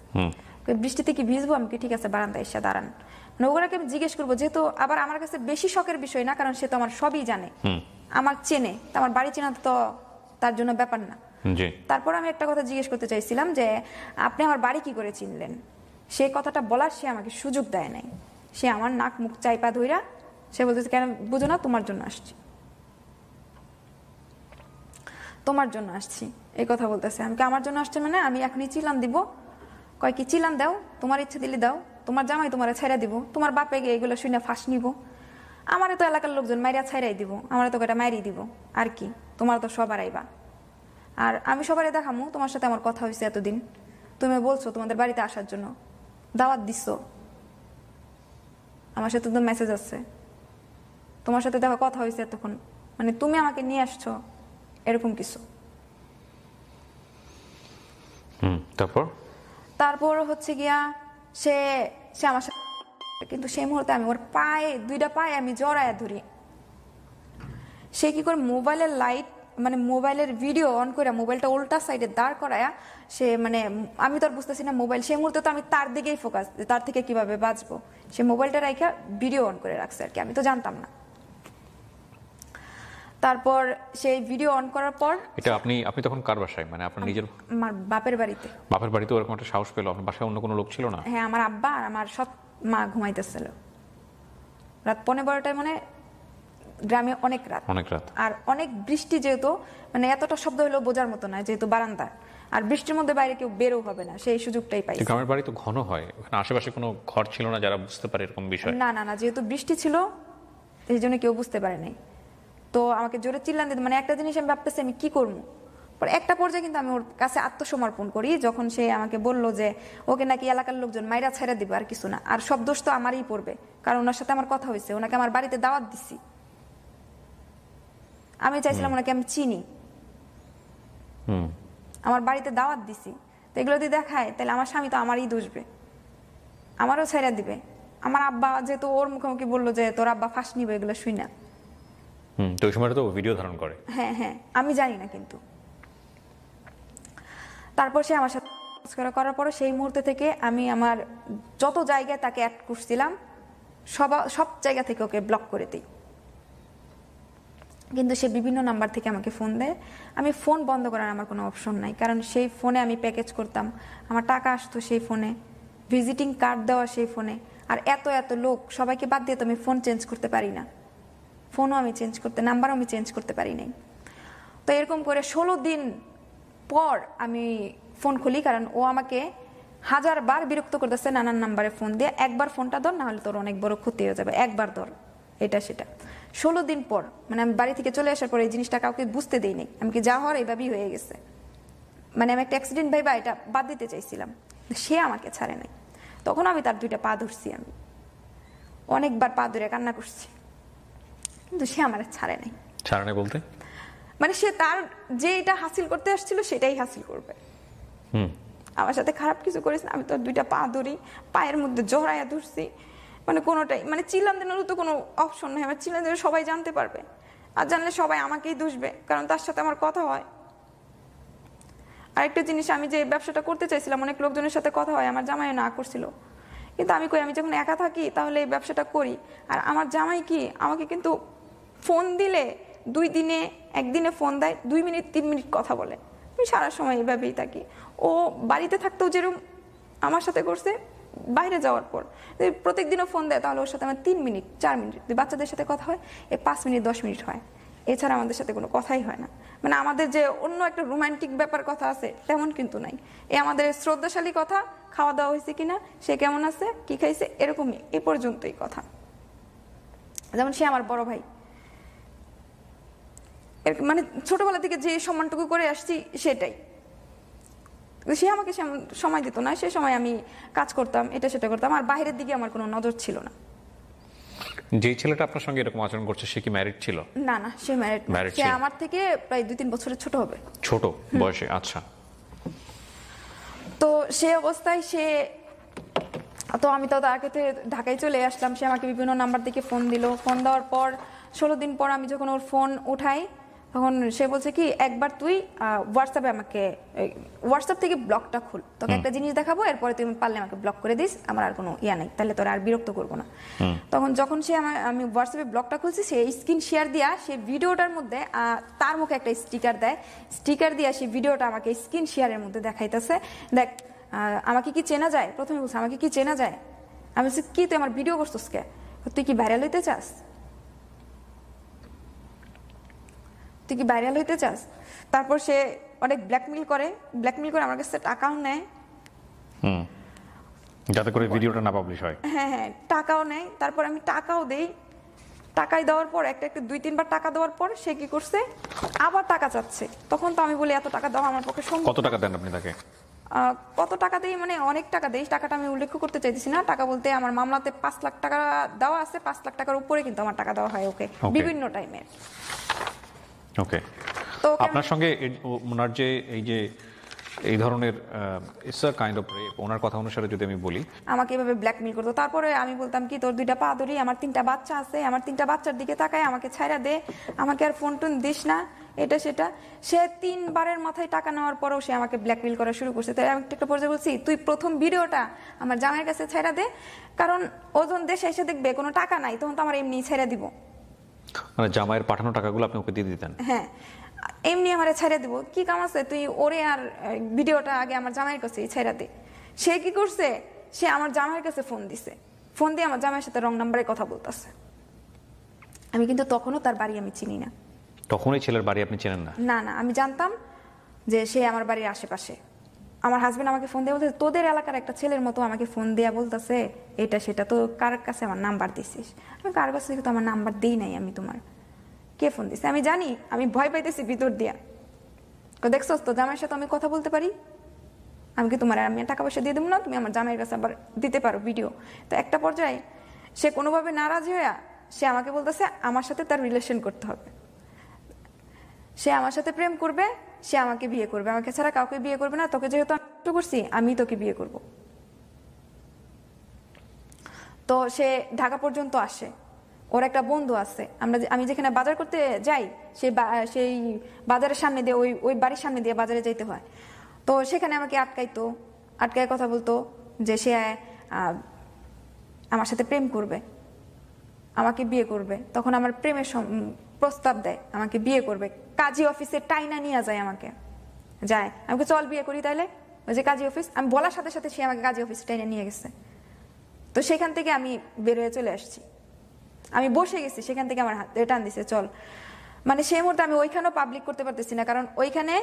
বৃষ্টিতে কি ভিজবো? আমি কি ঠিক আছে বারান্দায় এসে দাঁড়ান, মানে ওগুলোকে আমি জিজ্ঞেস করবো, যেহেতু আবার আমার কাছে বেশি শখের বিষয় না, কারণ সে তো আমার সবই জানে, আমার চেনে, তো আমার বাড়ি চেনা তো তার জন্য ব্যাপার না। তারপর আমি একটা কথা জিজ্ঞেস করতে চাইছিলাম যে আপনি আমার বাড়ি কি করে চিনলেন? সেই কথাটা বলার সে আমাকে সুযোগ দেয় নাই। সে আমার নাক মুখ চাইপা ধইরা সে বলতেছে কেন বুঝো না, তোমার জন্য আসছি, তোমার জন্য আসছি, এই কথা বলতেছে। আমাকে আমার জন্য আসছে মানে আমি এখনই চিলান দিব। কয় কি চিলান দাও, তোমার ইচ্ছে দিলে দাও, তোমার জামাই তোমার ছাইরা দিব, তোমার বাপে গিয়ে এগুলো শুনে ফাঁস নিব, আমারে তো এলাকার লোকজন মাইরা ছাইরাই দিব, আমার তো কটা মাইরি দিব, আর কি তোমার তো সবার আইবা। আর আমি সবারই দেখামু তোমার সাথে আমার কথা হয়েছে এতদিন, তুমি বলছো তোমাদের বাড়িতে আসার জন্য, দাওয়াত দিচ্ছ, আমার সাথে তো মেসেজ আছে, তোমার সাথে দেখা কথা হয়েছে এতক্ষণ, মানে তুমি আমাকে নিয়ে আসছো এরকম কিছু। তারপর হচ্ছে গিয়া সে আমার সাথে, কিন্তু সেই মুহূর্তে আমি ওর পায়ে 2টা পায়ে আমি জড়ায় ধরি। সে কি করে মোবাইলের লাইট, মানে মোবাইলের ভিডিও অন করে মোবাইলটা উল্টা সাইডে দাঁড় করায়া, সে মানে আমি তো আর বুঝতেছি না মোবাইল, সেই মুহূর্তে তো আমি তার দিকেই ফোকাস, তার থেকে কিভাবে বাঁচবো, সে মোবাইলটা রাখা ভিডিও অন করে রাখছে আর কি, আমি তো জানতাম না। তারপর সেই ভিডিও অন করার পর এটা আপনি তখন কার বাসায়, মানে আপনার নিজের? আমার বাপের বাড়িতে। বাপের বাড়িতে ওরকম একটা সাহস পেলো? আপনার বাসায় অন্য কোনো লোক ছিল না? হ্যাঁ, আমার আব্বা আর আমার সৎ মা ঘুমাইতেছিল রাত 11:30টায়, মানে গ্রামে অনেক রাত, আর অনেক বৃষ্টি, যেহেতু মানে এতটা শব্দ হলো বোঝার মতো না, যেহেতু বারান্দা, আর বৃষ্টির মধ্যে বাইরে কেউ বেরও হবে না, সেই সুযোগটাই পাই। গ্রামের বাড়ি তো ঘন হয়, ওখানে আশেপাশে কোনো ঘর ছিল না যারা বুঝতে পারে এরকম বিষয়? না না না, যেহেতু বৃষ্টি ছিল এই জন্য কেউ বুঝতে পারে নাই। তো আমাকে জোরে চিল্লান দিত, মানে একটা জিনিস আমি ভাবতেছি আমি কি করবো। পরে একটা পর্যায়ে কিন্তু আমি ওর কাছে আত্মসমর্পণ করি, যখন সে আমাকে বললো যে ওকে নাকি এলাকার লোকজন মাইরা ছাইরা দিবে, আর কিছু না, আর সব দোষ তো আমারই পড়বে, কারণ ওনার সাথে আমার কথা হয়েছে, ওনাকে আমার বাড়িতে দাওয়াত দিছি, আমি চাইছিলাম ওনাকে আমি চিনি, আমার বাড়িতে দাওয়াত দিছি, তো এগুলো যদি দেখায় তাহলে আমার স্বামী তো আমারই দোষবে, আমারও ছাইরা দিবে। আমার আব্বা যেহেতু ওর মুখোমুখি বললো যে তোর আব্বা ফাঁস নিবে, এগুলো শুই না, তো ওই সময়টা তো ভিডিও ধারণ করে। হ্যাঁ হ্যাঁ, আমি জানি না কিন্তু। তারপর সে আমার সাথে করার পর সেই মুহূর্তে থেকে আমি আমার যত জায়গায় তাকে অ্যাড করছিলাম সব জায়গা থেকে ওকে ব্লক করে দিই। কিন্তু সে বিভিন্ন নাম্বার থেকে আমাকে ফোন দেয়, আমি ফোন বন্ধ করার আমার কোনো অপশন নাই, কারণ সেই ফোনে আমি প্যাকেজ করতাম, আমার টাকা আসতো সেই ফোনে, ভিজিটিং কার্ড দেওয়া সেই ফোনে, আর এত এত লোক সবাইকে বাদ দিয়ে তো আমি ফোন চেঞ্জ করতে পারি না, ফোনও আমি চেঞ্জ করতে, নাম্বারও আমি চেঞ্জ করতে পারি নাই। তো এরকম করে 16 দিন পর আমি ফোন খুলি, কারণ ও আমাকে 1000 বার বিরক্ত করতেছে নানান নাম্বারে ফোন দিয়ে, একবার ফোনটা ধর, না হলে তোর অনেক বড় ক্ষতি হয়ে যাবে, একবার ধর, এটা সেটা। 16 দিন পর, মানে আমি বাড়ি থেকে চলে আসার পর এই জিনিসটা কাউকে বুঝতে দেই নাই, আমি কি যা হওয়ার এইভাবেই হয়ে গেছে, মানে আমি একটা অ্যাক্সিডেন্ট ভাইবা এটা বাদ দিতে চাইছিলাম, সে আমাকে ছাড়ে নাই। তখন আমি তার 2টা পা ধরছি আমি, অনেকবার পা ধরে কান্না করছি, কিন্তু সে আমার ছাড়ে নাই। ছাড়ে নাই বলতে? মানে সে তার যে এটা হাসিল করতে আসছিল সেটাই হাসিল করবে। আমার সাথে খারাপ কিছু করিস না, আমি তো 2টা পা ধরি, পায়ের মধ্যে জড়াইয়া ধরছি, মানে কোনোটাই মানে চিল্লান দেনেরও তো কোনো অপশন নেই। আমার চিল্লান দিলে সবাই জানতে পারবে, আর জানলে সবাই আমাকেই দুষবে, কারণ তার সাথে আমার কথা হয়। আরেকটা জিনিস, আমি যে ব্যবসাটা করতে চাইছিলাম, অনেক লোকজনের সাথে কথা হয়, আমার জামাই না করছিল, কিন্তু আমি কই আমি যখন একা থাকি তাহলে এই ব্যবসাটা করি। আর আমার জামাই কি আমাকে কিন্তু ফোন দিলে 2 দিনে 1 দিনে ফোন দেয়, 2 মিনিট 3 মিনিট কথা বলে। আমি সারা সময় এভাবেই থাকি। ও বাড়িতে থাকতেও যেরকম আমার সাথে করছে, বাইরে যাওয়ার পর প্রত্যেক দিনও ফোন দেয়, তাহলে ওর সাথে আমার 3 মিনিট 4 মিনিট, বাচ্চাদের সাথে কথা হয় 5 মিনিট 10 মিনিট হয়, এছাড়া আমাদের সাথে কোনো কথাই হয় না। মানে আমাদের যে অন্য একটা রোমান্টিক ব্যাপার কথা আছে তেমন কিন্তু নাই। আমাদের শ্রদ্ধাশালী কথা, খাওয়া দাওয়া হয়েছে কিনা, সে কেমন আছে, কি খাইছে, এরকমই, এ পর্যন্তই কথা। যেমন সে আমার বড় ভাই, মানে ছোটবেলা থেকে যে সম্মানটুকু করে আসছি সেটাই। সে আমাকে সময় দিত না, সে সময় আমি কাজ করতাম, এটা সেটা করতাম, আর বাইরের দিকে আমার কোনো নজর ছিল না। যে ছেলেটা আপনার সঙ্গে এরকম আচরণ করছে সে কি ম্যারিড ছিল? না না, সে ম্যারিড না, সে আমার থেকে প্রায় 2-3 বছরের ছোট হবে। ছোট বয়সে? আচ্ছা। তো সে অবস্থায় তো আমি তো তার ক্ষেত্রে ঢাকায় চলে আসলাম। সে আমাকে বিভিন্ন নাম্বার থেকে ফোন দিল। ফোন দেওয়ার পর 16 দিন পর আমি যখন ওর ফোন উঠাই, তখন সে বলছে কি, একবার তুই হোয়াটসঅ্যাপে আমাকে, হোয়াটসঅ্যাপ থেকে ব্লকটা খুল, তোকে একটা জিনিস দেখাবো, এরপরে তুই পারলে আমাকে ব্লক করে দিস, আমার আর কোনো ইয়া নাই, তাহলে তোরা আর বিরক্ত করবো না। তখন যখন আমি হোয়াটসঅ্যাপে ব্লকটা খুলছি, সে স্ক্রিন শেয়ার দিয়া সে ভিডিওটার মধ্যে তার মুখে একটা স্টিকার দেয়, স্টিকার দিয়া সেই ভিডিওটা আমাকে স্ক্রিন শেয়ারের মধ্যে দেখাইতেছে, দেখ আমাকে কি চেনা যায়। প্রথমে বলছে আমাকে কি চেনা যায়। আমি বলছি কি, তুই আমার ভিডিও করছিস কে, তুই কি ভাইরাল হইতে চাস, তুই কি ভাইরাল হইতে চাস। তারপর সে অনেক ব্ল্যাকমেল করে আমার কাছে টাকাও নেয়, যাতে করে ভিডিওটা না পাবলিশ হয়। হ্যাঁ হ্যাঁ, টাকাও নেয়। তারপর আমি টাকাও দেই, টাকাই দেওয়ার পর একটা 2-3 বার টাকা দেওয়ার পর সে কি করছে, আবার টাকা চাচ্ছে। তখন তো আমি বলি এত টাকা দেওয়া আমার পক্ষে সম্ভব। কত টাকা দেন আপনি তাকে? কত টাকা দেই মানে অনেক টাকা দেই, টাকাটা আমি উল্লেখ করতে চাইতেছি না। টাকা বলতে আমার মামলাতে 5 লাখ টাকা দেওয়া আছে, 5 লাখ টাকার উপরে কিন্তু আমার টাকা দেওয়া হয় ওকে বিভিন্ন টাইমে। ওকে, তো আপনার সঙ্গে ওনার যে এই ধরনের it's a kind of rape, ওনার কথা অনুসারে যদি আমি বলি, আমাকে এভাবে ব্ল্যাকমেল করতো। তারপরে আমি বলতাম কি, তোর 2টা পা ধরি, আমার 3টা বাচ্চা আছে, আমার 3টা বাচ্চার দিকে তাকায়, আমাকে ছাইড়া দে, আমাকে আর ফোন টোন দিস না, এটা সেটা। সে 3 বারের মাথায় টাকা নেওয়ার পরেও সে আমাকে ব্ল্যাকমেল করা শুরু করছে। তাই আমি একটা পর্যায়ে বলছি, তুই প্রথম ভিডিওটা আমার জামাইয়ের কাছে ছাইড়া দে, কারণ ও যখন দেশে এসে দেখবে কোনো টাকা নাই, তখন তো আমার এমনি ছাইড়া দিব। মানে জামাইয়ের পাঠানো টাকাগুলো আপনি ওকে দিয়ে দিতেন? হ্যাঁ, এমনি আমারে ছাইড়া দিব, কি কাম আছে, তুই ওরে আর ভিডিওটা আগে আমার জামাইয়ের কাছে ছাইড়া দে। সে কি করছে, সে আমার জামাইয়ের কাছে ফোন দিছে, ফোন দিয়ে আমার জামাইয়ের সাথে রং নাম্বারে কথা বলতেছে। আমি কিন্তু তখনও তার বাড়ি আমি চিনি না। তখনই ছেলের বাড়ি আপনি চেনেন না? না না, আমি জানতাম যে সে আমার বাড়ির আশেপাশে। আমার হাজবেন্ড আমাকে ফোন দিয়ে বলতেছে, তোদের এলাকার একটা ছেলের মতো আমাকে ফোন দিয়া বলতেছে এটা সেটা, তো কার কাছে আমার নাম্বার দিছিস। আমি কার কাছে তো আমার নাম্বার দিই নাই, আমি তোমার কে ফোন দিছে আমি জানি। আমি ভয় পাইতেছি ভিতর দিয়া, দেখছো তো জামাইয়ের সাথে আমি কথা বলতে পারি, আমি কি তোমার আমি টাকা পয়সা দিয়ে দেবো না, তুমি আমার জামাইয়ের কাছে আবার দিতে পারো ভিডিও। তো একটা পর্যায়ে সে কোনোভাবে নারাজ হয়ে সে আমাকে বলতেছে আমার সাথে তার রিলেশন করতে হবে, সে আমার সাথে প্রেম করবে, সে আমাকে বিয়ে করবে, আমাকে ছাড়া কাউকে বিয়ে করবে না, তোকে যেহেতু আমি করছি আমি তোকে বিয়ে করব। তো সে ঢাকা পর্যন্ত আসে, ওর একটা বন্ধু আছে, আমি যেখানে বাজার করতে যাই সেই বাজারের সামনে দিয়ে ওই বাড়ির সামনে দিয়ে বাজারে যেতে হয়। তো সেখানে আমাকে আটকায় কথা বলতো যে সে আমার সাথে প্রেম করবে, আমাকে বিয়ে করবে। তখন আমার প্রেমের প্রস্তাব দেয়, আমাকে বিয়ে করবে, কাজী অফিসে টাইনা নিয়ে যায়, আমাকে চল বিয়ে করি তাইলে, ওই যে কাজী অফিস, আমি বলার সাথে সাথে সে আমাকে কাজী অফিসে টাইনা নিয়ে গেছে। তো সেখান থেকে আমি বের হয়ে চলে আসছি, আমি বসে গেছি, সেখান থেকে আমার হাতে টান দিছে চল। মানে সেই মুহূর্তে আমি ওইখানেও পাবলিক করতে পারতেছি না, কারণ ওইখানে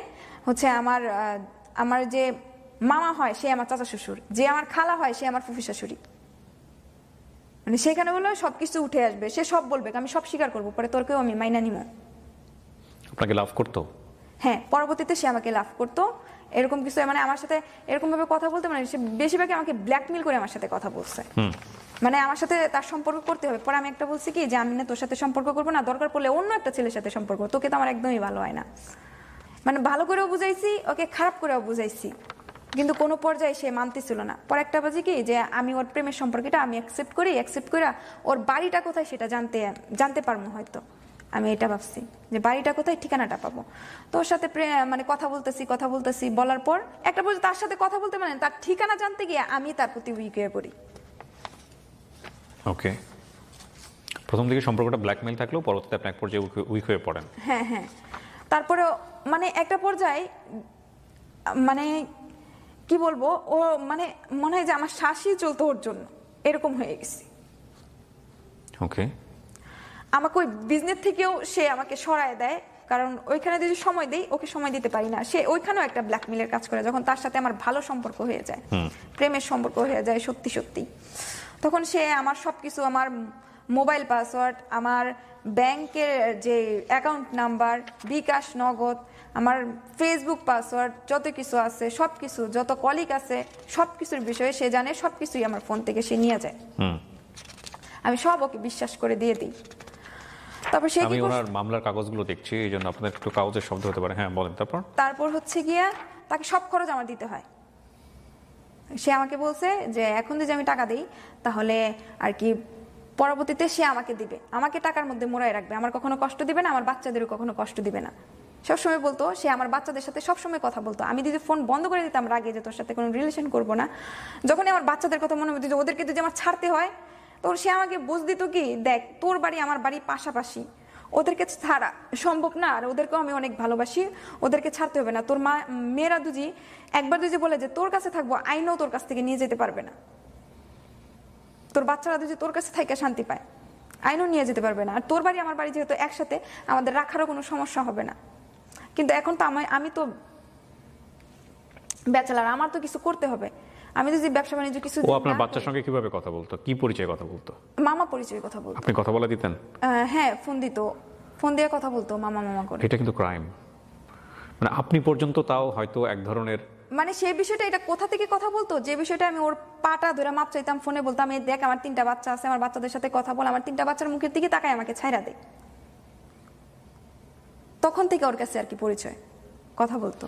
হচ্ছে আমার যে মামা হয় সে আমার চাচা শ্বশুর, যে আমার খালা হয় সে আমার ফুফি শাশুড়ি। মানে সেখানে বললো সবকিছু উঠে আসবে, সে সব বলবে, আমি সব স্বীকার করবো, পরে তোরকেও আমি মাইনা নিব। আপনাকে লাভ করতো? হ্যাঁ, পরবর্তীতে সে আমাকে লাভ করতো এরকম কিছু, মানে আমার সাথে এরকম ভাবে কথা বলতে, মানে সে বেশিরভাগই আমাকে ব্ল্যাকমেল করে আমার সাথে কথা বলছে, মানে আমার সাথে তার সম্পর্ক করতে হবে। পরে আমি একটা বলছি কি যে আমি না তোর সাথে সম্পর্ক করবো না, দরকার পড়লে অন্য একটা ছেলের সাথে সম্পর্ক, তোকে তো আমার একদমই ভালো হয় না। মানে ভালো করেও বুঝাইছি ওকে, খারাপ করেও বুঝাইছি, কিন্তু কোনো পর্যায়ে সে মানতেছিল না। পরে একটা বাজে কি যে আমি ওর প্রেমের সম্পর্কটা আমি অ্যাকসেপ্ট করে ওর বাড়িটা কোথায় সেটা জানতে পারবো হয়তো, আমি এটা ভাবছি যে বাড়িটা কোথায়, ঠিকানাটা পাবো। তো ওর সাথে মানে কথা বলতেছি বলার পর একটা পর্যায়ে তার সাথে কথা বলতে, মানে তার ঠিকানা জানতে গিয়ে আমি তার প্রতি উইক হয়ে পড়ি। ওকে, প্রথম দিকে সম্পর্কটা ব্ল্যাকমেইল থাকলেও পরবর্তীতে আপনি এক পর্যায়ে উইক হয়ে পড়েন। হ্যাঁ হ্যাঁ, তারপরে মানে একটা পর্যায়ে মানে কি বলবো, ও মানে মনে হয় যে আমার শ্বাসই চলতো ওর জন্য, এরকম হয়ে গেছি। ওকে, আমাকে ওই বিজনেস থেকেও সে আমাকে সরায় দেয়, কারণ ওইখানে যদি সময় দেই ওকে সময় দিতে পারি না। সে ওইখানেও একটা ব্ল্যাকমেইলের কাজ করে, যখন তার সাথে আমার ভালো সম্পর্ক হয়ে যায়, প্রেমের সম্পর্ক হয়ে যায় সত্যি সত্যি, তখন সে আমার সবকিছু, আমার মোবাইল পাসওয়ার্ড, আমার ব্যাংকের যে অ্যাকাউন্ট নাম্বার, বিকাশ, নগদ, আমার ফেসবুক পাসওয়ার্ড, যত কিছু আছে সবকিছু, যত কলিগ আছে সবকিছুর বিষয়ে সে জানে, সবকিছুই আমার ফোন থেকে সে নিয়ে যায়। আমি সব ওকে বিশ্বাস করে দিয়ে দিই। তারপর সে আমি ওনার মামলার কাগজগুলো দেখছি, এই জন্য আপনাদের একটু কাগজের শব্দ হতে পারে। হ্যাঁ বলেন। তারপর হচ্ছে গিয়া তাকে সব খরচ আমার দিতে হয়। সে আমাকে বলছে যে এখন যদি আমি টাকা দিই তাহলে আর কি পরবর্তীতে সে আমাকে দিবে, আমাকে টাকার মধ্যে মোড়ায় রাখবে, আমার কখনো কষ্ট দিবে না, আমার বাচ্চাদেরও কখনো কষ্ট দিবে না। সবসময় বলতো, সে আমার বাচ্চাদের সাথে সবসময় কথা বলতো। আমি যদি ফোন বন্ধ করে দিতাম রাগে যে তোর সাথে কোনো রিলেশন করবো না, যখনই আমার বাচ্চাদের কথা মনে হতো যে ওদেরকে যদি আমার ছাড়তে হয়, তো সে আমাকে বুঝ দিত কি, দেখ তোর বাড়ি আমার বাড়ি পাশাপাশি, ওদেরকে ছাড়া সম্ভব না, আর ওদেরকেও আমি অনেক ভালোবাসি, ওদেরকে ছাড়তে হবে না। তোর মেয়েরা দুজি একবার দুজি বলে যে তোর কাছে থাকবো, আইনও তোর কাছ থেকে নিয়ে যেতে পারবে না, তোর বাচ্চারা দুজি তোর কাছে থাইকা শান্তি পায়, আইনও নিয়ে যেতে পারবে না। আর তোর বাড়ি আমার বাড়ি যেহেতু একসাথে, আমাদের রাখারও কোনো সমস্যা হবে না। কিন্তু এখন তো আমি তো ব্যাচেলার, আমার তো কিছু করতে হবে, আমি যদি ব্যবসা বাণিজ্য কিছু। ও আপনার বাচ্চার সঙ্গে কিভাবে কথা বলতো, কি পরিচয়ে কথা বলতো? মামা পরিচয়ে কথা বলতো। আপনি কথা বলা দিতেন? হ্যাঁ, ফোন দিত, ফোন দিয়ে কথা বলতো মামা মামা করে। এটা কিন্তু ক্রাইম, মানে আপনি পর্যন্ত তাও হয়তো এক ধরনের, মানে সেই বিষয়টা, এটা কোথা থেকে কথা বলতো, যে বিষয়টা আমি ওর পাটা ধরে মাপ চাইতাম, ফোনে বলতাম এই দেখ আমার 3টা বাচ্চা আছে, আমার বাচ্চাদের সাথে কথা বল, আমার 3টা বাচ্চার মুখের দিকে তাকায় আমাকে ছাইরা দে, তখন থেকে ওর কাছে আর কি পরিচয়, কথা বলতো।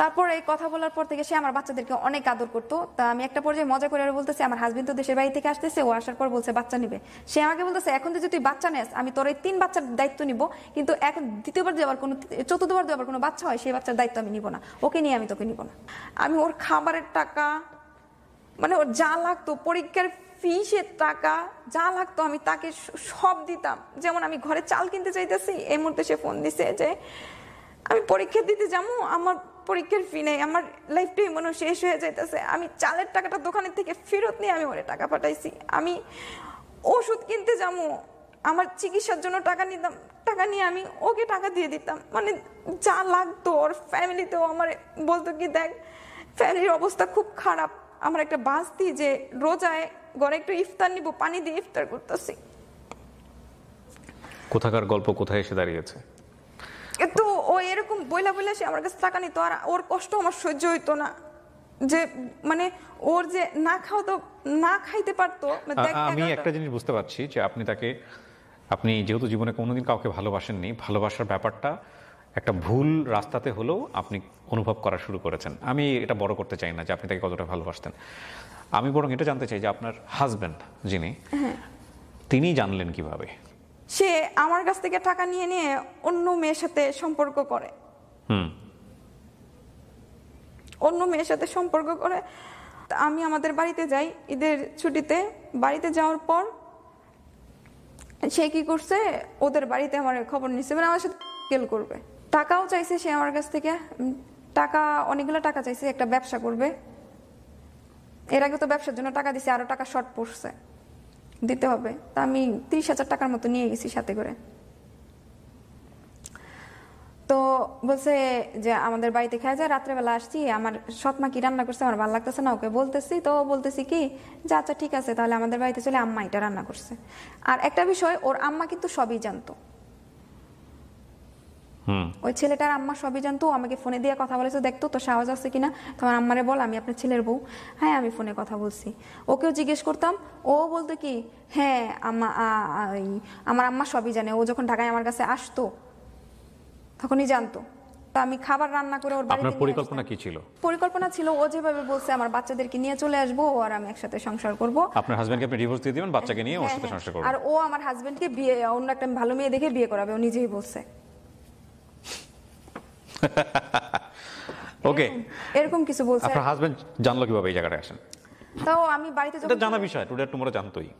তারপর এই কথা বলার পর থেকে সে আমার বাচ্চাদেরকে অনেক আদর করতো। তা আমি একটা পর্যায়ে মজা করে বলতেছি, আমার হাজবেন্ড তো দেশের বাড়ি থেকে আসতেছে, ও আসার পর বলছে বাচ্চা নিবে। সে আমাকে বলতেছে এখন যদি তুই বাচ্চা নেস, আমি তোর এই 3 বাচ্চার দায়িত্ব নিব, কিন্তু এখন দ্বিতীয়বার যদি আবার কোনো, চতুর্থবার যদি আবার কোনো বাচ্চা হয়, সেই বাচ্চার দায়িত্ব আমি নিব না, ওকে নিয়ে আমি তোকে নিব না। আমি ওর খাবারের টাকা, মানে ওর যা লাগতো, পরীক্ষার ফিসের টাকা যা লাগতো, আমি তাকে সব দিতাম। যেমন আমি ঘরে চাল কিনতে চাইতেছি, এই মুহূর্তে সে ফোন দিছে যে আমি পরীক্ষা দিতে যাবো, আমার পরীক্ষার ফি নেই, আমার লাইফটাই মনে শেষ হয়ে যাইতেছে, আমি চালের টাকাটা দোকানের থেকে ফেরত নিয়ে আমি ওরে টাকা পাঠাইছি। আমি ওষুধ কিনতে যাবো, আমার চিকিৎসার জন্য টাকা নিতাম, টাকা নিয়ে আমি ওকে টাকা দিয়ে দিতাম। মানে যা লাগতো, ওর ফ্যামিলিতেও আমার বলতো কি দেখ ফ্যামিলির অবস্থা খুব খারাপ, আমার একটা বাস দিই যে রোজায় ঘরে একটু ইফতার নিব, পানি দিয়ে ইফতার করতেছি। কোথাকার গল্প কোথায় এসে দাঁড়িয়েছে। তো ও এরকম বইলা সে আমার কাছে টাকা নিত, আর ওর কষ্ট আমার সহ্য হইতো না, যে মানে ওর যে না খাইতে পারতো। আমি একটা জিনিস বুঝতে পারছি যে আপনি যেহেতু জীবনে কোনোদিন কাউকে ভালোবাসেননি, ভালোবাসার ব্যাপারটা একটা ভুল রাস্তাতে হলেও আপনি অনুভব করা শুরু করেছেন। আমি এটা বড় করতে চাই না যে আপনি তাকে কতটা ভালোবাসতেন, আমি বরং এটা জানতে চাই যে আপনার হাজবেন্ড যিনি, তিনি জানলেন কিভাবে? সে আমার কাছ থেকে টাকা নিয়ে নিয়ে অন্য মেয়ের সাথে সম্পর্ক করে, অন্য মেয়ের সাথে সম্পর্ক করে। আমি আমাদের বাড়িতে যাই ঈদের ছুটিতে, বাড়িতে যাওয়ার পর সে কি করছে, ওদের বাড়িতে আমার খবর নিচ্ছে, মানে আমার সাথে করবে। টাকাও চাইছে সে আমার কাছ থেকে, টাকা অনেকগুলো টাকা চাইছে, একটা ব্যবসা করবে। এর আগে তো ব্যবসার জন্য টাকা দিছে, আরো টাকা শর্ট পড়ছে, দিতে হবে। তা আমি 30,000 টাকার মতো নিয়ে গেছি সাথে করে। তো বলছে যে আমাদের বাড়িতে খেয়ে যায়, রাত্রেবেলা আসছি, আমার সৎমা কি রান্না করছে আমার ভালো লাগতেছে না, ওকে বলতেছি। তো বলতেছি কি যে আচ্ছা ঠিক আছে, তাহলে আমাদের বাড়িতে চলে, আম্মা এটা রান্না করছে। আর একটা বিষয়, ওর আম্মা কিন্তু সবই জানতো, ওই ছেলেটার আম্মা সবই জানতো, আমাকে ফোনে দিয়ে কথা বলেছে, দেখতো তো সাহস আছে কিনা, তোমার আম্মারে বল আমি আপনার ছেলের বউ। হ্যাঁ আমি ফোনে কথা বলছি। ওকেও জিজ্ঞেস করতাম, ও বলতো কি হ্যাঁ আমার আম্মা সবই জানে, ও যখন ঢাকায় আমার কাছে আসতো তখনই জানতো। তা আমি খাবার রান্না করে ওর বাড়িতে আপনার পরিকল্পনা কি ছিল? পরিকল্পনা ছিল ও যেভাবে বলছে আমার বাচ্চাদেরকে নিয়ে চলে আসবো, ও আর আমি একসাথে সংসার করব। আপনার হাজবেন্ডকে আপনি ডিভোর্স দিয়ে দিবেন, বাচ্চাকে নিয়ে ওর সাথে সংসার করবেন। আর ও আমার হাজবেন্ডকে বিয়ে অন্য একটা ভালো মেয়ে দেখে বিয়ে করাবে, ও নিজেই বলছে। ওকে, এরকম কিছু বলছে। আপনার হাজবেন্ড জানলো কিভাবে এই জায়গাটায় আসেন? তাও আমি বাড়িতে এটা জানা বিষয়, টুডে টুমরো জানতোই।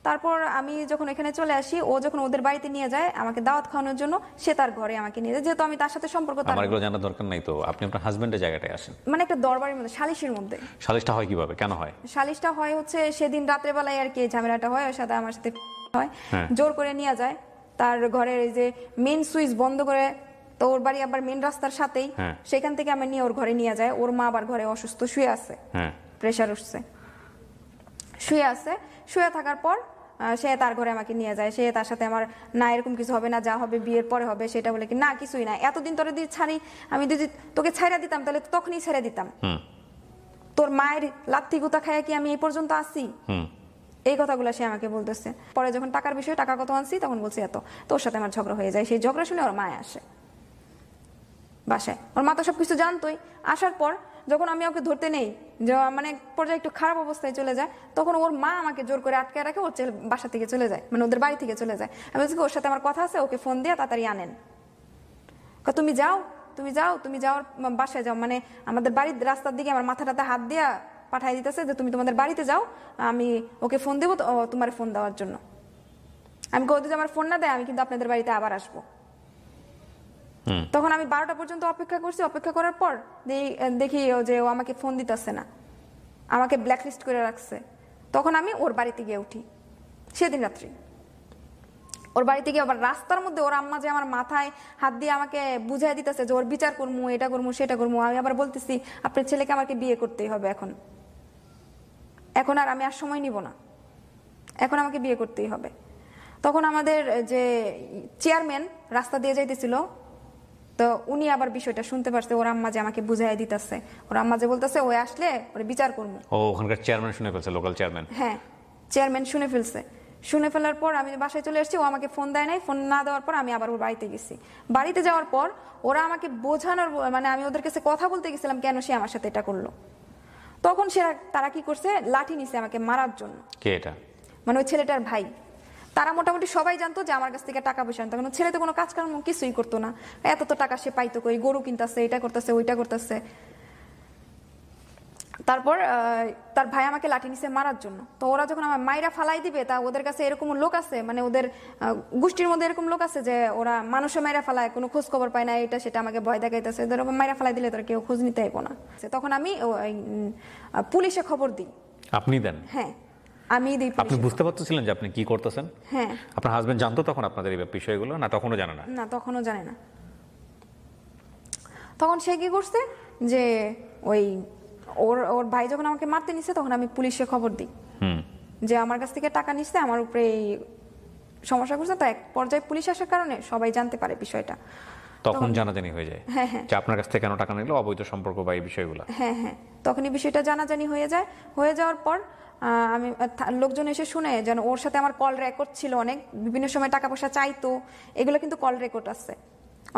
তারপর আমি যখন এখানে চলে আসি, ও যখন ওদের বাড়িতে নিয়ে যায় আমাকে দাওয়াত খাওয়ানোর জন্য, সে তার ঘরে আমাকে নিয়ে যায়, যেহেতু আমি তার সাথে সম্পর্ক আমার এগুলো জানার দরকার নাই তো, আপনি আপনার হাজবেন্ডের জায়গাটায় আসেন। মানে একটা দরবারের মধ্যে, সালিশের মধ্যে। সালিশটা হয় কিভাবে, কেন হয়? সালিশটা হয় হচ্ছে সেদিন রাত্রে বেলায় আর কি ঝামেলাটা হয়, ওর সাথে আমার সাথে হয়, জোর করে নিয়ে যায় তার ঘরের এই যে মেন সুইচ বন্ধ করে, তো ওর বাড়ি আবার মেন রাস্তার সাথেই, সেখান থেকে আমি নিয়ে ওর ঘরে নিয়ে যায়। ওর মা আবার ঘরে অসুস্থ শুয়ে আছে, প্রেশার উঠছে, শুয়ে আছে। শুয়ে থাকার পর সে তার ঘরে আমাকে নিয়ে যায়। সে তার সাথে আমার না এরকম কিছু হবে না, যা হবে বিয়ের পরে হবে, সেটা বলে কি না কিছুই না, এতদিন তোরে দিয়ে ছাড়ি, আমি যদি তোকে ছাইরা দিতাম তাহলে তখনই ছেড়ে দিতাম, তোর মায়ের লাথি গুতা খাইয়া কি আমি এই পর্যন্ত আসি? এই কথাগুলো সে আমাকে বলতেছে। পরে যখন টাকার বিষয়ে টাকা কত আনছি তখন বলছি এত, তোর সাথে আমার ঝগড়া হয়ে যায়। সেই ঝগড়া শুনে ওর মায় আসে বাসায়। ওর মা তো সবকিছু জানতোই। আসার পর যখন আমি ওকে ধরতে নেই, মানে পর্যায়ে একটু খারাপ অবস্থায় চলে যায়, তখন ওর মা আমাকে জোর করে আটকে রাখে, ওর বাসা থেকে চলে যায়, মানে ওদের বাড়ি থেকে চলে যায়। আমি বলছি ওর সাথে আমার কথা আছে, ওকে ফোন দিয়ে তাড়াতাড়ি আনেন। তুমি যাও, তুমি যাও, তুমি যাওয়ার বাসায় যাও, মানে আমাদের বাড়ির রাস্তার দিকে আমার মাথাটাতে হাত দিয়া পাঠাই দিতেছে যে তুমি তোমাদের বাড়িতে যাও, আমি ওকে ফোন দেবো তোমার ফোন দেওয়ার জন্য। আমি কই যদি আমার ফোন না দেয় আমি কিন্তু আপনাদের বাড়িতে আবার আসবো। তখন আমি 12টা পর্যন্ত অপেক্ষা করছি। অপেক্ষা করার পর দেখি যে ও আমাকে ফোন দিতেছে না, আমাকে ব্ল্যাকলিস্ট করে রাখছে। তখন আমি ওর বাড়িতে গিয়ে উঠি সেদিন রাত্রি। ওর বাড়িতে গিয়ে আবার রাস্তার মধ্যে ওর আম্মা যে আমার মাথায় হাত দিয়ে আমাকে বুঝাই দিতেছে যে ওর বিচার করবো, এটা করবো, সেটা করবো। আমি আবার বলতেছি আপনার ছেলেকে আমাকে বিয়ে করতেই হবে, এখন আর আমি আর সময় নিব না, এখন আমাকে বিয়ে করতেই হবে। তখন আমাদের যে চেয়ারম্যান রাস্তা দিয়ে যাইতেছিল, তো উনি আবার বিষয়টা শুনতে পারছে। ওর আম্মা যে আমাকে বুঝাই দিতেছে, ওর আম্মা যে বলতেছে ওই আসলে ওর বিচার করবো। ও ওখানকার চেয়ারম্যান শুনে ফেলছে, লোকাল চেয়ারম্যান? হ্যাঁ, চেয়ারম্যান শুনে ফেলছে। শুনে ফেলার পর আমি বাসায় চলে আসছি, ও আমাকে ফোন দেয় নাই। ফোন না দেওয়ার পর আমি আবার ওর বাড়িতে গেছি। বাড়িতে যাওয়ার পর ওরা আমাকে বোঝানোর, মানে আমি ওদের কাছে কথা বলতে গেছিলাম কেন সে আমার সাথে এটা করলো। তখন তারা কি করছে, লাঠি নিছে আমাকে মারার জন্য। কে এটা? মানে ওই ছেলেটার ভাই। তারা মোটামুটি সবাই জানতো যে আমার কাছ থেকে টাকা পয়সা আনতো, কারণ ছেলে তো কোনো কাজ কর্ম কিছুই করতো না, এত তো টাকা সে পাইতো কই, গরু কিনতেছে, এটা করতেছে, ওইটা করতেছে। তারপর তার ভাই আমাকে লাঠি নিছে মারার জন্য। তো ওরা যখন আমার মাইরা ফালাই দিবে, তা ওদের কাছে এরকম লোক আছে, মানে ওদের গোষ্ঠীর মধ্যে এরকম লোক আছে যে ওরা মানুষে মাইরা ফালায়, কোনো খোঁজ খবর পায় না, এটা সেটা আমাকে ভয় দেখাইতেছে, ধরো মাইরা ফালাই দিলে তোরা কেউ খোঁজ নিতে আইবো না। তখন আমি পুলিশে খবর দিই। আপনি দেন? হ্যাঁ আমি দিই। আপনি বুঝতে পারতেছিলেন যে আপনি কি করতেছেন? হ্যাঁ। আপনার হাজবেন্ড জানতো তখন আপনাদের এই বিষয়গুলো, না তখনও জানে না? না, তখনও জানে না। তখন সে কি করছে যে ওই ওর ভাই যখন আমাকে মারতে নিছে, তখন আমি পুলিশে খবর দিই যে আমার কাছ থেকে টাকা নিচ্ছে, আমার উপরে এই সমস্যা করছে। তো এক পর্যায়ে পুলিশ আসার কারণে সবাই জানতে পারে বিষয়টা। তখন জানাজানি হয়ে যায় যে আপনার কাছ থেকে কেন টাকা নিল, অবৈধ সম্পর্ক বা এই বিষয়গুলো। হ্যাঁ হ্যাঁ, তখনই বিষয়টা জানাজানি হয়ে যায়। হয়ে যাওয়ার পর আমি লোকজন এসে শুনে যেন ওর সাথে আমার কল রেকর্ড ছিল, অনেক বিভিন্ন সময় টাকা পয়সা চাইতো, এগুলো কিন্তু কল রেকর্ড আছে,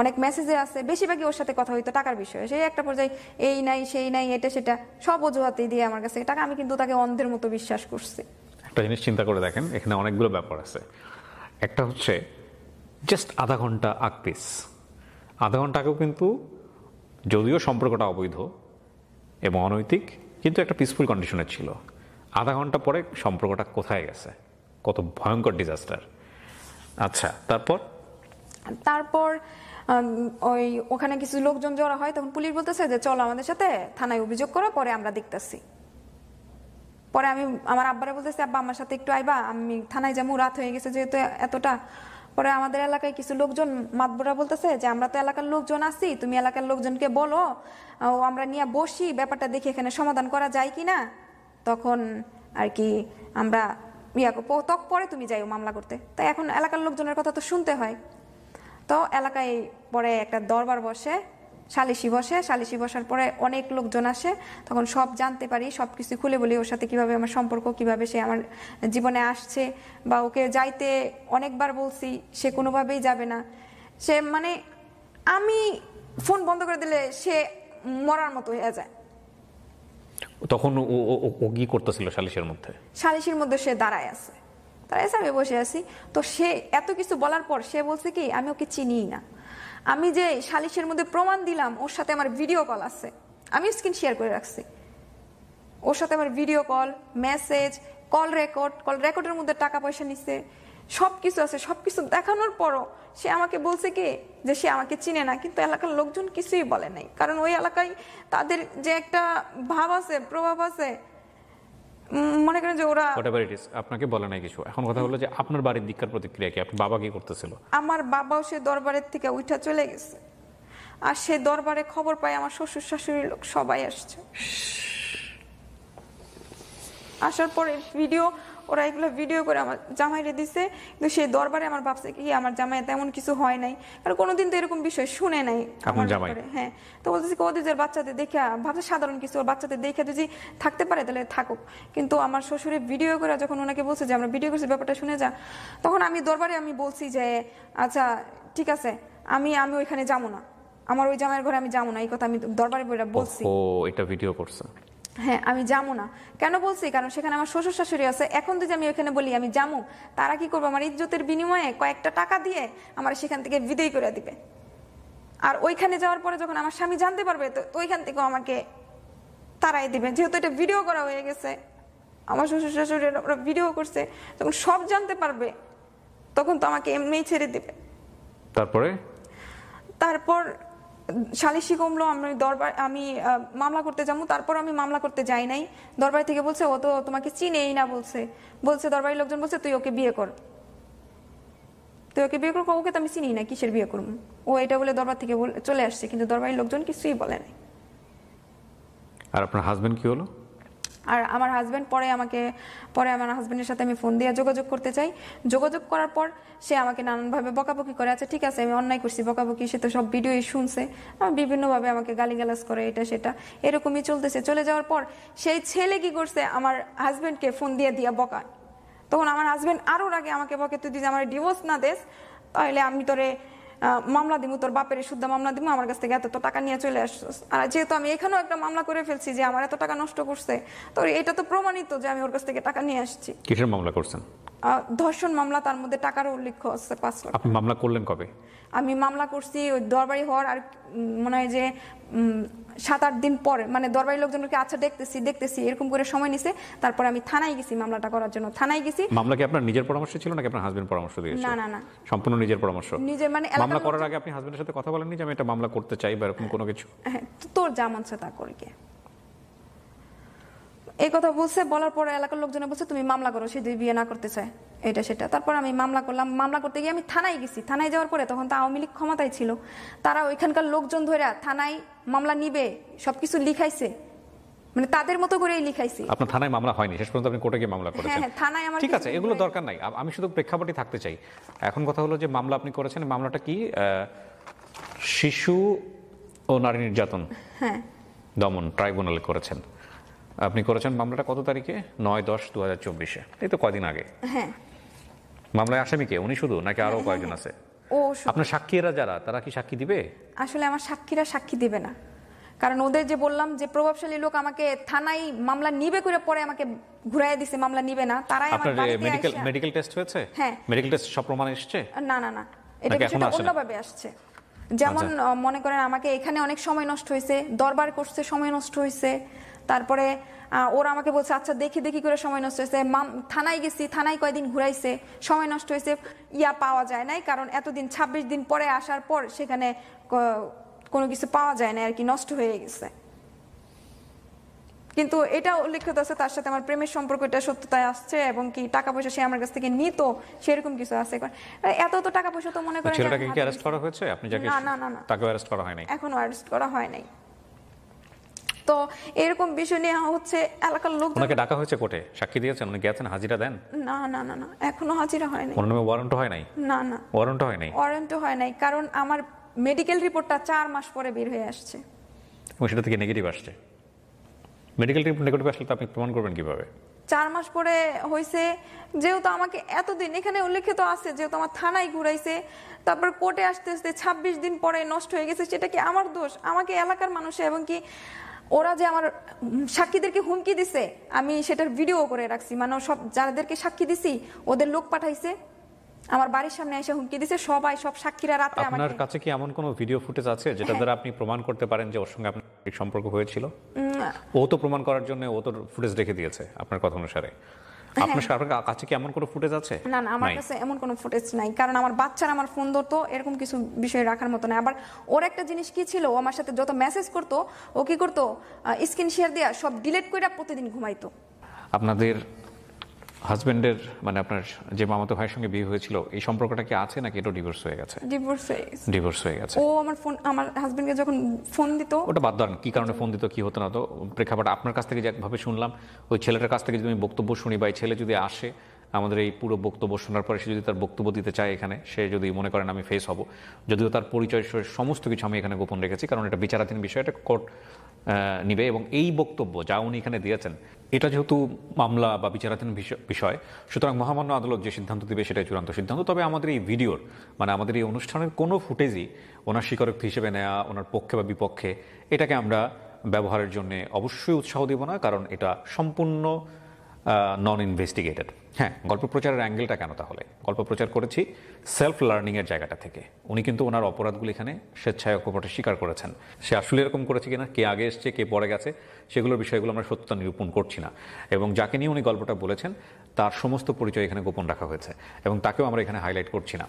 অনেক মেসেজে আছে। বেশিরভাগই ওর সাথে কথা হইতো টাকার বিষয়ে। সেই একটা পর্যায়ে এই নাই সেই নাই এটা সেটা সব অজুহাতেই দিয়ে আমার কাছে টাকা। আমি কিন্তু তাকে অন্ধের মতো বিশ্বাস করছি। একটা জিনিস চিন্তা করে দেখেন, এখানে অনেকগুলো ব্যাপার আছে। একটা হচ্ছে জাস্ট আধা ঘন্টা আগপিস, আধা ঘন্টা আগেও কিন্তু যদিও সম্পর্কটা অবৈধ এবং অনৈতিক, কিন্তু একটা পিসফুল কন্ডিশনে ছিল। আধা ঘন্টা পরে সম্পর্কটা কোথায় গেছে, কত ভয়ঙ্কর ডিজাস্টার। আচ্ছা, তারপর ওই ওখানে কিছু লোকজন জড়ো হয়, তখন পুলিশ বলতেছে যে চলো আমাদের সাথে থানায় অভিযোগ করো, পরে আমরা দেখতেছি। পরে আমি আমার আব্বারে বলতেছি আব্বা আমার সাথে একটু আইবা, আমি থানায় যাবো, রাত হয়ে গেছে যেহেতু এতটা। পরে আমাদের এলাকায় কিছু লোকজন মাতবরা বলতেছে যে আমরা তো এলাকার লোকজন আছি, তুমি এলাকার লোকজনকে বলো, আমরা নিয়ে বসি, ব্যাপারটা দেখি এখানে সমাধান করা যায় কিনা। তখন আর কি আমরা পরে তুমি যাইও মামলা করতে। তাই এখন এলাকার লোকজনের কথা তো শুনতে হয়। তো এলাকায় পরে একটা দরবার বসে, সালিশি বসার পরে অনেক লোকজন আসে, তখন সব জানতে পারি, সবকিছু খুলে বলি ওর সাথে কিভাবে আমার সম্পর্ক, কিভাবে সে আমার জীবনে আসছে, বা ওকে যাইতে অনেকবার বলছি, সে কোনোভাবেই যাবে না। সে মানে আমি ফোন বন্ধ করে দিলে সে মরার মতো হয়ে যায়। তখন ও কি করতেছিল সালিশের মধ্যে? সালিশির মধ্যে সে দাঁড়ায় আছে, আমি বসে আছি। তো সে এত কিছু বলার পর সে বলছে কি আমি ওকে চিনিই না। আমি যে সালিশের মধ্যে প্রমাণ দিলাম, ওর সাথে আমার ভিডিও কল আছে, আমি স্ক্রিন শেয়ার করে রাখছি। ওর সাথে আমার ভিডিও কল, মেসেজ, কল রেকর্ডের মধ্যে টাকা পয়সা নিচ্ছে, সবকিছু আছে। সবকিছু দেখানোর পরও সে আমাকে বলছে কি যে সে আমাকে চিনে না, কিন্তু এলাকার লোকজন কিছুই বলে নাই, কারণ ওই এলাকায় তাদের যে একটা ভাব আছে, প্রভাব আছে, মনে করেন যে ওরা। আপনাকে বলে নাই কিছু। এখন কথা হলো যে আপনার বাড়ির দিককার প্রতিক্রিয়া কি? আপনার বাবা কি করতেছিল? আমার বাবাও সে দরবারের থেকে উঠা চলে গেছে, আর সে দরবারে খবর পায় আমার শ্বশুর শাশুড়ির লোক সবাই আসছে। আসার পরে ওরা এগুলো ভিডিও করে আমার জামাইরে দিছে, কিন্তু সেই দরবারে আমার ভাবছে কি আমার জামাই তেমন কিছু হয় নাই, আর কোনোদিন তো এরকম বিষয় শুনে নাই আমার ব্যাপারে। হ্যাঁ, তো বলতেছি ওদের বাচ্চাদের দেখে ভাবছে সাধারণ কিছু, ওর বাচ্চাদের দেখে যদি থাকতে পারে তাহলে থাকুক। কিন্তু আমার শ্বশুরের ভিডিও করে যখন ওনাকে বলছে যে আমরা ভিডিও করছি, ব্যাপারটা শুনে যা, তখন আমি দরবারে আমি বলছি যে আচ্ছা ঠিক আছে, আমি ওইখানে যাবো না, আমার ওই জামাইয়ের ঘরে আমি যাবো না, এই কথা আমি দরবারে বলছি। ও এটা ভিডিও করছে? হ্যাঁ, আমি যাবো না। কেন বলছি? কারণ সেখানে আমার শ্বশুর শাশুড়ি আছে। এখন যদি আমি ওখানে বলি আমি যাবো, তারা কি করবো? আমার ইজ্জতের বিনিময়ে কয়েকটা টাকা দিয়ে আমার সেখান থেকে বিদায় করে দিবে। আর ওইখানে যাওয়ার পরে যখন আমার স্বামী জানতে পারবে, তো ওইখান থেকেও আমাকে তারাই দিবে, যেহেতু এটা ভিডিও করা হয়ে গেছে। আমার শ্বশুর শাশুড়ি ওরা ভিডিও করছে, যখন সব জানতে পারবে তখন তো আমাকে এমনিই ছেড়ে দিবে। তারপর সালিশি কমলো, আমি মামলা করতে যাবো। তারপর আমি মামলা করতে যাই নাই। দরবার থেকে বলছে ও তো তোমাকে চিনেই না, বলছে দরবারের লোকজন বলছে তুই ওকে বিয়ে কর। ওকে তো আমি চিনি না, কিসের বিয়ে করবো? ও এটা বলে দরবার থেকে চলে আসছে, কিন্তু দরবারের লোকজন কিছুই বলে নাই। আর আপনার হাজবেন্ড কি হলো? আর আমার হাজবেন্ড পরে আমার হাজবেন্ডের সাথে আমি ফোন দিয়ে যোগাযোগ করতে চাই। যোগাযোগ করার পর সে আমাকে নানানভাবে বকাবকি করে। আচ্ছা ঠিক আছে, আমি অন্যায় করছি, বকাবকি, সে তো সব ভিডিওই শুনছে, বিভিন্নভাবে আমাকে গালিগালাজ করে, এটা সেটা এরকমই চলতেছে। চলে যাওয়ার পর সেই ছেলে কি করছে, আমার হাজবেন্ডকে ফোন দিয়ে বকায়। তখন আমার হাজবেন্ড আরো আগে আমাকে বকে, তুই যদি আমার ডিভোর্স না দেস তাহলে আমি তোরে মামলা দিব, তোর বাপের শুদ্ধ মামলা দিব, আমার কাছ থেকে এত টাকা নিয়ে চলে আসছিস। আর যেহেতু আমি এখানেও একটা মামলা করে ফেলছি যে আমার এত টাকা নষ্ট করছে, তো এটা তো প্রমাণিত যে আমি ওর কাছ থেকে টাকা নিয়ে আসছি। কিসের মামলা করছেন? ধর্ষণ মামলা, তার মধ্যে টাকার উল্লেখ আছে 5 লাখ। আপনি মামলা করলেন কবে? আমি মামলা করছি ওই দরবারি হওয়ার আর মনে হয় যে 7-8 দিন পরে, মানে দরবারি লোকজনকে আচ্ছা দেখতেছি এরকম করে সময় নিছে। তারপর আমি থানায় গেছি মামলাটা করার জন্য। থানায় গেছি। মামলা কি আপনার নিজের পরামর্শ ছিল নাকি আপনার হাজবেন্ড পরামর্শ দিয়েছিল? না, সম্পূর্ণ নিজের পরামর্শ। মানে মামলা করার আগে আপনি হাজবেন্ডের সাথে কথা বলেননি যে আমি এটা মামলা করতে চাই বা এরকম কোনো কিছু? হ্যাঁ, তোর যা মন চায় তা করি কে, এই কথা বলছে। বলার পরে এলাকার লোকজনে বলছে তুমি মামলা করো, সে যদি বিয়ে না করতে চায়, এটা সেটা। তারপর আমি মামলা করলাম। মামলা করতে গিয়ে আমি থানায় গেছি। থানায় যাওয়ার পরে তখন তো আওয়ামী লীগ ক্ষমতায় ছিল, তারা ওইখানকার লোকজন ধরে থানায় মামলা নিবে সবকিছু লিখাইছে, মানে তাদের মতো করেই লিখাইছি। আপনার থানায় মামলা হয়নি, শেষ পর্যন্ত আপনি কোর্টে গিয়ে মামলা করেছেন? হ্যাঁ, থানায় আমার ঠিক আছে, এগুলো দরকার নাই, আমি শুধু প্রেক্ষাপটে থাকতে চাই। এখন কথা হলো যে মামলা আপনি করেছেন, মামলাটা কি শিশু ও নারী নির্যাতন দমন ট্রাইব্যুনালে করেছেন। আপনি করেছেন মামলাটা কত তারিখে? 9/10/2024, এই তো কয়দিন আগে। হ্যাঁ। মামলায় আসামি কে, উনি শুধু নাকি আরো কয়েকজন আছে? আপনার সাক্ষীরা যারা, তারা কি সাক্ষী দিবে? আসলে আমার সাক্ষীরা সাক্ষী দিবে না, কারণ ওদের যে বললাম যে প্রভাবশালী লোক আমাকে থানায় মামলা নিবে করে পরে আমাকে ঘুরাইয়া দিছে, মামলা নিবে না। তারাই আমার বাড়িতে আইসা মেডিকেল টেস্ট হয়েছে? হ্যাঁ, মেডিকেল টেস্ট সব প্রমাণ এসেছে? না, এটা বিষয়টা অন্যভাবে আসছে। যেমন মনে করেন আমাকে এখানে অনেক সময় নষ্ট হয়েছে, দরবার করছে সময় নষ্ট হয়েছে, তারপরে ওরা আমাকে বলছে আচ্ছা দেখি করে সময় নষ্ট হয়েছে। থানায় গেছি, থানায় কয়দিন ঘুরাইছে, সময় নষ্ট হয়েছে, পাওয়া যায় নাই, কারণ এতদিন 26 দিন পরে আসার পর সেখানে কোনো কিছু পাওয়া যায় না আর কি, নষ্ট হয়ে গেছে। কিন্তু এটা উল্লেখিত আছে তার সাথে আমার প্রেমের সম্পর্ক, এটা সত্যতায় আসছে, এবং কি টাকা পয়সা সে আমার কাছ থেকে নিত, সেরকম কিছু আছে। এত টাকা পয়সা তো মনে করেন। ছেলেটাকে কি অ্যারেস্ট করা হয়েছে? আপনি যাকে, না, তাকে অ্যারেস্ট করা হয় নাই? এখনো অ্যারেস্ট করা হয় নাই। তো এরকম বিষয় নিয়ে হচ্ছে এলাকার লোক। ওনাকে ডাকা হয়েছে কোর্টে, সাক্ষী দিয়েছেন, উনি গেছেন, হাজিরা দেন? না না না না, এখনো হাজিরা হয়নি। ওনার নামে ওয়ারেন্ট হয় নাই? না না, ওয়ারেন্ট হয় নাই। ওয়ারেন্ট হয় নাই, কারণ আমার মেডিকেল রিপোর্টটা 4 মাস পরে বের হয়ে আসছে এবং সেটা থেকে নেগেটিভ আসছে। মেডিকেল রিপোর্ট নেগেটিভ আসলে তো আপনি প্রমাণ করবেন কিভাবে? 4 মাস পরে হয়েছে, যেহেতু আমাকে এতদিন এখানে উল্লেখিত আছে, যেহেতু আমার থানায় ঘুরাইছে, তারপর কোর্টে আসতে আসতে 26 দিন পরে নষ্ট হয়ে গেছে। সেটা কি আমার দোষ? আমাকে এলাকার মানুষ এবং কি ওরা যে আমার সাক্ষীদেরকে হুমকি দিছে, আমি সেটার ভিডিও করে রাখছি। মানে সব যাদেরকে সাক্ষী দিছি ওদের লোক পাঠাইছে, আমার বাড়ির সামনে এসে হুমকি দিছে সবাই, সব সাক্ষীরা রাতে আমাকে। আপনার কাছে কি এমন কোনো ভিডিও ফুটেজ আছে যেটা দ্বারা আপনি প্রমাণ করতে পারেন যে ওর সঙ্গে আপনার সম্পর্ক হয়েছিল? ও তো প্রমাণ করার জন্য ও তো ফুটেজ রেখে দিয়েছে আপনার কথা অনুসারে। আপনার কাছে কি এমন কোনো ফুটেজ আছে? না না, আমার কাছে এমন কোনো ফুটেজ নাই, কারণ আমার বাচ্চারা আমার ফোন ধরতো, এরকম কিছু বিষয় রাখার মতো না। আবার ওর একটা জিনিস কি ছিল, ও আমার সাথে যত মেসেজ করতো ও কি করতো, স্ক্রিন শেয়ার দিয়া সব ডিলিট করে প্রতিদিন ঘুমাইতো। আপনাদের হাজবেন্ডের মানে আপনার যে মামাতো ভাইয়ের সঙ্গে বিয়ে হয়েছিল, এই সম্পর্কটা কি আছে নাকি এটা ডিভোর্স হয়ে গেছে? ডিভোর্স হয়ে গেছে। ও আমার হাজবেন্ডকে যখন ফোন দিত, ওটা বাদ দেন কি কারণে ফোন দিত, কি হতো না তো, প্রেক্ষাপট আপনার কাছ থেকে যে একভাবে শুনলাম, ওই ছেলেটার কাছ থেকে যদি আমি বক্তব্য শুনি বা এই ছেলে যদি আসে আমাদের এই পুরো বক্তব্য শোনার পরে সে যদি তার বক্তব্য দিতে চায় এখানে, সে যদি মনে করেন আমি ফেস হব, যদিও তার পরিচয় সমস্ত কিছু আমি এখানে গোপন রেখেছি, কারণ এটা বিচারাধীন বিষয়, এটা কোর্ট নিবে। এবং এই বক্তব্য যা উনি এখানে দিয়েছেন এটা যেহেতু মামলা বা বিচারাধীন বিষয়, সুতরাং মহামান্য আদালত যে সিদ্ধান্ত দিবে সেটাই চূড়ান্ত সিদ্ধান্ত। তবে আমাদের এই ভিডিওর মানে আমাদের এই অনুষ্ঠানের কোনো ফুটেজই ওনার স্বীকারোক্তি হিসেবে নেওয়া, ওনার পক্ষে বা বিপক্ষে, এটাকে আমরা ব্যবহারের জন্য অবশ্যই উৎসাহ দেব না, কারণ এটা সম্পূর্ণ নন ইনভেস্টিগেটেড। হ্যাঁ, গল্প প্রচারের অ্যাঙ্গেলটা কেন তাহলে? গল্প প্রচার করেছি সেলফ লার্নিংয়ের জায়গাটা থেকে। উনি কিন্তু ওনার অপরাধগুলি এখানে স্বেচ্ছায় অকপটে স্বীকার করেছেন। সে আসলে এরকম করেছে কিনা, কে আগে এসছে কে পরে গেছে, সেগুলোর বিষয়গুলো আমরা সত্যতা নিরূপণ করছি না। এবং যাকে নিয়ে উনি গল্পটা বলেছেন তার সমস্ত পরিচয় এখানে গোপন রাখা হয়েছে এবং তাকেও আমরা এখানে হাইলাইট করছি না।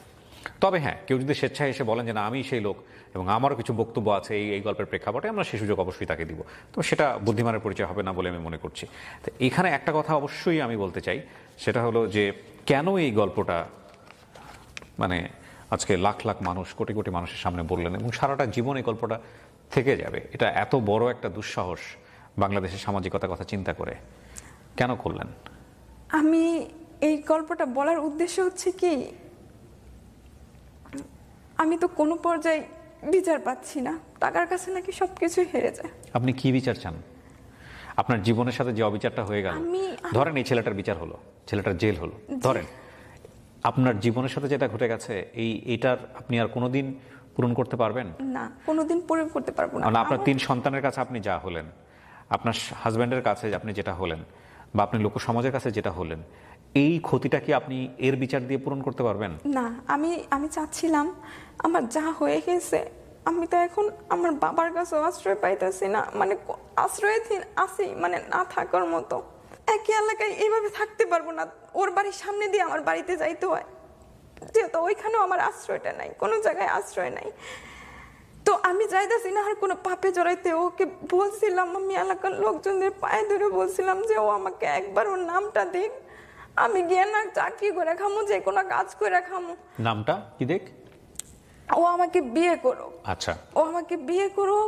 তবে হ্যাঁ, কেউ যদি স্বেচ্ছায় এসে বলেন যে না আমি সেই লোক এবং আমারও কিছু বক্তব্য আছে এই গল্পের প্রেক্ষাপটে, আমরা সেই সুযোগ অবশ্যই তাকে দিব। তো সেটা বুদ্ধিমানের পরিচয় হবে না বলে আমি মনে করছি। তো এখানে একটা কথা অবশ্যই আমি বলতে চাই, সেটা হলো যে কেন এই গল্পটা মানে আজকে লাখ লাখ মানুষ, কোটি কোটি মানুষের সামনে বললেন এবং সারাটা জীবন এই গল্পটা থেকে যাবে। এটা এত বড় একটা দুঃসাহস বাংলাদেশের সামাজিকতার কথা চিন্তা করে কেন করলেন? আমি এই গল্পটা বলার উদ্দেশ্য হচ্ছে কি, আমি তো কোনো পর্যায়ে বিচার পাচ্ছি না, টাকার কাছে নাকি সবকিছু হেরে যায়। আপনি কি বিচার চান? আপনার জীবনের সাথে যে অবিচারটা হয়ে গেল, ধরেন এই ছেলেটার বিচার হলো, ছেলেটার জেল হলো, ধরেন আপনার জীবনের সাথে যেটা ঘটে গেছে এইটার আপনি আর কোনোদিন পূরণ করতে পারবেন না? কোনোদিন পূরণ করতে পারবো না। আপনার 3 সন্তানের কাছে আপনি যা হলেন, আপনার হাজব্যান্ডের কাছে আপনি যেটা হলেন, বা আপনি লোক সমাজের কাছে যেটা হলেন, এই ক্ষতিটা কি আপনি এর বিচার দিয়ে পূরণ করতে পারবেন? না, আমি চাচ্ছিলাম আমার যা হয়ে গেছে, আমি তো এখন আমার বাবার কাছে আশ্রয় পাইতেছি না, মানে আশ্রয়হীন আছি, মানে না থাকার মতো। একই এলাকায় এইভাবে থাকতে পারবো না, ওর বাড়ির সামনে দিয়ে আমার বাড়িতে যাইতে হয়, যেহেতু ওইখানেও আমার আশ্রয়টা নাই, কোনো জায়গায় আশ্রয় নাই। তো আমি যাইতেছি না আর কোনো পাপে জড়াইতে। ওকে বলছিলাম, আমি এলাকার লোকজনদের পায়ে ধরে বলছিলাম যে ও আমাকে একবার ওর নামটা দিক, আমি গিয়ে না চাকরি করে খামু, যে কোনো কাজ করে খামু। নামটা কি দেখ? ও আমাকে বিয়ে করো। আচ্ছা, ও আমাকে বিয়ে করো,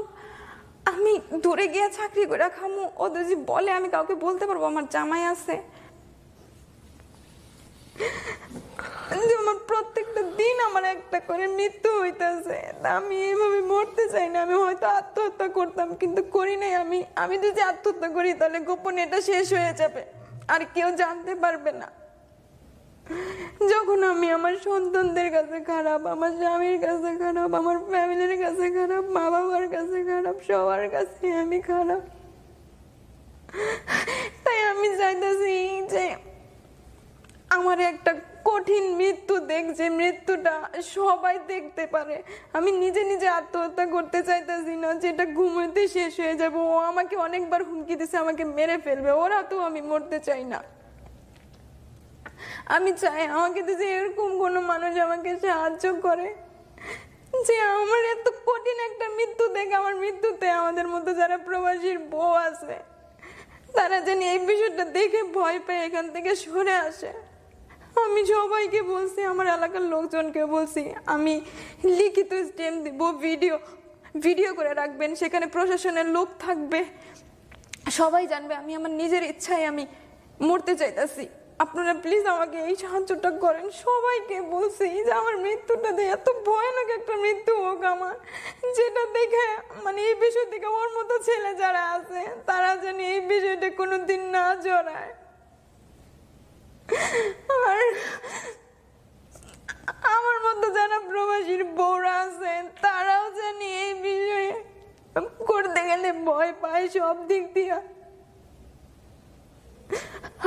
আমি দূরে গিয়ে চাকরি করে খামু। ও যদি বলে আমি কাউকে বলতে পারবো আমার জামাই আছে। আমার প্রত্যেকটা দিন আমার একটা করে মৃত্যু হইতেছে, আমি এইভাবে মরতে চাই না। আমি হয়তো আত্মহত্যা করতাম, কিন্তু করি নাই। আমি যদি আত্মহত্যা করি তাহলে গোপনে এটা শেষ হয়ে যাবে, আর কেউ জানতে পারবে না। যখন আমি আমার সন্তানদের কাছে খারাপ, আমার স্বামীর কাছে খারাপ, আমার ফ্যামিলির কাছে খারাপ, মা বাবার কাছে খারাপ, সবার কাছে আমি খারাপ। তাই আমি চাইতেছি যে আমার একটা কঠিন মৃত্যু দেখ, যে মৃত্যুটা সবাই দেখতে পারে। আমি নিজে নিজে আত্মহত্যা করতে চাইতেছি না, যেটা ঘুমোতে শেষ হয়ে যাবো। ও আমাকে অনেকবার হুমকি দিছে আমাকে মেরে ফেলবে, ওরা তো আমি মরতে চাই না। আমি চাই আমাকে যে এরকম কোনো মানুষ আমাকে সাহায্য করে, যে আমার এত কঠিন একটা মৃত্যু দেখে আমার মৃত্যুতে আমাদের মতো যারা প্রবাসীর বউ আছে তারা যেন এই বিষয়টা দেখে ভয় পেয়ে এখান থেকে সরে আসে। আমি সবাইকে বলছি, আমার এলাকার লোকজনকে বলছি, আমি লিখিত স্ট্যাম্প দিব, ভিডিও ভিডিও করে রাখবেন, সেখানে প্রশাসনের লোক থাকবে, সবাই জানবে আমি আমার নিজের ইচ্ছায় আমি মরতে চাইতেছি। আপনারা প্লিজ আমাকে এই সাহায্যটা করেন। সবাইকে বলছি যে আমার মৃত্যুটা দিয়ে এত ভয়ানক একটা মৃত্যু হোক আমার, যেটা দেখে মানে এই বিষয় থেকে ওর মতো ছেলে যারা আছে তারা যেন এই বিষয়টা কোনোদিন না জড়ায়। আর আমার মতো যারা প্রবাসীর বউরা আছেন তারাও জানি এই বিষয়ে করতে গেলে ভয় পায় সব দিক দিয়ে।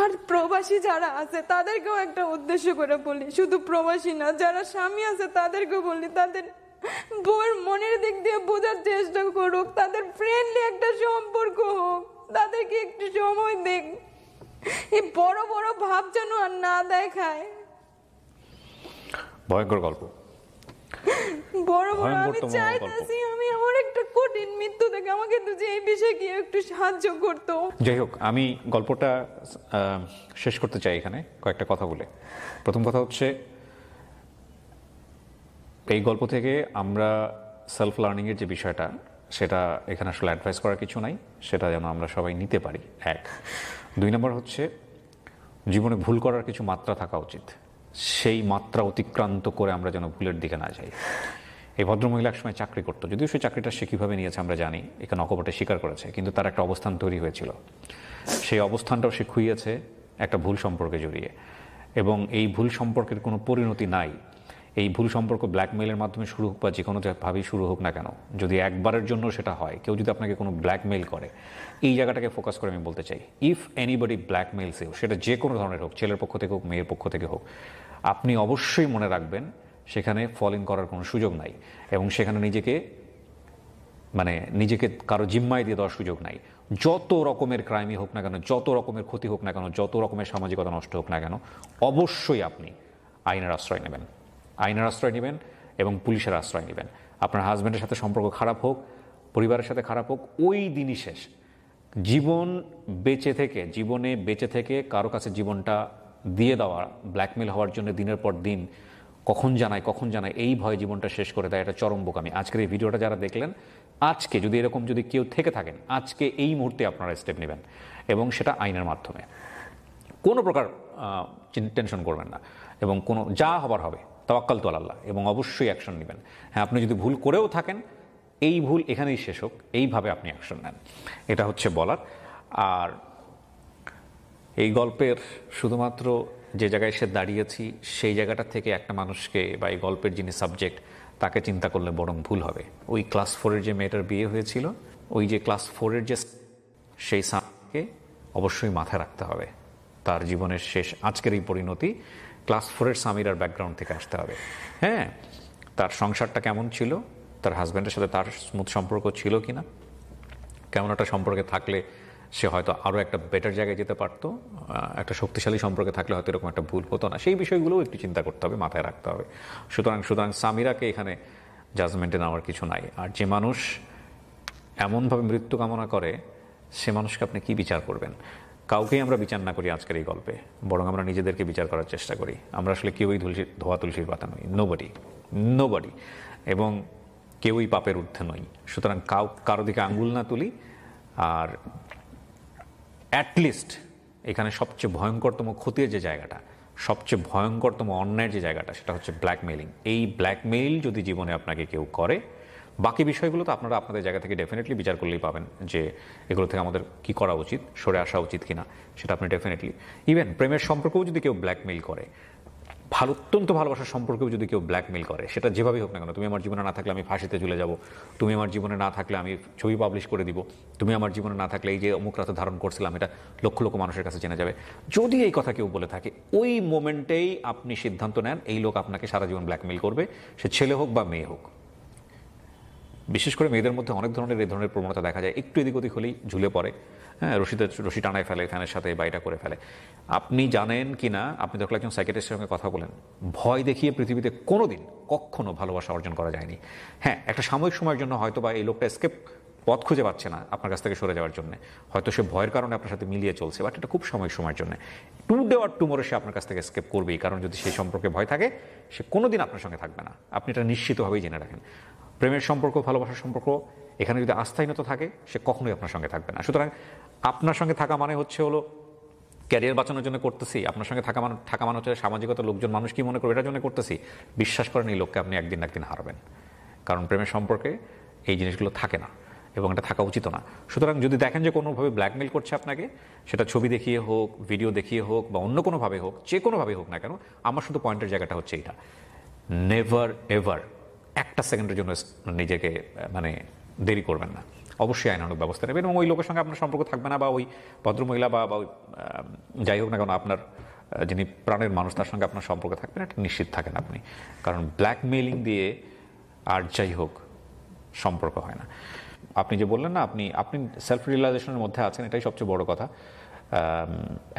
আর প্রবাসী যারা আছে তাদেরকেও একটা উদ্দেশ্য করে বলি, শুধু প্রবাসী না, যারা স্বামী আছে তাদেরকেও বলি তাদের বউয়ের মনের দিক দিয়ে বোঝার চেষ্টা করুক, তাদের ফ্রেন্ডলি একটা সম্পর্ক হোক, তাদেরকে একটু সময় দেখ, এই বড় বড় ভাব যেন আর না দেখায়। ভয়ঙ্কর গল্প, বড় বড় আমি চাইতেছি আমি আমার একটা কঠিন মৃত্যু থেকে আমাকে তো যে এই বিষয়ে কি একটু সাহায্য করতো। যাই হোক, আমি গল্পটা শেষ করতে চাই এখানে কয়েকটা কথা বলে। প্রথম কথা হচ্ছে, এই গল্প থেকে আমরা সেলফ লার্নিংয়ের যে বিষয়টা, সেটা এখানে আসলে অ্যাডভাইস করার কিছু নাই, সেটা যেন আমরা সবাই নিতে পারি। 1 2 নম্বর হচ্ছে, জীবনে ভুল করার কিছু মাত্রা থাকা উচিত, সেই মাত্রা অতিক্রান্ত করে আমরা যেন ভুলের দিকে না যাই। এই ভদ্রমহিলা একসময় চাকরি করতো, যদিও সেই চাকরিটা সে কীভাবে নিয়েছে আমরা জানি, এখানে অকপটে স্বীকার করেছে, কিন্তু তার একটা অবস্থান তৈরি হয়েছিল। সেই অবস্থানটাও সে খুইয়েছে একটা ভুল সম্পর্কে জড়িয়ে, এবং এই ভুল সম্পর্কের কোনো পরিণতি নাই। এই ভুল সম্পর্ক ব্ল্যাকমেইলের মাধ্যমে শুরু হোক বা যে কোনোভাবেই শুরু হোক না কেন, যদি একবারের জন্য সেটা হয়, কেউ যদি আপনাকে কোনো ব্ল্যাকমেইল করে, এই জায়গাটাকে ফোকাস করে আমি বলতে চাই, ইফ এনিবডি ব্ল্যাকমেইলস ইউ, সেটা যে কোনো ধরনের হোক, ছেলের পক্ষ থেকে হোক, মেয়ের পক্ষ থেকে হোক, আপনি অবশ্যই মনে রাখবেন সেখানে ফল ইন করার কোনো সুযোগ নাই, এবং সেখানে নিজেকে কারো জিম্মায় দিয়ে দেওয়ার সুযোগ নাই। যত রকমের ক্রাইমই হোক না কেন, যত রকমের ক্ষতি হোক না কেন, যত রকমের সামাজিকতা নষ্ট হোক না কেন, অবশ্যই আপনি আইনের আশ্রয় নেবেন, আইনের আশ্রয় নেবেন এবং পুলিশের আশ্রয় নেবেন। আপনার হাজব্যান্ডের সাথে সম্পর্ক খারাপ হোক, পরিবারের সাথে খারাপ হোক, ওই দিনই শেষ। জীবনে বেঁচে থেকে কারো কাছে জীবনটা দিয়ে দেওয়া, ব্ল্যাকমেল হওয়ার জন্য দিনের পর দিন কখন জানায় এই ভয়ে জীবনটা শেষ করে দেয়, এটা চরম বোকামি। আজকের এই ভিডিওটা যারা দেখলেন, আজকে যদি এরকম যদি কেউ থেকে থাকেন, আজকে এই মুহূর্তে আপনারা স্টেপ নেবেন, এবং সেটা আইনের মাধ্যমে। কোনো প্রকার টেনশন করবেন না, এবং কোনো যা হবার হবে, তাওয়াক্কাল তু আলাল্লাহ, এবং অবশ্যই অ্যাকশন নেবেন। হ্যাঁ, আপনি যদি ভুল করেও থাকেন, এই ভুল এখানেই শেষ হোক, এইভাবে আপনি অ্যাকশন নেন, এটা হচ্ছে বলার। আর এই গল্পের শুধুমাত্র যে জায়গায় সে দাঁড়িয়েছি, সেই জায়গাটা থেকে একটা মানুষকে, বা এই গল্পের যিনি সাবজেক্ট, তাকে চিন্তা করলে বরং ভুল হবে। ওই ক্লাস 4-এর যে মেয়েটার বিয়ে হয়েছিল, ওই যে ক্লাস 4-এর যে, সেই সামকে অবশ্যই মাথায় রাখতে হবে। তার জীবনের শেষ আজকের এই পরিণতি ক্লাস 4-এর সামিরার ব্যাকগ্রাউন্ড থেকে আসতে হবে। হ্যাঁ, তার সংসারটা কেমন ছিল, তার হাজব্যান্ডের সাথে তার স্মুথ সম্পর্ক ছিল কিনা, কেমন একটা সম্পর্কে থাকলে সে হয়তো আরও একটা বেটার জায়গায় যেতে পারতো, একটা শক্তিশালী সম্পর্কে থাকলে হয়তো এরকম একটা ভুল হতো না, সেই বিষয়গুলোও একটু চিন্তা করতে হবে, মাথায় রাখতে হবে। সুতরাং সামিরাকে এখানে জাজমেন্টে নেওয়ার কিছু নাই। আর যে মানুষ এমনভাবে মৃত্যু কামনা করে, সে মানুষকে আপনি কি বিচার করবেন? কাউকেই আমরা বিচার না করি আজকের এই গল্পে, বরং আমরা নিজেদেরকে বিচার করার চেষ্টা করি। আমরা আসলে কেউই ধোয়া তুলসীর পাতা নই, নোবডি, এবং কেউই পাপের ঊর্ধ্বে নই। সুতরাং কারো দিকে আঙ্গুল না তুলি। আর অ্যাটলিস্ট এখানে সবচেয়ে ভয়ঙ্করতম ক্ষতির যে জায়গাটা, সবচেয়ে ভয়ঙ্করতম অন্যায়ের যে জায়গাটা, সেটা হচ্ছে ব্ল্যাকমেইলিং। এই ব্ল্যাকমেইল যদি জীবনে আপনাকে কেউ করে, বাকি বিষয়গুলো তো আপনারা আপনাদের জায়গা থেকে ডেফিনেটলি বিচার করলেই পাবেন যে এগুলো থেকে আমাদের কি করা উচিত, সরে আসা উচিত কিনা, সেটা আপনি ডেফিনেটলি। ইভেন প্রেমের সম্পর্কেও যদি কেউ ব্ল্যাকমেইল করে, অত্যন্ত ভালোবাসার সম্পর্কেও যদি কেউ ব্ল্যাকমেইল করে, সেটা যেভাবেই হোক না কেন, তুমি আমার জীবনে না থাকলে আমি ফাঁসিতে ঝুলে যাব, তুমি আমার জীবনে না থাকলে আমি ছবি পাবলিশ করে দিব, তুমি আমার জীবনে না থাকলে এই যে অমুক রাতে ধারণ করছিলাম, এটা লক্ষ লক্ষ মানুষের কাছে জেনে যাবে, যদি এই কথা কেউ বলে থাকে, ওই মোমেন্টেই আপনি সিদ্ধান্ত নেন এই লোক আপনাকে সারা জীবন ব্ল্যাকমেইল করবে, সে ছেলে হোক বা মেয়ে হোক। বিশেষ করে মেয়েদের মধ্যে অনেক ধরনের এই ধরনের প্রবণতা দেখা যায়, একটু এদিক ওদিক হলেই ঝুলে পড়ে, হ্যাঁ, রশি টানায় ফেলে, ফ্যানের সাথে বাইটা করে ফেলে। আপনি জানেন কি না, আপনি যখন একজন সাইকিয়াট্রিস্টের সঙ্গে কথা বলেন, ভয় দেখিয়ে পৃথিবীতে কখনো ভালোবাসা অর্জন করা যায়নি। হ্যাঁ, একটা সাময়িক সময়ের জন্য হয়তো বা এই লোকটা এসকেপ পথ খুঁজে পাচ্ছে না আপনার কাছ থেকে সরে যাওয়ার জন্য, হয়তো সে ভয়ের কারণে আপনার সাথে মিলিয়ে চলছে, বাট এটা খুব সাময়িক সময়ের জন্য। টুডে অর টুমরো সে আপনার কাছ থেকে এসকেপ করবেই, কারণ যদি সেই সম্পর্কে ভয় থাকে, সে কোনোদিন আপনার সঙ্গে থাকবে না, আপনি এটা নিশ্চিতভাবেই জেনে রাখেন। প্রেমের সম্পর্ক, ভালোবাসার সম্পর্ক, এখানে যদি আস্থাহীনতা থাকে সে কখনোই আপনার সঙ্গে থাকবে না। সুতরাং আপনার সঙ্গে থাকা মানে হচ্ছে হলো ক্যারিয়ার বাঁচানোর জন্য করতেছি, আপনার সঙ্গে থাকা মানে হচ্ছে সামাজিকতা, লোকজন মানুষ কি মনে করবে এটার জন্য করতেছি। বিশ্বাস করেন এই লোককে আপনি একদিন না একদিন হারাবেন, কারণ প্রেমের সম্পর্কে এই জিনিসগুলো থাকে না এবং এটা থাকা উচিত না। সুতরাং যদি দেখেন যে কোনোভাবে ব্ল্যাকমেল করছে আপনাকে, সেটা ছবি দেখিয়ে হোক, ভিডিও দেখিয়ে হোক, বা অন্য কোনোভাবে হোক, যে কোনোভাবে হোক না কেন, আমার শুধু পয়েন্টের জায়গাটা হচ্ছে এটা, নেভার এভার একটা সেকেন্ডের জন্য নিজেকে মানে দেরি করবেন না, অবশ্যই আইনানুগ ব্যবস্থা নেবেন এবং ওই লোকের সঙ্গে আপনার সম্পর্ক থাকবে না, বা ওই ভদ্রমহিলা বা যাই হোক না কেন আপনার যিনি প্রাণের মানুষ তার সঙ্গে আপনার সম্পর্ক থাকবে না, এটা নিশ্চিত থাকেন আপনি। কারণ ব্ল্যাকমেইলিং দিয়ে আর যাই হোক সম্পর্ক হয় না। আপনি যে বললেন না আপনি সেলফ রিয়েলাইজেশনের মধ্যে আছেন, এটাই সবচেয়ে বড় কথা।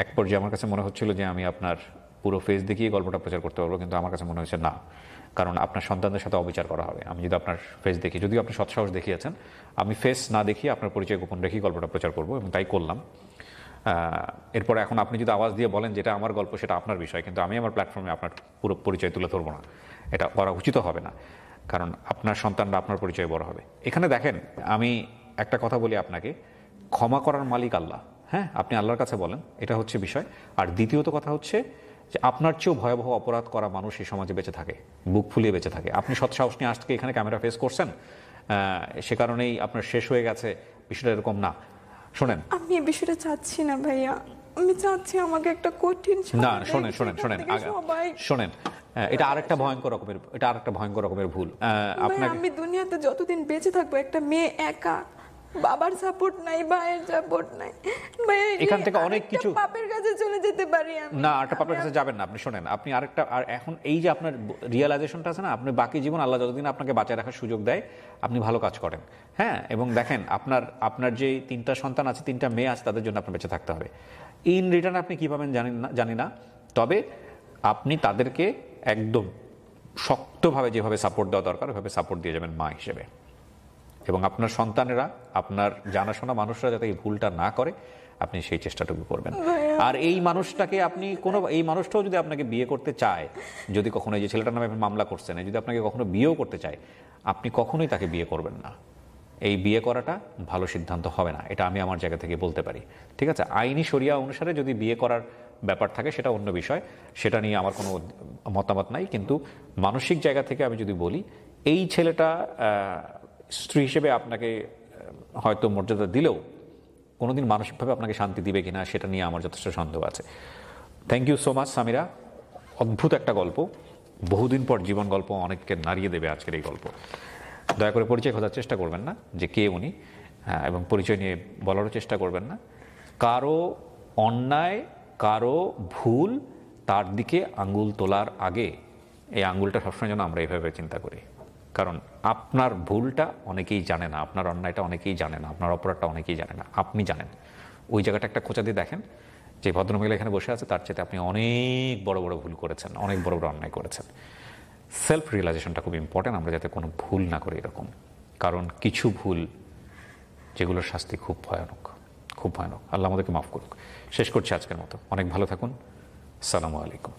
এক পর্যায়ে আমার কাছে মনে হচ্ছিল যে আমি আপনার পুরো ফেস দেখিয়ে গল্পটা প্রচার করতে পারবো, কিন্তু আমার কাছে মনে হয়েছে না, কারণ আপনার সন্তানদের সাথে অবিচার করা হবে আমি যদি আপনার ফেস দেখি। যদিও আপনি সৎসাহস দেখিয়েছেন, আমি ফেস না দেখিয়ে আপনার পরিচয় গোপন রেখেই গল্পটা প্রচার করবো এবং তাই করলাম। এরপরে এখন আপনি যদি আওয়াজ দিয়ে বলেন যেটা আমার গল্প সেটা আপনার বিষয়, কিন্তু আমি আমার প্ল্যাটফর্মে আপনার পুরো পরিচয় তুলে ধরবো না, এটা করা উচিত হবে না, কারণ আপনার সন্তানরা আপনার পরিচয় বড় হবে। এখানে দেখেন আমি একটা কথা বলি আপনাকে, ক্ষমা করার মালিক আল্লাহ, হ্যাঁ আপনি আল্লাহর কাছে বলেন, এটা হচ্ছে বিষয়। আর দ্বিতীয়ত কথা হচ্ছে যে আপনার চেয়েও ভয়াবহ অপরাধ করা মানুষ এই সমাজে বেঁচে থাকে, বুক ফুলিয়ে বেঁচে থাকে। আপনি সৎসাহস নিয়ে আজকে এখানে ক্যামেরা ফেস করছেন, সে কারণেই আপনার শেষ হয়ে গেছে, বিষয়টা এরকম না। শোনেন, আমি এই বিষয়টা চাচ্ছি না ভাইয়া, আমি চাচ্ছি আমাকে একটা কঠিন না শোনেন শোনেন এটা আরেকটা ভয়ঙ্কর রকমের ভুল। আপনাকে আমি দুনিয়াতে যতদিন বেঁচে থাকবো একটা মেয়ে একা, বাবার সাপোর্ট নাই, ভাইয়ের সাপোর্ট নাই, এখান থেকে অনেক কিছু পাপের কাছে চলে যেতে পারি আমি। না, আরেকটা পাপের কাছে যাবেন না আপনি। শোনেন, আপনি আরেকটা, আর এখন এই যে আপনার রিয়েলাইজেশনটা আছে না, আপনি বাকি জীবন আল্লাহ যতদিন আপনাকে বাঁচায় রাখার সুযোগ দেয় আপনি ভালো কাজ করেন, হ্যাঁ। এবং দেখেন আপনার যে 3টা সন্তান আছে, 3টা মেয়ে আছে, তাদের জন্য আপনার বেঁচে থাকতে হবে। ইন রিটার্ন আপনি কী পাবেন জানি না, তবে আপনি তাদেরকে একদম শক্তভাবে যেভাবে সাপোর্ট দেওয়া দরকার ওইভাবে সাপোর্ট দিয়ে যাবেন মা হিসেবে। এবং আপনার সন্তানেরা, আপনার জানাশোনা মানুষরা যাতে এই ভুলটা না করে আপনি সেই চেষ্টাটুকু করবেন। আর এই মানুষটাকে আপনি এই মানুষটাও যদি আপনাকে বিয়ে করতে চায়, যদি কখনো এই যে ছেলেটার নামে মামলা করছেন, যদি আপনাকে কখনো বিয়েও করতে চায়, আপনি কখনোই তাকে বিয়ে করবেন না। এই বিয়ে করাটা ভালো সিদ্ধান্ত হবে না, এটা আমি আমার জায়গা থেকে বলতে পারি, ঠিক আছে। আইনি শরিয়া অনুসারে যদি বিয়ে করার ব্যাপার থাকে সেটা অন্য বিষয়, সেটা নিয়ে আমার কোনো মতামত নাই। কিন্তু মানসিক জায়গা থেকে আমি যদি বলি, এই ছেলেটা স্ত্রী হিসেবে আপনাকে হয়তো মর্যাদা দিলেও কোনোদিন মানসিকভাবে আপনাকে শান্তি দিবে কিনা সেটা নিয়ে আমার যথেষ্ট সন্দেহ আছে। Thank you so much Samira, অদ্ভুত একটা গল্প, বহুদিন পর জীবন গল্প অনেককে নাড়িয়ে দেবে আজকের এই গল্প। দয়া করে পরিচয় খোঁজার চেষ্টা করবেন না যে কে উনি, এবং পরিচয় নিয়ে বলারও চেষ্টা করবেন না। কারো অন্যায়, কারো ভুল, তার দিকে আঙ্গুল তোলার আগে এই আঙ্গুলটা সবসময় যেন আমরা এইভাবে চিন্তা করি, কারণ আপনার ভুলটা অনেকেই জানে না, আপনার অন্যায়টা অনেকেই জানে না, আপনার অপরাধটা অনেকেই জানে না, আপনি জানেন। ওই জায়গাটা একটা খোঁচা দিয়ে দেখেন, যে ভদ্রমহিলা এখানে বসে আছে তার চেয়ে আপনি অনেক বড় বড় ভুল করেছেন, অনেক বড় বড় অন্যায় করেছেন। সেলফ রিয়েলাইজেশনটা খুব ইম্পর্টেন্ট, আমরা যাতে কোনো ভুল না করি এরকম, কারণ কিছু ভুল যেগুলোর শাস্তি খুব ভয়ানক, খুব ভয়ানক। আল্লাহ আমাদেরকে মাফ করুক। শেষ করছি আজকের মতো, অনেক ভালো থাকুন, আসসালামু আলাইকুম।